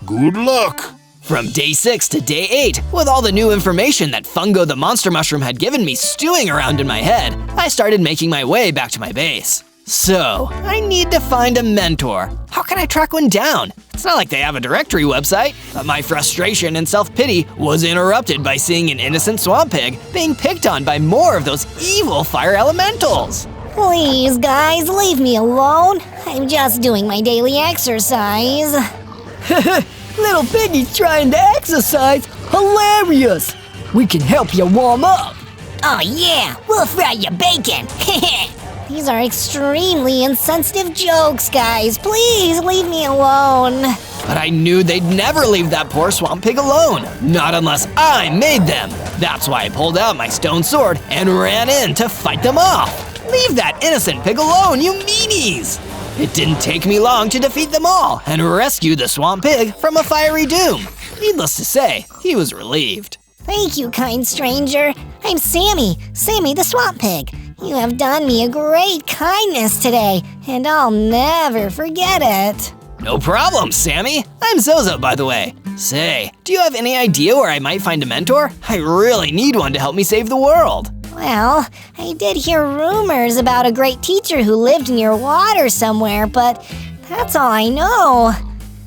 Good luck. From day 6 to day 8, with all the new information that Fungo the Monster Mushroom had given me stewing around in my head, I started making my way back to my base. So, I need to find a mentor. How can I track one down? It's not like they have a directory website, but my frustration and self-pity was interrupted by seeing an innocent swamp pig being picked on by more of those evil fire elementals. Please, guys, leave me alone. I'm just doing my daily exercise. Little piggy's trying to exercise. Hilarious. We can help you warm up. Oh yeah, we'll fry your bacon. These are extremely insensitive jokes, guys. Please leave me alone. But I knew they'd never leave that poor swamp pig alone. Not unless I made them. That's why I pulled out my stone sword and ran in to fight them off. Leave that innocent pig alone, you meanies! It didn't take me long to defeat them all and rescue the swamp pig from a fiery doom. Needless to say, he was relieved. Thank you, kind stranger. I'm Sammy the swamp pig. You have done me a great kindness today, and I'll never forget it. No problem, Sammy. I'm Zozo, by the way. Say, do you have any idea where I might find a mentor? I really need one to help me save the world. Well, I did hear rumors about a great teacher who lived near water somewhere, but that's all I know.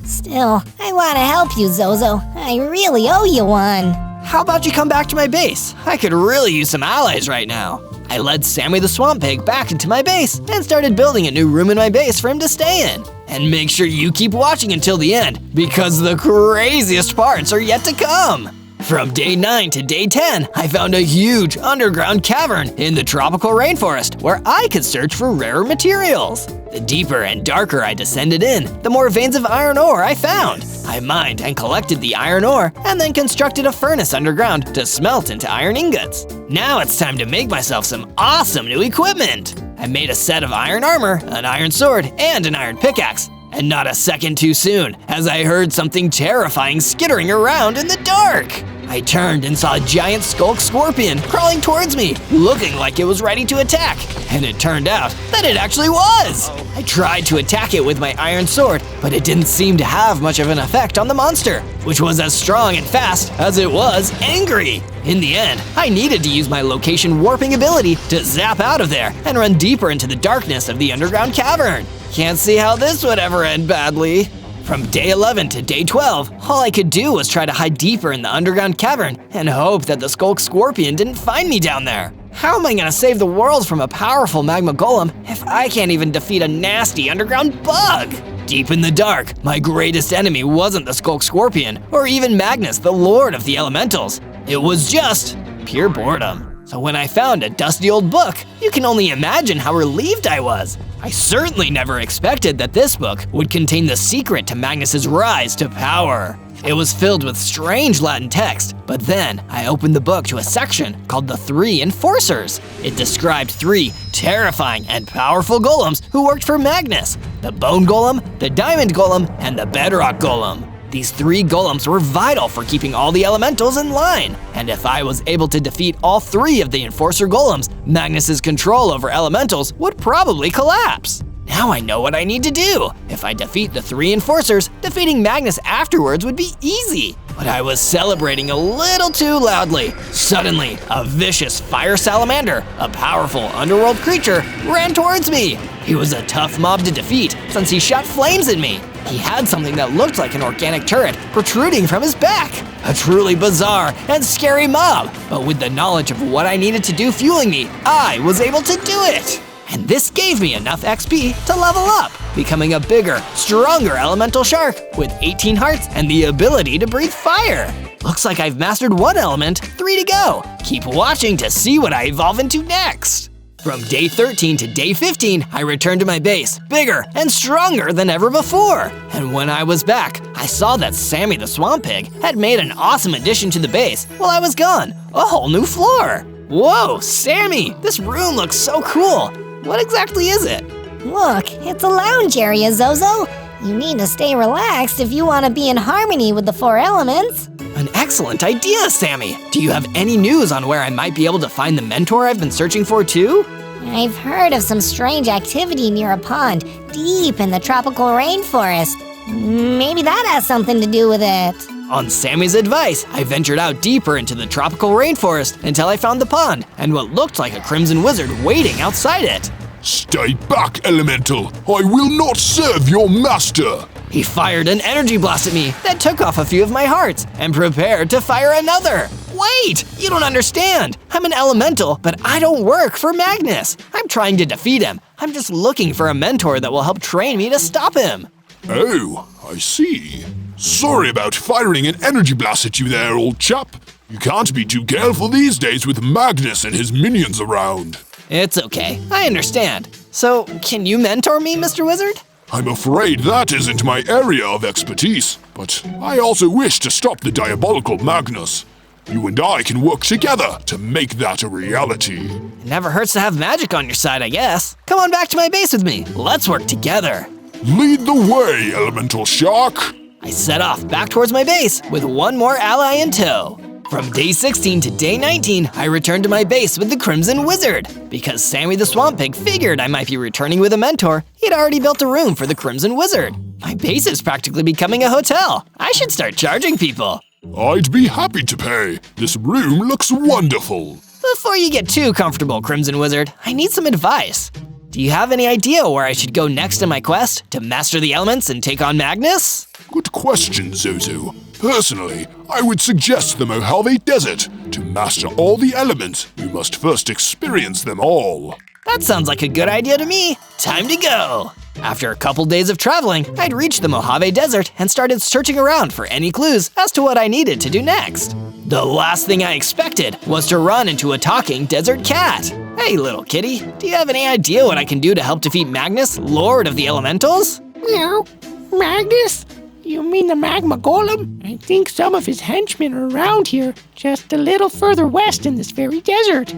Still, I want to help you, Zozo. I really owe you one. How about you come back to my base? I could really use some allies right now. I led Sammy the Swamp Pig back into my base and started building a new room in my base for him to stay in. And make sure you keep watching until the end, because the craziest parts are yet to come. From day 9 to day 10, I found a huge underground cavern in the tropical rainforest where I could search for rarer materials. The deeper and darker I descended in, the more veins of iron ore I found. I mined and collected the iron ore and then constructed a furnace underground to smelt into iron ingots. Now it's time to make myself some awesome new equipment. I made a set of iron armor, an iron sword, and an iron pickaxe. And not a second too soon, as I heard something terrifying skittering around in the dark. I turned and saw a giant skulk scorpion crawling towards me, looking like it was ready to attack. And it turned out that it actually was. I tried to attack it with my iron sword, but it didn't seem to have much of an effect on the monster, which was as strong and fast as it was angry. In the end, I needed to use my location warping ability to zap out of there and run deeper into the darkness of the underground cavern. Can't see how this would ever end badly. From day 11 to day 12, all I could do was try to hide deeper in the underground cavern and hope that the skulk scorpion didn't find me down there. How am I gonna save the world from a powerful magma golem if I can't even defeat a nasty underground bug? Deep in the dark, my greatest enemy wasn't the skulk scorpion or even Magnus, the lord of the elementals. It was just pure boredom. So when I found a dusty old book, you can only imagine how relieved I was. I certainly never expected that this book would contain the secret to Magnus's rise to power. It was filled with strange Latin text, but then I opened the book to a section called the 3 Enforcers. It described 3 terrifying and powerful golems who worked for Magnus: the Bone Golem, the Diamond Golem, and the Bedrock Golem. These 3 golems were vital for keeping all the elementals in line, and if I was able to defeat all 3 of the Enforcer golems, Magnus's control over elementals would probably collapse. Now I know what I need to do. If I defeat the 3 Enforcers, defeating Magnus afterwards would be easy. But I was celebrating a little too loudly. Suddenly, a vicious fire salamander, a powerful underworld creature, ran towards me. He was a tough mob to defeat since he shot flames at me. He had something that looked like an organic turret protruding from his back. A truly bizarre and scary mob, but with the knowledge of what I needed to do fueling me, I was able to do it. And this gave me enough XP to level up, becoming a bigger, stronger elemental shark with 18 hearts and the ability to breathe fire. Looks like I've mastered 1 element, 3 to go. Keep watching to see what I evolve into next. From day 13 to day 15, I returned to my base, bigger and stronger than ever before. And when I was back, I saw that Sammy the Swamp Pig had made an awesome addition to the base while I was gone, a whole new floor. Whoa, Sammy, this room looks so cool. What exactly is it? Look, it's a lounge area, Zozo. You need to stay relaxed if you want to be in harmony with the 4 elements. An excellent idea, Sammy. Do you have any news on where I might be able to find the mentor I've been searching for too? I've heard of some strange activity near a pond deep in the tropical rainforest. Maybe that has something to do with it. On Sammy's advice, I ventured out deeper into the tropical rainforest until I found the pond and what looked like a crimson wizard waiting outside it. Stay back, Elemental! I will not serve your master! He fired an energy blast at me that took off a few of my hearts and prepared to fire another. Wait, you don't understand. I'm an elemental, but I don't work for Magnus. I'm trying to defeat him. I'm just looking for a mentor that will help train me to stop him. Oh, I see. Sorry about firing an energy blast at you there, old chap. You can't be too careful these days with Magnus and his minions around. It's okay, I understand. So, can you mentor me, Mr. Wizard? I'm afraid that isn't my area of expertise, but I also wish to stop the diabolical Magnus. You and I can work together to make that a reality. It never hurts to have magic on your side, I guess. Come on back to my base with me. Let's work together. Lead the way, Elemental Shark. I set off back towards my base with 1 more ally in tow. From day 16 to day 19, I returned to my base with the Crimson Wizard. Because Sammy the Swamp Pig figured I might be returning with a mentor, he'd already built a room for the Crimson Wizard. My base is practically becoming a hotel. I should start charging people. I'd be happy to pay. This room looks wonderful. Before you get too comfortable, Crimson Wizard, I need some advice. Do you have any idea where I should go next in my quest to master the elements and take on Magnus? Good question, Zozo. Personally, I would suggest the Mojave Desert. To master all the elements, you must first experience them all. That sounds like a good idea to me. Time to go. After a couple days of traveling, I'd reached the Mojave Desert and started searching around for any clues as to what I needed to do next. The last thing I expected was to run into a talking desert cat. Hey, little kitty, do you have any idea what I can do to help defeat Magnus, Lord of the Elementals? Meow. Magnus? You mean the magma golem? I think some of his henchmen are around here, just a little further west in this very desert.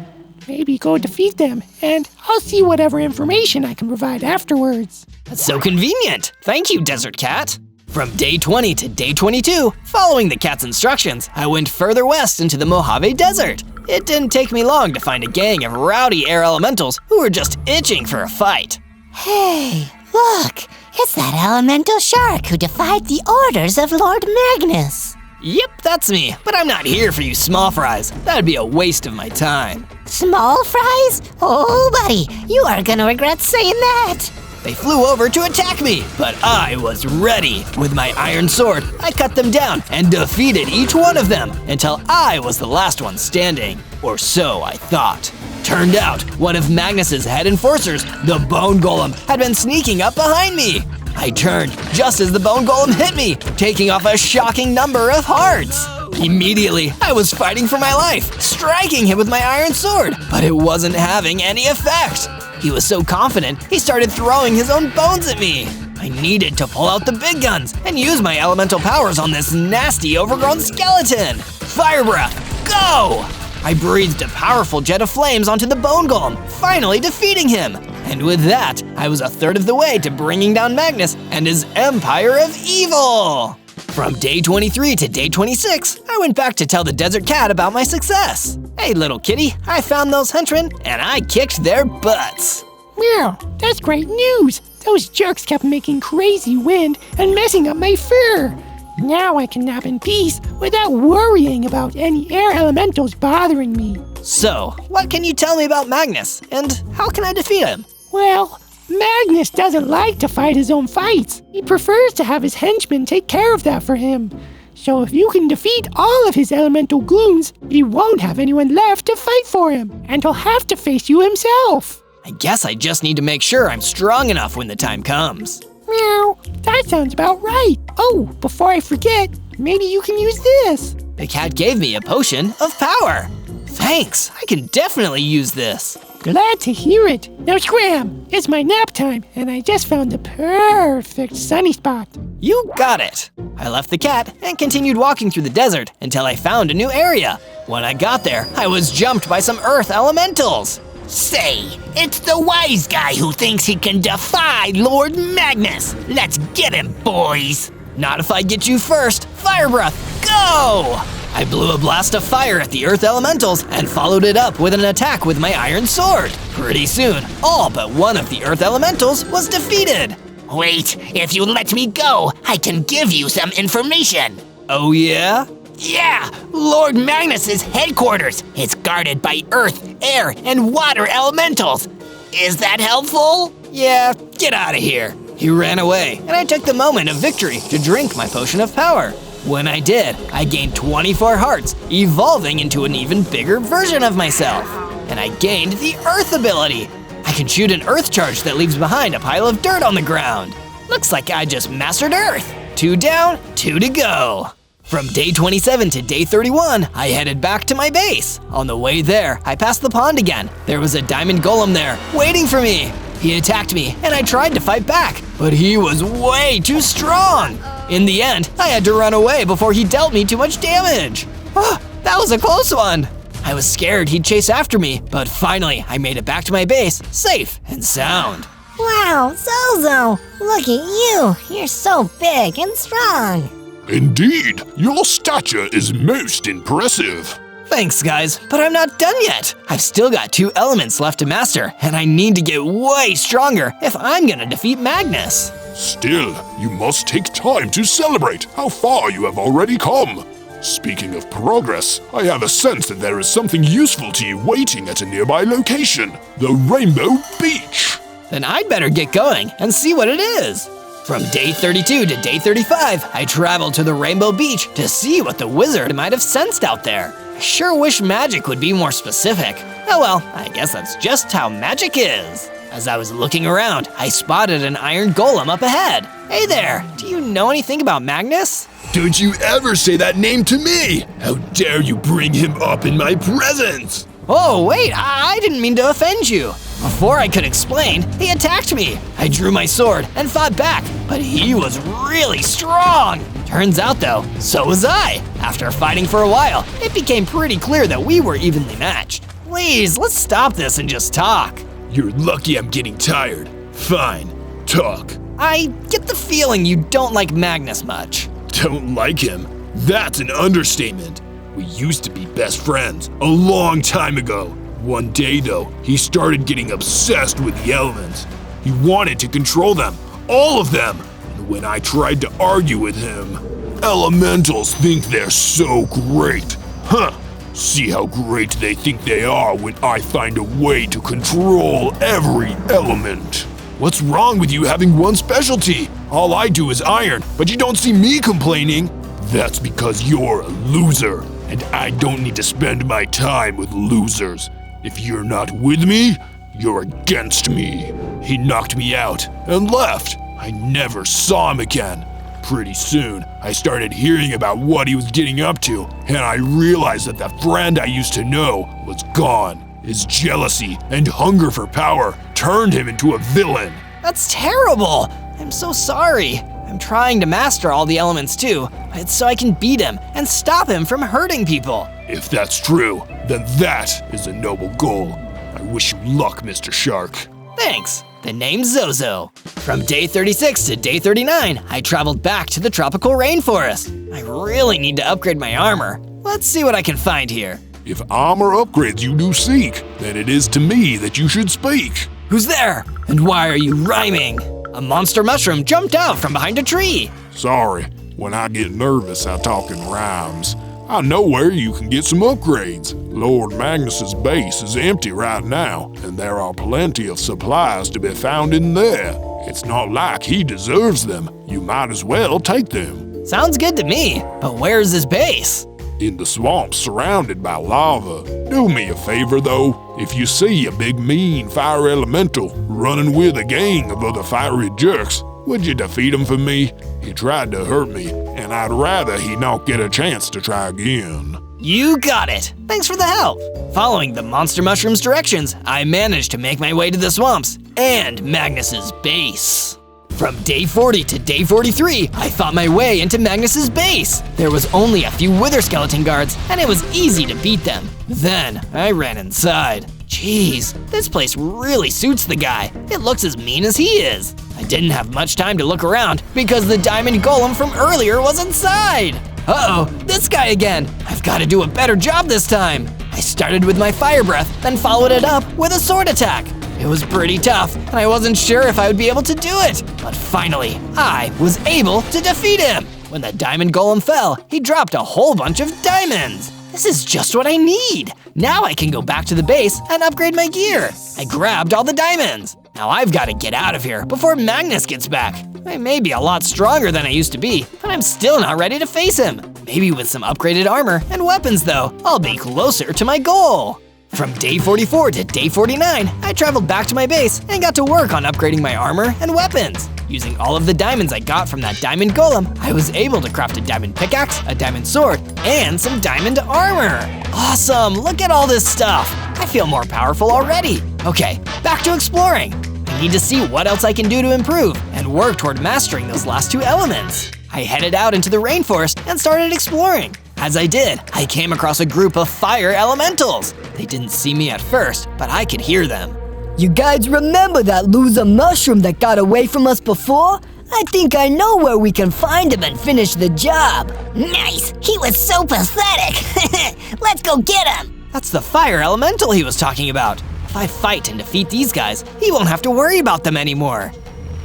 Maybe go defeat them, and I'll see whatever information I can provide afterwards. That's so convenient. Thank you, Desert Cat. From day 20 to day 22, following the cat's instructions, I went further west into the Mojave Desert. It didn't take me long to find a gang of rowdy air elementals who were just itching for a fight. Hey, look! It's that elemental shark who defied the orders of Lord Magnus. Yep, that's me, but I'm not here for you small fries. That'd be a waste of my time. Small fries? Oh, buddy, you are gonna regret saying that. They flew over to attack me, but I was ready. With my iron sword, I cut them down and defeated each one of them until I was the last one standing. Or so I thought. Turned out, one of Magnus's head enforcers, the Bone Golem, had been sneaking up behind me. I turned just as the Bone Golem hit me, taking off a shocking number of hearts. Immediately, I was fighting for my life, striking him with my iron sword, but it wasn't having any effect. He was so confident, he started throwing his own bones at me. I needed to pull out the big guns and use my elemental powers on this nasty overgrown skeleton. Fire breath, go! I breathed a powerful jet of flames onto the Bone Golem, finally defeating him. And with that, I was a third of the way to bringing down Magnus and his Empire of Evil. From day 23 to day 26, I went back to tell the Desert Cat about my success. Hey, little kitty, I found those henchmen and I kicked their butts. Meow, that's great news. Those jerks kept making crazy wind and messing up my fur. Now I can nap in peace without worrying about any air elementals bothering me. So, what can you tell me about Magnus, and how can I defeat him? Well, Magnus doesn't like to fight his own fights. He prefers to have his henchmen take care of that for him. So if you can defeat all of his elemental goons, he won't have anyone left to fight for him, and he'll have to face you himself. I guess I just need to make sure I'm strong enough when the time comes. Meow, that sounds about right. Oh, before I forget, maybe you can use this. The cat gave me a potion of power. Thanks, I can definitely use this. Glad to hear it. Now scram, it's my nap time, and I just found the perfect sunny spot. You got it. I left the cat and continued walking through the desert until I found a new area. When I got there, I was jumped by some earth elementals. Say, it's the wise guy who thinks he can defy Lord Magnus. Let's get him, boys. Not if I get you first. Fire breath, go! I blew a blast of fire at the earth elementals and followed it up with an attack with my iron sword. Pretty soon, all but one of the earth elementals was defeated. Wait, if you let me go, I can give you some information. Oh yeah? Yeah, Lord Magnus's headquarters. It's guarded by earth, air, and water elementals. Is that helpful? Yeah, get out of here. He ran away, and I took the moment of victory to drink my potion of power. When I did, I gained 24 hearts, evolving into an even bigger version of myself. And I gained the Earth ability. I can shoot an Earth charge that leaves behind a pile of dirt on the ground. Looks like I just mastered Earth. 2 down, 2 to go. From day 27 to day 31, I headed back to my base. On the way there, I passed the pond again. There was a diamond golem there, waiting for me. He attacked me, and I tried to fight back, but he was way too strong. In the end, I had to run away before he dealt me too much damage. Oh, that was a close one. I was scared he'd chase after me, but finally I made it back to my base, safe and sound. Wow, Zozo, look at you. You're so big and strong. Indeed, your stature is most impressive. Thanks, guys, but I'm not done yet. I've still got 2 elements left to master, and I need to get way stronger if I'm gonna defeat Magnus. Still, you must take time to celebrate how far you have already come. Speaking of progress, I have a sense that there is something useful to you waiting at a nearby location, the Rainbow Beach. Then I'd better get going and see what it is. From day 32 to day 35, I traveled to the Rainbow Beach to see what the wizard might have sensed out there. I sure wish magic would be more specific. Oh well, I guess that's just how magic is. As I was looking around, I spotted an iron golem up ahead. Hey there, do you know anything about Magnus? Don't you ever say that name to me! How dare you bring him up in my presence! Oh wait, I didn't mean to offend you. Before I could explain, he attacked me. I drew my sword and fought back, but he was really strong. Turns out though, so was I. After fighting for a while, it became pretty clear that we were evenly matched. Please, let's stop this and just talk. You're lucky I'm getting tired. Fine, talk. I get the feeling you don't like Magnus much. Don't like him? That's an understatement. We used to be best friends a long time ago. One day though, he started getting obsessed with the elements. He wanted to control them, all of them. And when I tried to argue with him, elementals think they're so great. Huh. See how great they think they are when I find a way to control every element. What's wrong with you having one specialty? All I do is iron, but you don't see me complaining. That's because you're a loser, and I don't need to spend my time with losers. If you're not with me, you're against me. He knocked me out and left. I never saw him again. Pretty soon, I started hearing about what he was getting up to, and I realized that the friend I used to know was gone. His jealousy and hunger for power turned him into a villain. That's terrible. I'm so sorry. I'm trying to master all the elements too, but it's so I can beat him and stop him from hurting people. If that's true, then that is a noble goal. I wish you luck, Mr. Shark. Thanks. The name's Zozo. From day 36 to day 39, I traveled back to the tropical rainforest. I really need to upgrade my armor. Let's see what I can find here. If armor upgrades you do seek, then it is to me that you should speak. Who's there? And why are you rhyming? A monster mushroom jumped out from behind a tree. Sorry, when I get nervous I talk in rhymes. I know where you can get some upgrades. Lord Magnus's base is empty right now, and there are plenty of supplies to be found in there. It's not like he deserves them. You might as well take them. Sounds good to me, but where's his base? In the swamp surrounded by lava. Do me a favor though, if you see a big mean fire elemental running with a gang of other fiery jerks, would you defeat him for me? He tried to hurt me, and I'd rather he not get a chance to try again. You got it! Thanks for the help! Following the monster mushroom's directions, I managed to make my way to the swamps and Magnus's base. From day 40 to day 43, I fought my way into Magnus's base. There was only a few wither skeleton guards, and it was easy to beat them. Then, I ran inside. Jeez, this place really suits the guy. It looks as mean as he is. I didn't have much time to look around because the diamond golem from earlier was inside. Uh-oh, this guy again. I've got to do a better job this time. I started with my fire breath, then followed it up with a sword attack. It was pretty tough, and I wasn't sure if I would be able to do it. But finally, I was able to defeat him. When the diamond golem fell, he dropped a whole bunch of diamonds. This is just what I need. Now I can go back to the base and upgrade my gear. I grabbed all the diamonds. Now I've got to get out of here before Magnus gets back. I may be a lot stronger than I used to be, but I'm still not ready to face him. Maybe with some upgraded armor and weapons though, I'll be closer to my goal. From day 44 to day 49, I traveled back to my base and got to work on upgrading my armor and weapons. Using all of the diamonds I got from that diamond golem, I was able to craft a diamond pickaxe, a diamond sword, and some diamond armor. Awesome, look at all this stuff. I feel more powerful already. Okay, back to exploring. I need to see what else I can do to improve and work toward mastering those last two elements. I headed out into the rainforest and started exploring. As I did, I came across a group of fire elementals. They didn't see me at first, but I could hear them. You guys remember that loser mushroom that got away from us before? I think I know where we can find him and finish the job. Nice! He was so pathetic! Let's go get him! That's the fire elemental he was talking about. If I fight and defeat these guys, he won't have to worry about them anymore.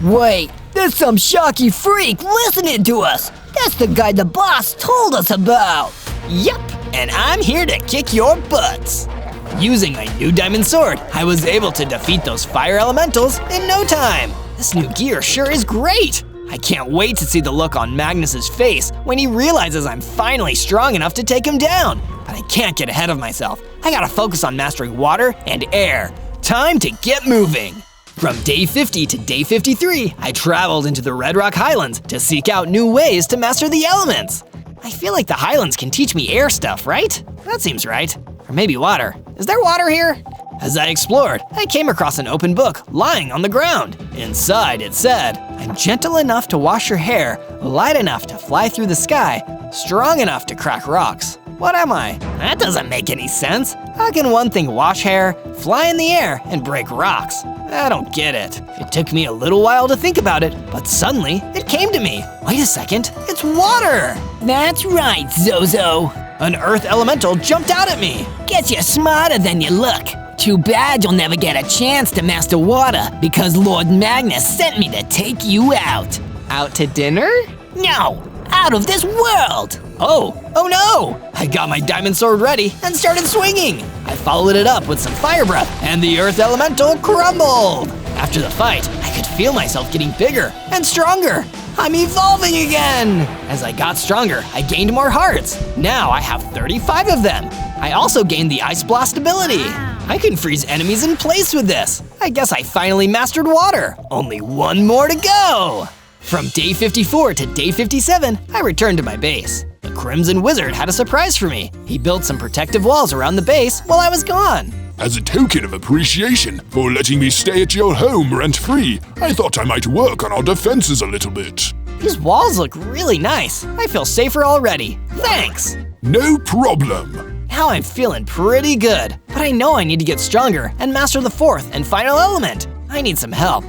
Wait, there's some shocky freak listening to us. That's the guy the boss told us about. Yup, and I'm here to kick your butts. Using my new diamond sword, I was able to defeat those fire elementals in no time. This new gear sure is great. I can't wait to see the look on Magnus's face when he realizes I'm finally strong enough to take him down. But I can't get ahead of myself. I gotta focus on mastering water and air. Time to get moving. From day 50 to day 53, I traveled into the Red Rock Highlands to seek out new ways to master the elements. I feel like the Highlands can teach me air stuff, right? That seems right. Or maybe water. Is there water here? As I explored, I came across an open book lying on the ground. Inside it said, "I'm gentle enough to wash your hair, light enough to fly through the sky, strong enough to crack rocks." What am I? That doesn't make any sense. How can one thing wash hair, fly in the air, and break rocks? I don't get it. It took me a little while to think about it, but suddenly it came to me. Wait a second, it's water! That's right, Zozo. An earth elemental jumped out at me. Guess you're smarter than you look. Too bad you'll never get a chance to master water because Lord Magnus sent me to take you out. Out to dinner? No, out of this world. Oh no! I got my diamond sword ready and started swinging. I followed it up with some fire breath and the earth elemental crumbled. After the fight, I could feel myself getting bigger and stronger. I'm evolving again! As I got stronger, I gained more hearts. Now I have 35 of them. I also gained the Ice Blast ability. I can freeze enemies in place with this. I guess I finally mastered water. Only one more to go! From day 54 to day 57, I returned to my base. The Crimson Wizard had a surprise for me. He built some protective walls around the base while I was gone. As a token of appreciation for letting me stay at your home rent-free, I thought I might work on our defenses a little bit. These walls look really nice. I feel safer already. Thanks! No problem. Now I'm feeling pretty good, but I know I need to get stronger and master the fourth and final element. I need some help.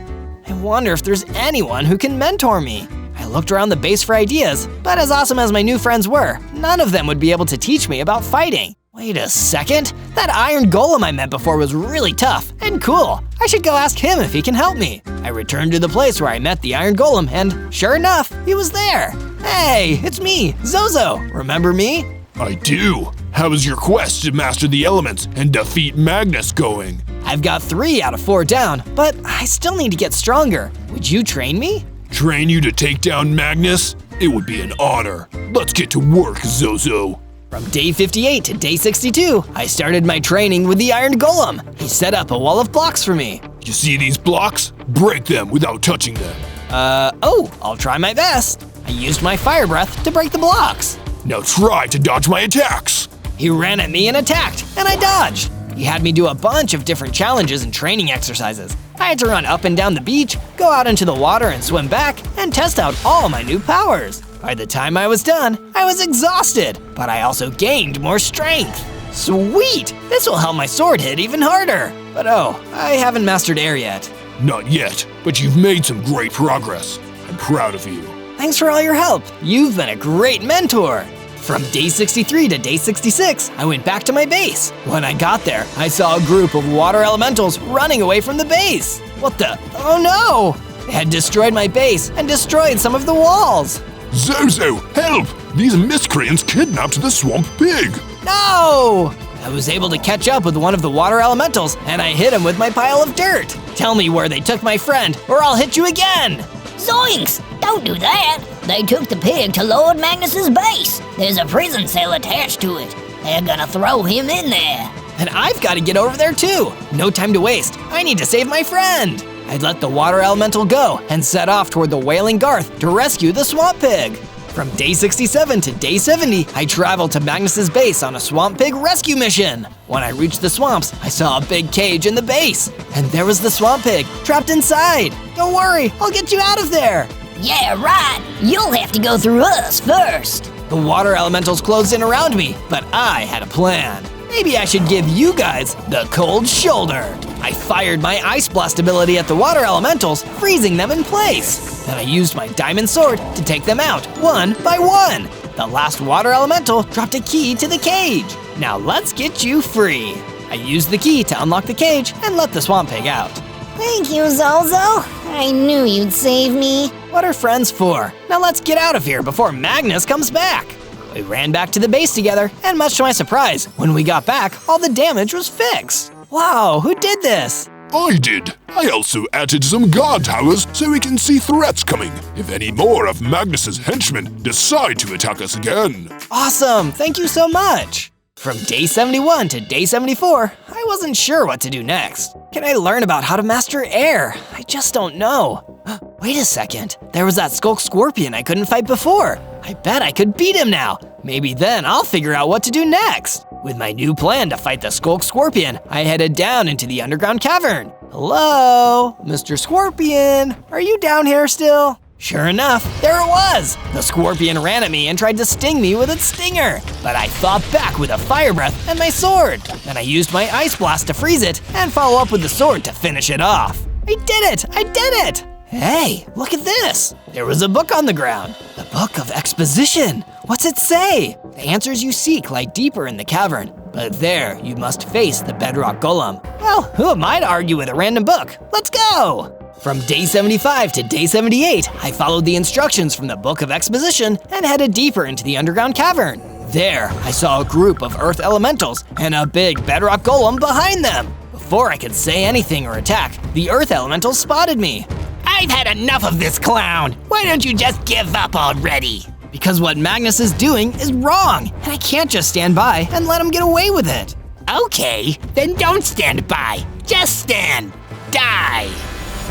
I wonder if there's anyone who can mentor me. I looked around the base for ideas, but as awesome as my new friends were, none of them would be able to teach me about fighting. Wait a second, that iron golem I met before was really tough and cool. I should go ask him if he can help me. I returned to the place where I met the iron golem and sure enough, he was there. Hey, it's me, Zozo. Remember me? I do. How is your quest to master the elements and defeat Magnus going? I've got 3 out of 4 down, but I still need to get stronger. Would you train me? Train you to take down Magnus? It would be an honor. Let's get to work, Zozo. From day 58 to day 62, I started my training with the Iron Golem. He set up a wall of blocks for me. You see these blocks? Break them without touching them. I'll try my best. I used my fire breath to break the blocks. Now try to dodge my attacks. He ran at me and attacked, and I dodged. He had me do a bunch of different challenges and training exercises. I had to run up and down the beach, go out into the water and swim back, and test out all my new powers. By the time I was done, I was exhausted, but I also gained more strength. Sweet! This will help my sword hit even harder. But I haven't mastered air yet. Not yet, but you've made some great progress. I'm proud of you. Thanks for all your help. You've been a great mentor. From day 63 to day 66, I went back to my base. When I got there, I saw a group of water elementals running away from the base. What the? Oh no! They had destroyed my base and destroyed some of the walls. Zozo, help! These miscreants kidnapped the swamp pig. No! I was able to catch up with one of the water elementals and I hit him with my pile of dirt. Tell me where they took my friend or I'll hit you again. Zoinks! Don't do that! They took the pig to Lord Magnus's base. There's a prison cell attached to it. They're gonna throw him in there. And I've got to get over there too. No time to waste. I need to save my friend. I'd let the water elemental go and set off toward the Wailing Garth to rescue the swamp pig. From day 67 to day 70, I traveled to Magnus's base on a swamp pig rescue mission. When I reached the swamps, I saw a big cage in the base, and there was the swamp pig trapped inside. Don't worry, I'll get you out of there. Yeah, right. You'll have to go through us first. The water elementals closed in around me, but I had a plan. Maybe I should give you guys the cold shoulder. I fired my Ice Blast ability at the water elementals, freezing them in place. Then I used my diamond sword to take them out, one by one. The last water elemental dropped a key to the cage. Now let's get you free. I used the key to unlock the cage and let the swamp pig out. Thank you, Zozo. I knew you'd save me. What are friends for? Now let's get out of here before Magnus comes back. We ran back to the base together, and much to my surprise, when we got back, all the damage was fixed. Wow, who did this? I did. I also added some guard towers so we can see threats coming if any more of Magnus's henchmen decide to attack us again. Awesome, thank you so much. From day 71 to day 74, I wasn't sure what to do next. Can I learn about how to master air? I just don't know. Wait a second, there was that Skulk Scorpion I couldn't fight before. I bet I could beat him now. Maybe then I'll figure out what to do next. With my new plan to fight the Skulk Scorpion, I headed down into the underground cavern. Hello, Mr. Scorpion, are you down here still? Sure enough, there it was! The scorpion ran at me and tried to sting me with its stinger, but I fought back with a fire breath and my sword. Then I used my ice blast to freeze it and follow up with the sword to finish it off. I did it! I did it! Hey, look at this! There was a book on the ground. The Book of Exposition. What's it say? The answers you seek lie deeper in the cavern, but there you must face the bedrock golem. Well, who am I to argue with a random book? Let's go! From day 75 to day 78, I followed the instructions from the Book of Exposition and headed deeper into the underground cavern. There, I saw a group of earth elementals and a big bedrock golem behind them. Before I could say anything or attack, the earth elementals spotted me. I've had enough of this clown. Why don't you just give up already? Because what Magnus is doing is wrong, and I can't just stand by and let him get away with it. Okay, then don't stand by. Just stand. Die.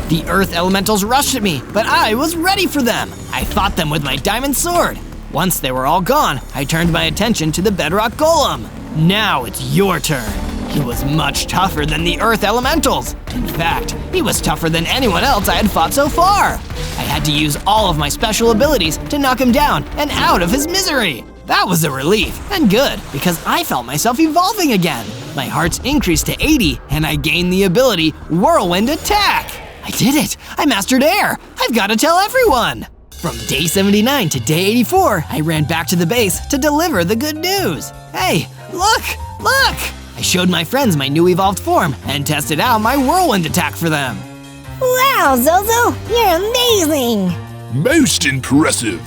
The earth elementals rushed at me, but I was ready for them. I fought them with my diamond sword. Once they were all gone, I turned my attention to the bedrock golem. Now it's your turn. He was much tougher than the earth elementals. In fact, he was tougher than anyone else I had fought so far. I had to use all of my special abilities to knock him down and out of his misery. That was a relief, and good, because I felt myself evolving again. My hearts increased to 80, and I gained the ability Whirlwind Attack. I did it! I mastered air! I've got to tell everyone! From day 79 to day 84, I ran back to the base to deliver the good news. Hey, look! Look! I showed my friends my new evolved form and tested out my Whirlwind Attack for them. Wow, Zozo, you're amazing! Most impressive.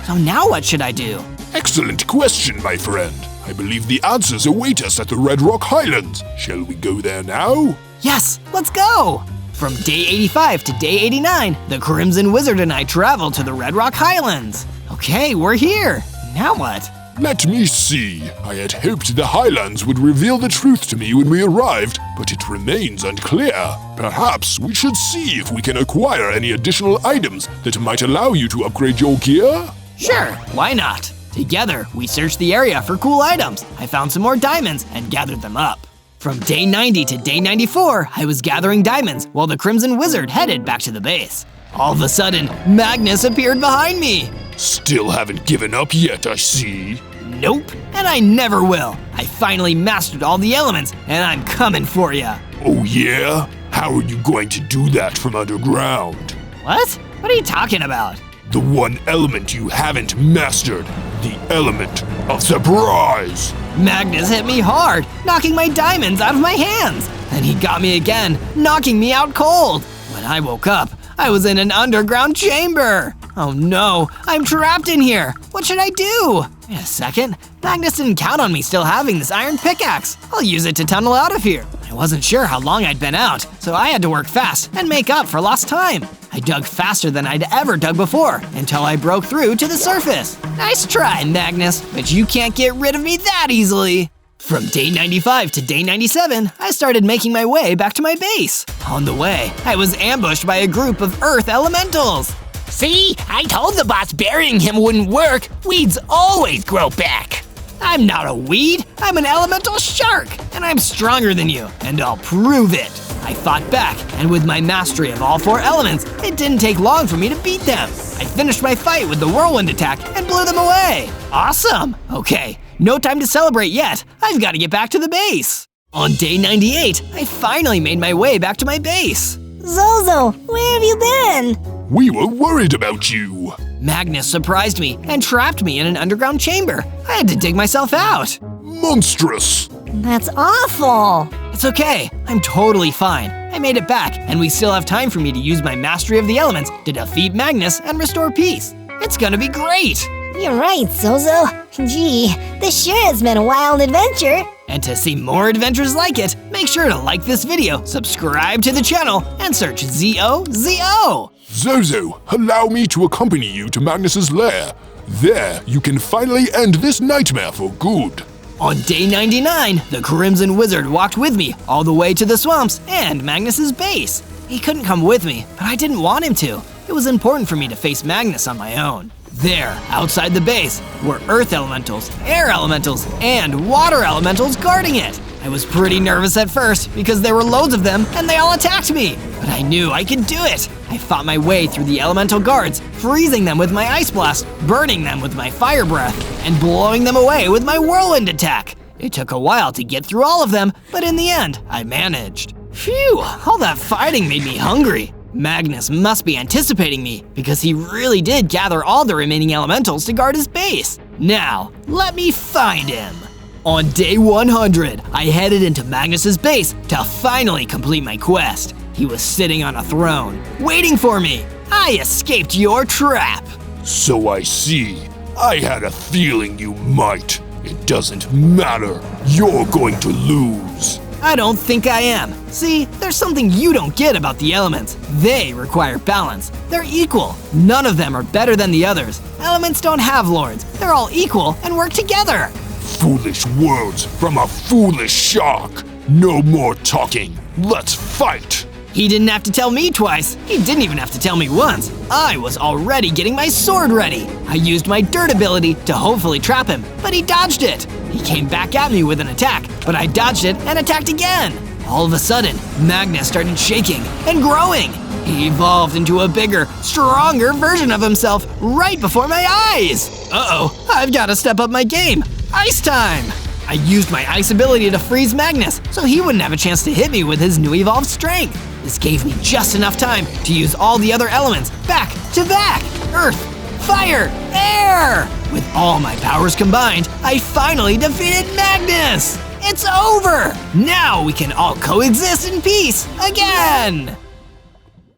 So now what should I do? Excellent question, my friend. I believe the answers await us at the Red Rock Highlands. Shall we go there now? Yes, let's go! From day 85 to day 89, the Crimson Wizard and I traveled to the Red Rock Highlands. Okay, we're here. Now what? Let me see. I had hoped the Highlands would reveal the truth to me when we arrived, but it remains unclear. Perhaps we should see if we can acquire any additional items that might allow you to upgrade your gear? Sure, why not? Together, we searched the area for cool items. I found some more diamonds and gathered them up. From day 90 to day 94, I was gathering diamonds while the Crimson Wizard headed back to the base. All of a sudden, Magnus appeared behind me. Still haven't given up yet, I see. Nope, and I never will. I finally mastered all the elements, and I'm coming for ya. Oh yeah? How are you going to do that from underground? What? What are you talking about? The one element you haven't mastered. The element of surprise. Magnus hit me hard, knocking my diamonds out of my hands. Then he got me again, knocking me out cold. When I woke up, I was in an underground chamber. Oh no, I'm trapped in here. What should I do? Wait a second, Magnus didn't count on me still having this iron pickaxe. I'll use it to tunnel out of here. I wasn't sure how long I'd been out, so I had to work fast and make up for lost time. I dug faster than I'd ever dug before, until I broke through to the surface. Nice try, Magnus, but you can't get rid of me that easily. From day 95 to day 97, I started making my way back to my base. On the way, I was ambushed by a group of earth elementals. See? I told the boss burying him wouldn't work. Weeds always grow back. I'm not a weed, I'm an elemental shark, and I'm stronger than you, and I'll prove it. I fought back, and with my mastery of all 4 elements, it didn't take long for me to beat them. I finished my fight with the Whirlwind Attack and blew them away. Awesome! Okay, no time to celebrate yet. I've got to get back to the base. On day 98, I finally made my way back to my base. Zozo, where have you been? We were worried about you. Magnus surprised me and trapped me in an underground chamber. I had to dig myself out. Monstrous. That's awful. It's okay, I'm totally fine. I made it back, and we still have time for me to use my mastery of the elements to defeat Magnus and restore peace. It's gonna be great. You're right, Zozo. Gee, this sure has been a wild adventure. And to see more adventures like it, make sure to like this video, subscribe to the channel, and search Zozo. Zozo, allow me to accompany you to Magnus's lair. There, you can finally end this nightmare for good. On day 99, the Crimson Wizard walked with me all the way to the swamps and Magnus's base. He couldn't come with me, but I didn't want him to. It was important for me to face Magnus on my own. There, outside the base, were earth elementals, air elementals, and water elementals guarding it. I was pretty nervous at first because there were loads of them and they all attacked me. But I knew I could do it. I fought my way through the elemental guards, freezing them with my ice blast, burning them with my fire breath, and blowing them away with my whirlwind attack. It took a while to get through all of them, but in the end, I managed. Phew, all that fighting made me hungry. Magnus must be anticipating me because he really did gather all the remaining elementals to guard his base. Now, let me find him. On day 100, I headed into Magnus's base to finally complete my quest. He was sitting on a throne, waiting for me. I escaped your trap. So I see. I had a feeling you might. It doesn't matter. You're going to lose. I don't think I am. See, there's something you don't get about the elements. They require balance. They're equal. None of them are better than the others. Elements don't have lords. They're all equal and work together. Foolish words from a foolish shark. No more talking. Let's fight. He didn't have to tell me twice. He didn't even have to tell me once. I was already getting my sword ready. I used my dirt ability to hopefully trap him, but he dodged it. He came back at me with an attack, but I dodged it and attacked again. All of a sudden, Magnus started shaking and growing. He evolved into a bigger, stronger version of himself right before my eyes. Uh-oh, I've got to step up my game. Ice time! I used my ice ability to freeze Magnus so he wouldn't have a chance to hit me with his new evolved strength. This gave me just enough time to use all the other elements back to back. Earth, fire, air! With all my powers combined, I finally defeated Magnus! It's over! Now we can all coexist in peace again!